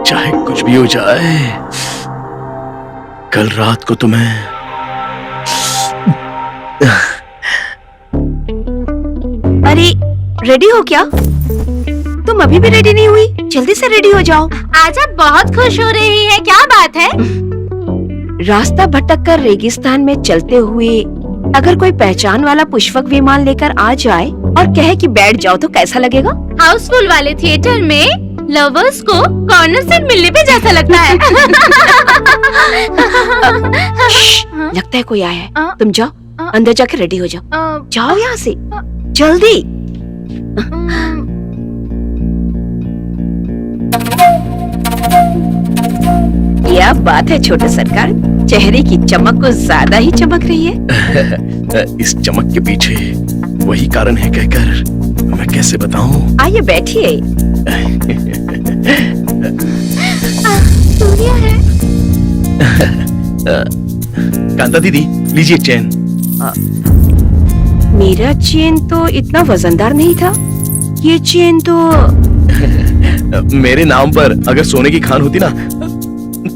[SPEAKER 2] चाहे कुछ भी हो जाए, कल रात को तुम्हें
[SPEAKER 3] अरे रेडी हो क्या? तुम अभी भी रेडी नहीं हुई? जल्दी से रेडी हो जाओ।
[SPEAKER 6] आज आप बहुत खुश हो रही है, क्या बात है?
[SPEAKER 3] रास्ता भटक कर रेगिस्तान में चलते हुए अगर कोई पहचान वाला पुष्पक विमान लेकर आ जाए और कहे कि बैठ जाओ तो कैसा लगेगा?
[SPEAKER 6] हाउसफुल वाले थिएटर में लवर्स को कॉर्नर सीट मिलने पे जैसा लगता है।
[SPEAKER 3] लगता है कोई आया है। तुम जाओ अंदर जाके रेडी हो जाओ। जाओ यहाँ से जल्दी। क्या बात है छोटे सरकार, चेहरे की चमक कुछ ज्यादा ही चमक रही है।
[SPEAKER 2] इस चमक के पीछे वही कारण है कहकर मैं कैसे बताऊं?
[SPEAKER 3] आइए बैठिए।
[SPEAKER 6] सूर्या है।
[SPEAKER 2] कांता दीदी लीजिए चेन।
[SPEAKER 3] मेरा चेन तो इतना वजनदार नहीं था। ये चेन तो
[SPEAKER 2] मेरे नाम पर अगर सोने की खान होती ना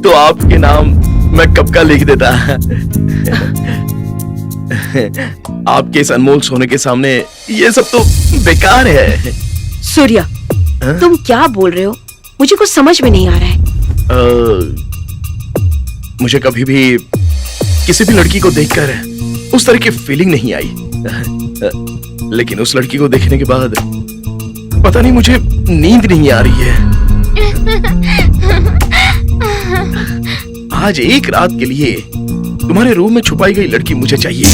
[SPEAKER 2] तो आपके नाम मैं कब का लिख देता। आपके इस अनमोल सोने के सामने ये सब तो बेकार है।
[SPEAKER 3] सूर्या, तुम क्या बोल रहे हो? मुझे कुछ समझ में नहीं आ रहा है।
[SPEAKER 2] मुझे कभी भी किसी भी लड़की को देखकर उस तरह की फीलिंग नहीं आई, लेकिन उस लड़की को देखने के बाद पता नहीं मुझे नींद नहीं आ रही है। आज एक रात के लिए तुम्हारे रूम में छुपाई गई लड़की मुझे चाहिए।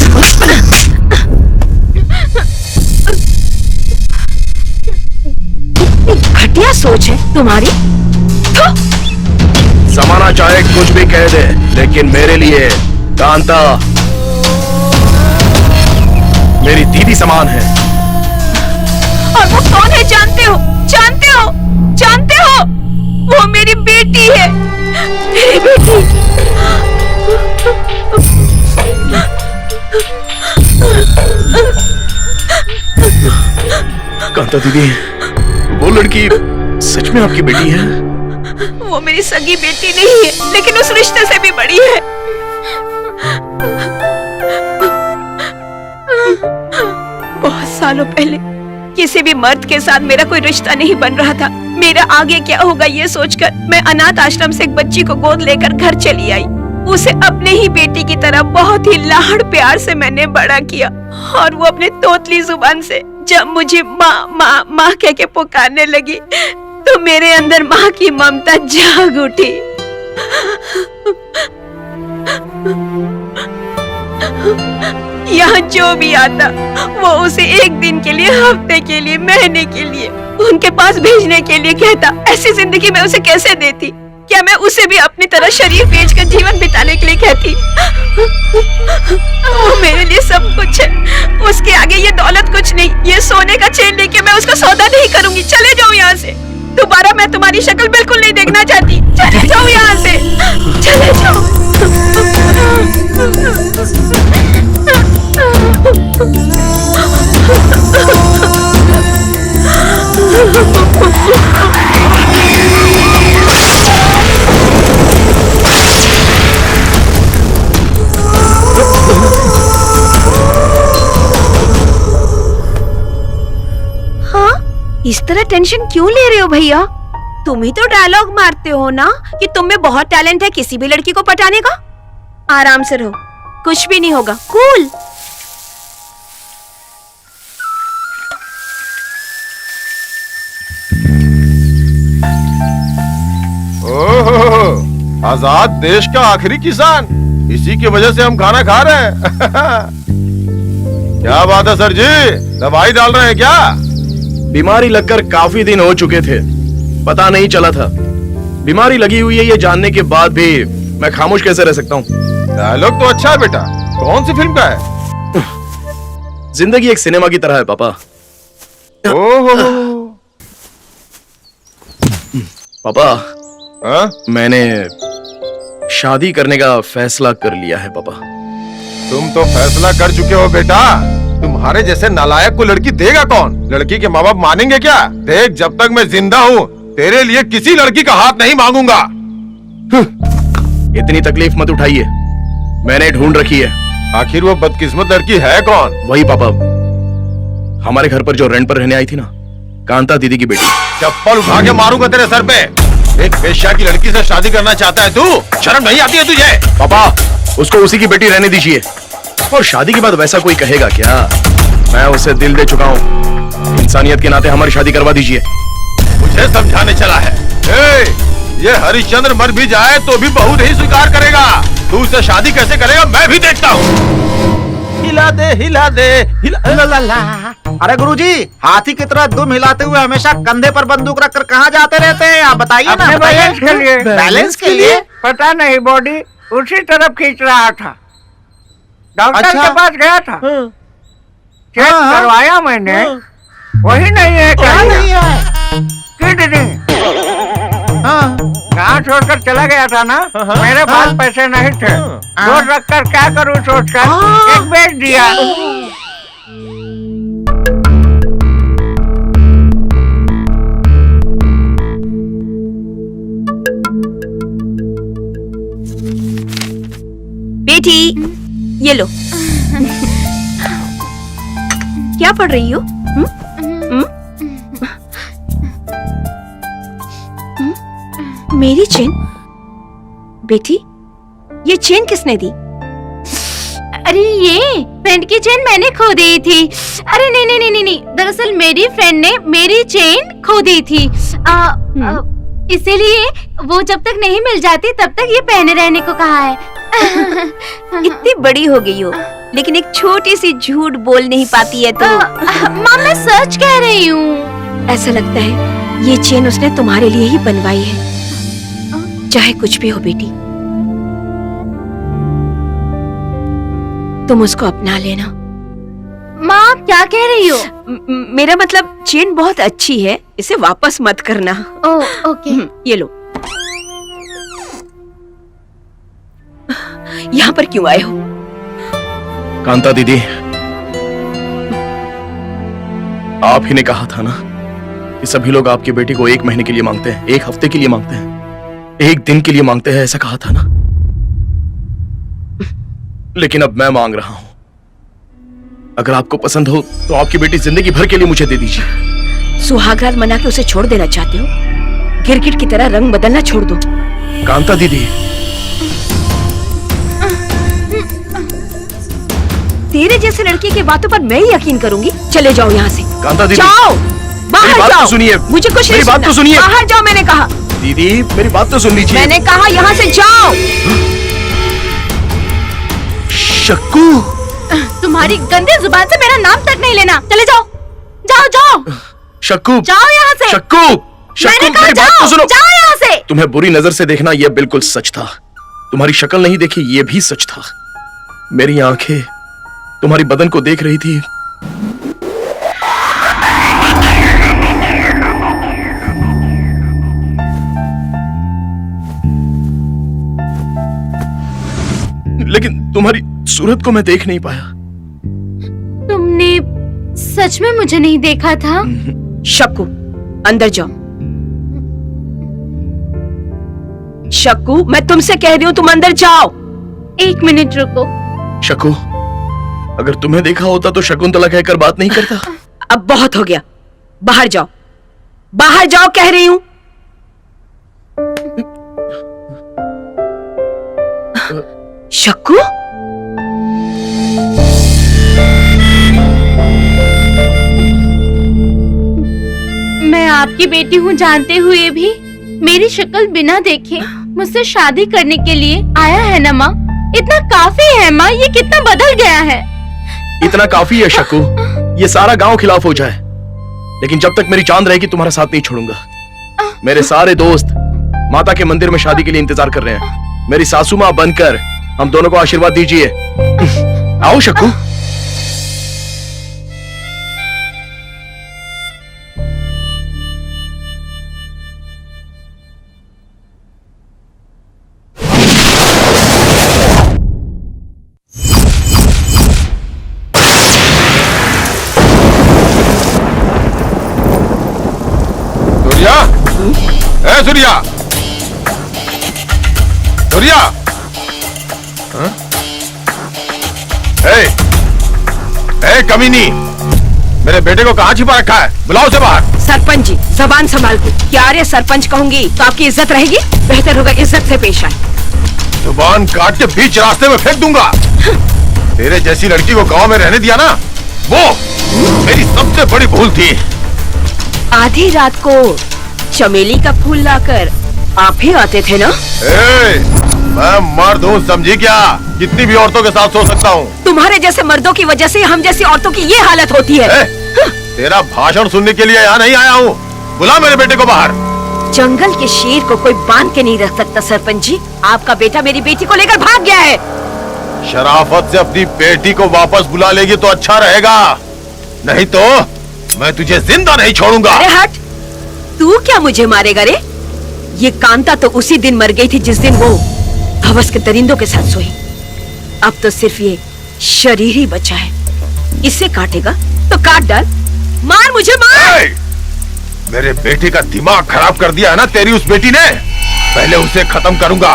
[SPEAKER 3] घटिया सोच है तुम्हारी।
[SPEAKER 2] जमाना चाहे कुछ भी कह दे, लेकिन मेरे लिए कांता मेरी दीदी समान है।
[SPEAKER 3] और वो कौन है जानते हो? जानते हो? जानते हो? वो मेरी बेटी है, मेरी बेटी।
[SPEAKER 2] कांता दीदी, वो लड़की सच में आपकी बेटी है?
[SPEAKER 3] वो मेरी सगी बेटी नहीं है, लेकिन उस रिश्ते से भी बड़ी है। बहुत सालों पहले किसी भी मर्द के साथ मेरा कोई रिश्ता नहीं बन रहा था। मेरा आगे क्या होगा ये सोचकर मैं अनाथ आश्रम से एक बच्ची को गोद लेकर घर चली आई। उसे अपने ही बेटी की तरह बहुत ही लाड़ प्यार से मैंने बड़ा किया, और वो अपने तोतली जुबान से जब मुझे माँ माँ माँ कह के पुकारने लगी तो मेरे अंदर माँ की ममता जाग उठी। यहाँ जो भी आता वो उसे एक दिन के लिए, हफ्ते के लिए, महीने के लिए उनके पास भेजने के लिए कहता। ऐसी जिंदगी मैं उसे कैसे देती? क्या मैं उसे भी अपनी तरह शरीर बेचकर जीवन बिताने के लिए कहती? वो मेरे लिए सब कुछ है, उसके आगे ये दौलत कुछ नहीं। ये सोने का चेन लेके मैं उसका सौदा नहीं करूंगी। चले जाओ यहाँ से। दोबारा मैं तुम्हारी शक्ल बिल्कुल नहीं देखना चाहती। चले जाओ यहाँ से, चले जाओ। इस तरह टेंशन क्यों ले रहे हो भैया? तुम ही तो डायलॉग मारते हो ना कि तुम में बहुत टैलेंट है किसी भी लड़की को पटाने का। आराम से रहो, कुछ भी नहीं होगा। कूल।
[SPEAKER 9] ओह, आजाद देश का आखिरी किसान, इसी की वजह से हम खाना खा रहे हैं। क्या बात है सर जी, दवाई डाल रहे हैं क्या?
[SPEAKER 2] बीमारी लगकर काफी दिन हो चुके थे, पता नहीं चला था। बीमारी लगी हुई है ये जानने के बाद भी मैं खामोश कैसे रह सकता हूँ?
[SPEAKER 9] डायलॉग तो अच्छा है बेटा, कौन सी फिल्म का है?
[SPEAKER 2] जिंदगी एक सिनेमा की तरह है पापा।
[SPEAKER 9] ओहो
[SPEAKER 2] पापा,
[SPEAKER 9] हाँ?
[SPEAKER 2] मैंने शादी करने का फैसला कर लिया है पापा।
[SPEAKER 9] तुम तो फैसला कर चुके हो बेटा। तुम्हारे जैसे नालायक को लड़की देगा कौन? लड़की के माँ बाप मानेंगे क्या? देख, जब तक मैं जिंदा हूँ तेरे लिए किसी लड़की का हाथ नहीं मांगूंगा।
[SPEAKER 2] इतनी तकलीफ मत उठाइए, मैंने ढूंढ रखी है।
[SPEAKER 9] आखिर वो बदकिस्मत लड़की है कौन?
[SPEAKER 2] वही पापा, हमारे घर पर जो रेंट पर रहने आई थी ना, कांता दीदी की बेटी।
[SPEAKER 9] चप्पल उठा के मारूंगा तेरे सर पे। एक वेश्या की लड़की से शादी करना चाहता है तू? शर्म नहीं आती है तुझे?
[SPEAKER 2] पापा, उसको उसी की बेटी रहने दीजिए, और शादी के बाद वैसा कोई कहेगा क्या? मैं उसे दिल दे चुका हूँ, इंसानियत के नाते हमारी शादी करवा दीजिए।
[SPEAKER 9] मुझे समझाने चला है? ये हरिश्चंद्र मर भी जाए तो भी बहू नहीं स्वीकार करेगा। तू उससे शादी कैसे करेगा मैं भी देखता हूँ।
[SPEAKER 10] हिला दे हिला दे हिला।
[SPEAKER 4] अरे गुरुजी, हाथी की तरह दुम हिलाते हुए हमेशा कंधे पर बंदूक रखकर कहाँ जाते रहते हैं? आप बताइए ना।
[SPEAKER 5] अपने बैलेंस के लिए।
[SPEAKER 4] बैलेंस के लिए?
[SPEAKER 5] पता नहीं, बॉडी उसी तरफ खींच रहा था। डॉक्टर
[SPEAKER 4] अच्छा।
[SPEAKER 5] के पास गया था, चेक करवाया मैंने, वही नहीं है।
[SPEAKER 4] क्या नहीं है?
[SPEAKER 5] किडनी गाँव छोड़कर चला गया था ना, मेरे पास पैसे नहीं थे। रोज रखकर क्या करूँ सोचकर एक बेच दिया।
[SPEAKER 3] बेटी ये लो। क्या पढ़ रही हो? मेरी चेन? बेटी ये चेन किसने दी?
[SPEAKER 6] अरे ये फ्रेंड की चेन मैंने खो दी थी। अरे नहीं नहीं नहीं नहीं, दरअसल मेरी फ्रेंड ने मेरी चेन खो दी थी। इसीलिए वो जब तक नहीं मिल जाती तब तक ये पहने रहने को कहा है।
[SPEAKER 3] इतनी बड़ी हो गई हो लेकिन एक छोटी सी झूठ बोल नहीं पाती है तो।
[SPEAKER 6] माँ मैं सच कह रही हूँ।
[SPEAKER 3] ऐसा लगता है ये चेन उसने तुम्हारे लिए ही बनवाई है। चाहे कुछ भी हो बेटी, तुम उसको अपना लेना।
[SPEAKER 6] माँ आप क्या कह रही हो?
[SPEAKER 3] मेरा मतलब चेन बहुत अच्छी है, इसे वापस मत करना।
[SPEAKER 6] Oh okay.
[SPEAKER 3] ये लो। यहाँ पर क्यों आए हो?
[SPEAKER 2] कांता दीदी, आप ही ने कहा था ना कि सभी लोग आपकी बेटी को 1 महीने के लिए मांगते हैं, 1 हफ्ते के लिए मांगते हैं, 1 दिन के लिए मांगते हैं, ऐसा कहा था ना। लेकिन अब मैं मांग रहा हूं। अगर आपको पसंद हो तो आपकी बेटी जिंदगी भर के लिए मुझे दे दीजिए।
[SPEAKER 3] सुहागरात मना के उसे छोड़ देना चाहते हो? गिरगिट की तरह रंग बदलना छोड़ दो।
[SPEAKER 2] कांता दीदी,
[SPEAKER 3] तेरे जैसे लड़के की बातों पर मैं ही यकीन करूंगी? चले जाओ यहाँ से।
[SPEAKER 2] कांता दीदी,
[SPEAKER 3] जाओ, बाहर
[SPEAKER 2] मेरी बात
[SPEAKER 3] जाओ।
[SPEAKER 2] तो सुनिए।
[SPEAKER 3] मुझे कुछ
[SPEAKER 2] मेरी
[SPEAKER 3] नहीं
[SPEAKER 2] बात
[SPEAKER 3] सुनना।
[SPEAKER 2] तो सुनिए।
[SPEAKER 3] बाहर जाओ मैंने कहा।
[SPEAKER 2] दीदी मेरी बात तो सुन लीजिए।
[SPEAKER 3] मैंने कहा यहाँ से जाओ।
[SPEAKER 2] शक्कू,
[SPEAKER 6] तुम्हारी गंदी जुबान से मेरा नाम तक नहीं लेना। चले जाओ जाओ जाओ
[SPEAKER 2] शक्कू,
[SPEAKER 6] जाओ यहाँ से।
[SPEAKER 2] शक्कू,
[SPEAKER 6] मैंने कहा
[SPEAKER 2] मेरी बात तो
[SPEAKER 6] जाओ,
[SPEAKER 2] सुनो।
[SPEAKER 6] जाओ यहाँ से।
[SPEAKER 2] तुम्हें बुरी नजर से देखना यह बिल्कुल सच था। तुम्हारी शक्ल नहीं देखी यह भी सच था। मेरी आंखें तुम्हारी बदन को देख रही थी। लेकिन तुम्हारी सूरत को मैं देख नहीं पाया।
[SPEAKER 6] तुमने सच में मुझे नहीं देखा था?
[SPEAKER 3] शक्कू अंदर जाओ। शक्कू मैं तुमसे कह रही हूँ तुम अंदर जाओ।
[SPEAKER 6] 1 मिनट रुको।
[SPEAKER 2] शक्कू, अगर तुम्हें देखा होता तो शकुंतला कहकर बात नहीं करता।
[SPEAKER 3] अब बहुत हो गया, बाहर जाओ, बाहर जाओ कह रही हूँ। शक्कू,
[SPEAKER 6] मैं आपकी बेटी हूँ जानते हुए भी मेरी शक्ल बिना देखे मुझसे शादी करने के लिए आया है ना माँ? इतना काफी है माँ, ये कितना बदल गया है।
[SPEAKER 2] इतना काफी है शक्कू, ये सारा गांव खिलाफ हो जाए, लेकिन जब तक मेरी चांद रहेगी तुम्हारा साथ नहीं छोड़ूंगा। मेरे सारे दोस्त माता के मंदिर में शादी के लिए इंतजार कर रहे हैं। मेरी सासू माँ बनकर हम दोनों को आशीर्वाद दीजिए। आओ शक्कू।
[SPEAKER 9] सूर्या, ए सूर्या, सूर्या, हाँ? ए कमीनी, मेरे बेटे को कहाँ छिपा रखा है? बुलाओ उसे बाहर।
[SPEAKER 3] सरपंच जी जबान संभाल के। क्या रे सरपंच कहूंगी तो आपकी इज्जत रहेगी? बेहतर होगा इज्जत से पेश आए।
[SPEAKER 9] जुबान काट के बीच रास्ते में फेंक दूंगा। तेरे जैसी लड़की को गांव में रहने दिया ना, वो मेरी सबसे बड़ी भूल थी।
[SPEAKER 3] आधी रात को चमेली का फूल लाकर आप ही आते थे ना?
[SPEAKER 9] मैं मर्द हूँ समझी क्या? कितनी भी औरतों के साथ सो सकता हूँ।
[SPEAKER 3] तुम्हारे जैसे मर्दों की वजह से हम जैसी औरतों की ये हालत होती है।
[SPEAKER 9] तेरा भाषण सुनने के लिए यहाँ नहीं आया हूँ। बुला मेरे बेटे को बाहर।
[SPEAKER 3] जंगल के शेर को कोई बांध के नहीं रख सकता सरपंच जी। आपका बेटा मेरी बेटी को लेकर भाग गया है।
[SPEAKER 9] शराफत से अपनी बेटी को वापस बुला लेगी तो अच्छा रहेगा, नहीं तो मैं तुझे जिंदा नहीं छोड़ूंगा।
[SPEAKER 3] अरे हट, तू क्या मुझे मारेगा रे? ये कांता तो उसी दिन मर गई थी जिस दिन वो हवस के दरिंदों के साथ सोई। अब तो सिर्फ ये शरीर ही बचा है। इसे काटेगा तो काट डाल। मार मुझे, मार।
[SPEAKER 9] मेरे बेटे का दिमाग खराब कर दिया है ना तेरी उस बेटी ने। पहले उसे खत्म करूंगा,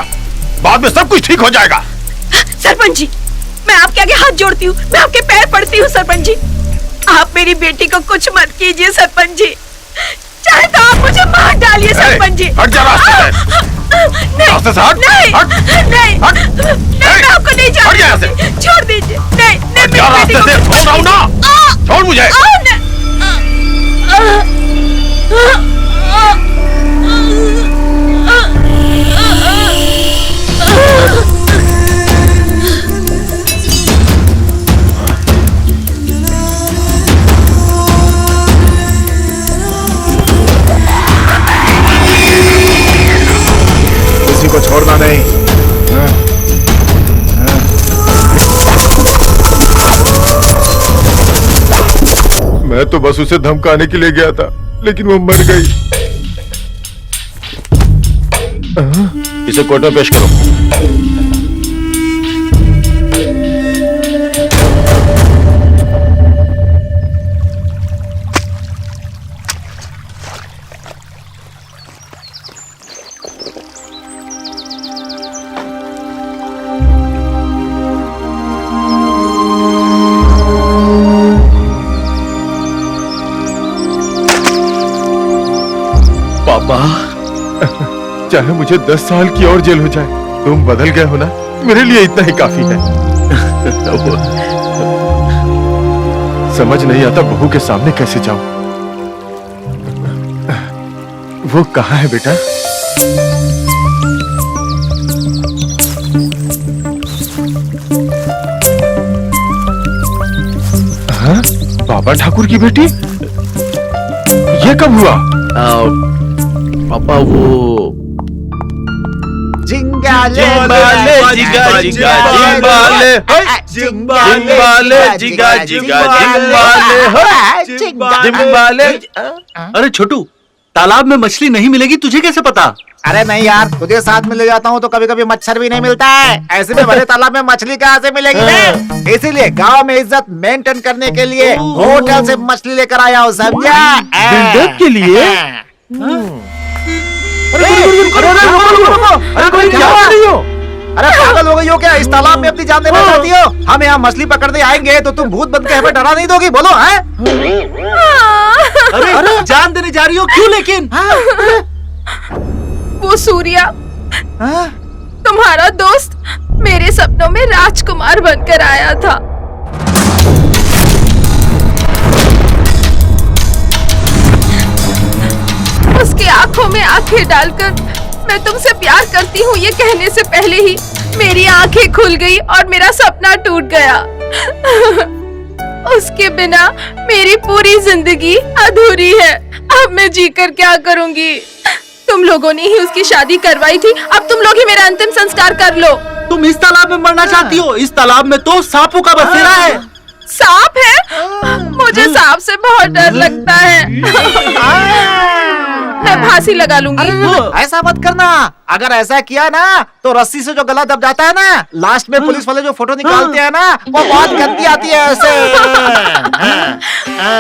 [SPEAKER 9] बाद में सब कुछ ठीक हो जाएगा।
[SPEAKER 3] सरपंच जी, मैं आपके आगे हाथ जोड़ती हूँ, मैं आपके पैर पड़ती हूँ सरपंच जी। आप मेरी बेटी को कुछ मत कीजिए सरपंच जी, चाहे तो आप मुझे मार डालिए सरपंच जी।
[SPEAKER 2] हट जा रास्ते से।
[SPEAKER 3] नहीं,
[SPEAKER 2] रास्ते से हट,
[SPEAKER 3] नहीं,
[SPEAKER 2] हट,
[SPEAKER 3] नहीं,
[SPEAKER 2] हट,
[SPEAKER 3] मैं आपको नहीं
[SPEAKER 2] हट जा यहाँ
[SPEAKER 3] जाने
[SPEAKER 2] से।
[SPEAKER 3] दूंगी। छोड़ दीजिए, नहीं, नहीं,
[SPEAKER 2] हट जा
[SPEAKER 3] मेरी
[SPEAKER 2] रास्ते
[SPEAKER 3] बेटी
[SPEAKER 2] से,
[SPEAKER 3] को
[SPEAKER 2] छोड़ रहा हूँ ना, छोड़ मुझे।
[SPEAKER 4] किसी को छोड़ना नहीं।
[SPEAKER 9] मैं तो बस उसे धमकाने के लिए गया था, लेकिन वो मर गई।
[SPEAKER 2] इसे कोर्ट में पेश करो।
[SPEAKER 9] पापा, चाहे मुझे 10 साल की और जेल हो जाए, तुम बदल गए हो ना, मेरे लिए इतना ही काफी है। समझ नहीं आता बहू के सामने कैसे जाऊं। वो कहाँ है बेटा? हाँ? बाबा ठाकुर की बेटी? ये कब हुआ?
[SPEAKER 10] पापा वो
[SPEAKER 4] जिंगाले
[SPEAKER 10] जिंबाले जिगा जिगा जिंबाले जिंबाले जिगा जिगा जिंबाले जिंबाले।
[SPEAKER 1] अरे छोटू, तालाब में मछली नहीं मिलेगी, तुझे कैसे पता?
[SPEAKER 4] अरे नहीं यार, तुझे साथ में ले जाता हूँ तो कभी कभी मच्छर भी नहीं मिलता है। ऐसे में बड़े तालाब में मछली कहाँ से मिलेगी ना? इसीलिए गांव में इज्जत मेंटेन करने के लिए होटल से मछली लेकर आया हूँ, समझा?
[SPEAKER 10] बिल्डअप के लिए?
[SPEAKER 4] अरे पागल हो गई हो क्या? इस तालाब में अपनी जान देना चाहती हो? हम यहाँ मछली पकड़ने आएंगे तो तुम भूत बन के हमें डरा नहीं दोगी? बोलो है?
[SPEAKER 1] अरे जान देने जा रही हो क्यों? लेकिन
[SPEAKER 7] वो सूर्या, तुम्हारा दोस्त मेरे सपनों में राजकुमार बनकर आया था। उसकी आंखों में आंखें डालकर मैं तुमसे प्यार करती हूँ ये कहने से पहले ही मेरी आंखें खुल गई और मेरा सपना टूट गया। उसके बिना मेरी पूरी जिंदगी अधूरी है। अब मैं जीकर क्या करूंगी? तुम लोगों ने ही उसकी शादी करवाई थी, अब तुम लोग ही मेरा अंतिम संस्कार कर लो।
[SPEAKER 1] तुम इस तालाब में मरना चाहती हो? इस तालाब में तो सांपों का बसेरा है।
[SPEAKER 7] सांप है? मुझे सांप से बहुत डर लगता है। मैं फांसी लगा लूंगी।
[SPEAKER 4] ऐसा मत करना। अगर ऐसा किया ना तो रस्सी से जो गला दब जाता है ना, लास्ट में पुलिस वाले जो फोटो निकालते हैं ना, वो बहुत गंदी आती है ऐसे।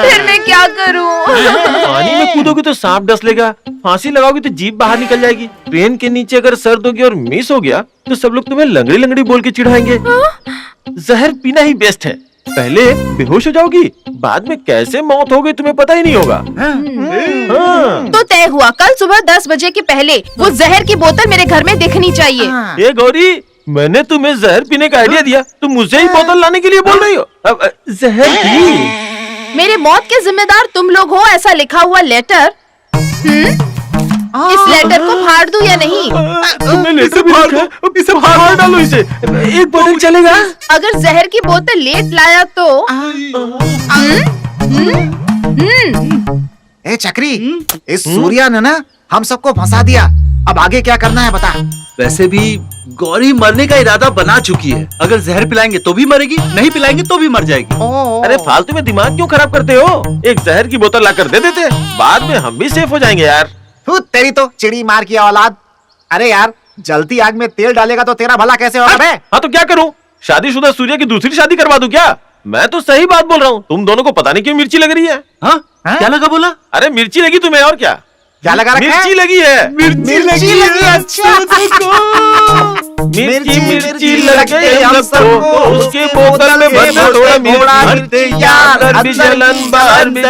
[SPEAKER 7] फिर मैं क्या करूं?
[SPEAKER 10] पानी में कूदोगी तो सांप डस लेगा, फांसी लगाओगी तो जीभ बाहर निकल जाएगी, ट्रेन के नीचे अगर सर दोगी और मिस हो गया तो सब लोग तुम्हें लंगड़ी लंगड़ी बोल के चिढ़ाएंगे। जहर पीना ही बेस्ट है। पहले बेहोश हो जाओगी, बाद में कैसे मौत हो गई तुम्हें पता ही नहीं होगा।
[SPEAKER 7] तो तय हुआ, कल सुबह 10 बजे के पहले वो जहर की बोतल मेरे घर में दिखनी चाहिए।
[SPEAKER 10] ये गौरी, मैंने तुम्हें जहर पीने का आइडिया दिया, तुम मुझे ही बोतल लाने के लिए बोल रही हो? अब जहर पी।
[SPEAKER 7] मेरे मौत के जिम्मेदार तुम लोग हो, ऐसा लिखा हुआ लेटर। इस लेटर को फाड़ दूं या नहीं?
[SPEAKER 10] तुमने लेटर भी लिखा है, इसे फाड़ डालो इसे। एक बोतल चलेगा?
[SPEAKER 7] अगर जहर की बोतल लेट लाया तो
[SPEAKER 4] ए चक्री, इस सूर्या ने ना हम सबको फंसा दिया। अब आगे क्या करना है बता?
[SPEAKER 1] वैसे भी गौरी मरने का इरादा बना चुकी है। अगर जहर पिलाएंगे तो भी मरेगी, नहीं पिलाएंगे तो भी मर जाएगी।
[SPEAKER 10] अरे फालतू में दिमाग क्यों खराब करते हो? एक जहर की बोतल लाकर दे देते, बाद में हम भी सेफ हो जाएंगे यार।
[SPEAKER 4] तेरी तो चिड़ी मार की औलाद। अरे यार, जलती आग में तेल डालेगा तो तेरा भला कैसे होगा बे?
[SPEAKER 10] हाँ तो क्या करूँ? शादीशुदा सूर्य की दूसरी शादी करवा दूं क्या? मैं तो सही बात बोल रहा हूँ। तुम दोनों को पता नहीं क्यों मिर्ची लग रही है।
[SPEAKER 1] हाँ? क्या लगा बोला?
[SPEAKER 10] अरे मिर्ची लगी तुम्हें और क्या?
[SPEAKER 4] क्या लगा रखा है?
[SPEAKER 10] मिर्ची लगी है।
[SPEAKER 4] मिर्ची लगी है, अच्छा।
[SPEAKER 10] मिर्ची लग गई हम सबको, उसके बोतल में भरना थोड़ा मिर्ची यार, अंदर भी जलन बाहर भी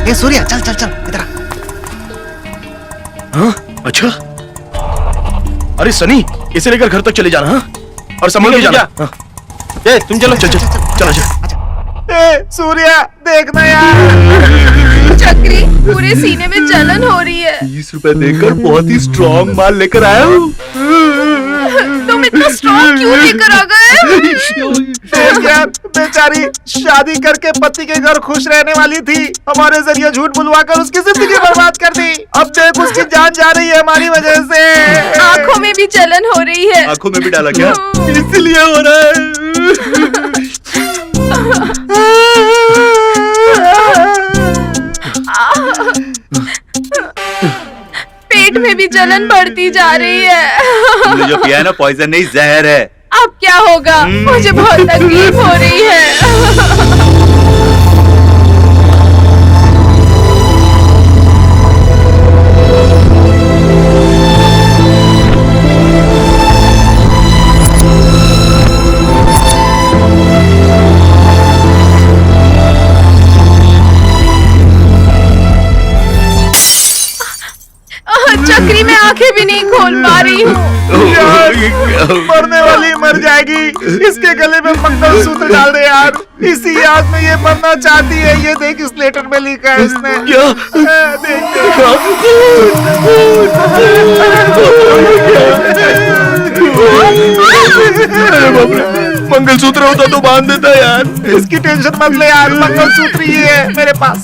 [SPEAKER 4] ए सूर्या, चल चल चल इधर आ।
[SPEAKER 2] हाँ? अच्छा। अरे सनी, इसे लेकर घर तक चले जाना, हाँ? और संभाल के जाना। हाँ।
[SPEAKER 10] ए, तुम चलो।
[SPEAKER 2] चल चल चल चल।
[SPEAKER 4] ए सूर्या, देखना यार।
[SPEAKER 7] चक्री, पूरे सीने में जलन हो रही है।
[SPEAKER 1] 20 रुपए देकर बहुत ही स्ट्रॉन्ग माल लेकर आया हूँ।
[SPEAKER 7] तुम इतना स्ट्रॉन्ग क्यों लेकर आ गए?
[SPEAKER 4] यार, बेचारी शादी करके पति के घर खुश रहने वाली थी, हमारे जरिए झूठ बुलवाकर उसकी जिंदगी बर्बाद कर दी। अब देख उसकी जान जा रही है हमारी वजह से।
[SPEAKER 7] आँखों में भी जलन हो रही है।
[SPEAKER 1] आंखों में भी डाला क्या? इसलिए हो रहा है।
[SPEAKER 7] पेट में भी जलन बढ़ती जा रही है।
[SPEAKER 1] तुमने जो पिया है ना, पॉइजन नहीं, जहर है।
[SPEAKER 7] अब क्या होगा? मुझे बहुत तकलीफ हो रही है। चक्री में आंखें भी नहीं खोल पा रही हूँ।
[SPEAKER 4] मरने वाली मर जाएगी, इसके गले में मंगलसूत्र डाल दे यार। इसी याद में ये मरना चाहती है। ये देख, इस लेटर में लिखा है इसने।
[SPEAKER 2] क्या?
[SPEAKER 4] देख
[SPEAKER 2] मंगलसूत्र होता तो बांध देता यार।
[SPEAKER 4] इसकी टेंशन मत ले यार, मंगलसूत्र ही है मेरे पास।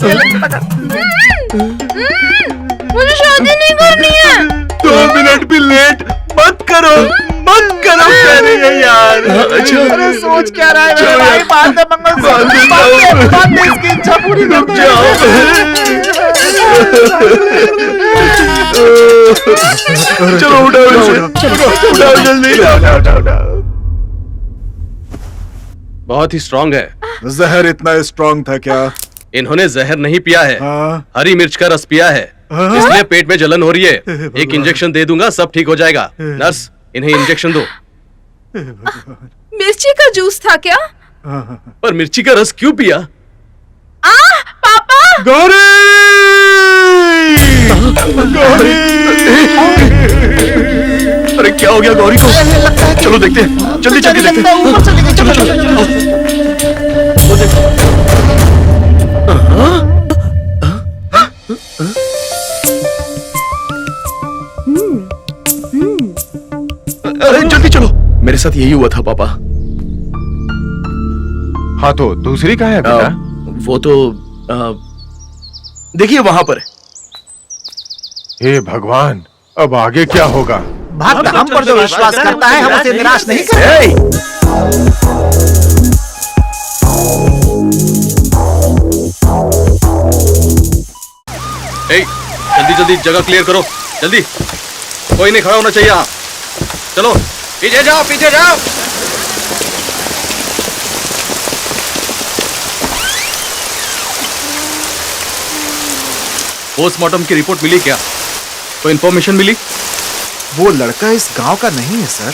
[SPEAKER 7] मुझे शादी नहीं करनी है।
[SPEAKER 1] 2 मिनट भी लेट मत करो, मत करो कह रही है यार।
[SPEAKER 2] अच्छा।
[SPEAKER 4] अरे सोच क्या रहा है मेरे भाई? बांध दे मंगलसूत्र, बांध दे, इसकी इच्छा पूरी कर दे।
[SPEAKER 2] चलो उठाओ इसे, उठाओ जल्दी। बहुत ही स्ट्रांग है।
[SPEAKER 9] जहर इतना स्ट्रांग था क्या?
[SPEAKER 2] इन्होंने जहर नहीं पिया है,
[SPEAKER 9] हाँ।
[SPEAKER 2] हरी मिर्च का रस पिया है, इसलिए पेट में जलन हो रही है। एक इंजेक्शन दे दूंगा, सब ठीक हो जाएगा। नर्स, इन्हें इंजेक्शन दो।
[SPEAKER 7] मिर्ची का जूस था क्या?
[SPEAKER 2] पर मिर्ची का रस क्यों पिया?
[SPEAKER 7] पापा!
[SPEAKER 9] गौरी! गौरी!
[SPEAKER 2] अरे क्या हो गया गौरी को? चलो देखते हैं, जल्दी जल्दी देखते हैं।
[SPEAKER 4] ऊपर चले गए, चलो चलो।
[SPEAKER 2] वो देखो। अरे जल्दी चलो, मेरे साथ यही हुआ था पापा।
[SPEAKER 9] हाँ तो दूसरी कहाँ है बेटा?
[SPEAKER 2] वो तो देखिए वहां पर।
[SPEAKER 9] हे भगवान, अब आगे क्या होगा?
[SPEAKER 4] भक्त हम पर जो विश्वास करता है, हम उसे निराश नहीं करते।
[SPEAKER 2] जल्दी जल्दी जगह क्लियर करो, जल्दी। कोई नहीं खड़ा होना चाहिए यहाँ। चलो पीछे जाओ, पीछे जाओ। पोस्टमार्टम की रिपोर्ट मिली क्या? कोई इंफॉर्मेशन मिली?
[SPEAKER 4] वो लड़का इस गांव का नहीं है सर।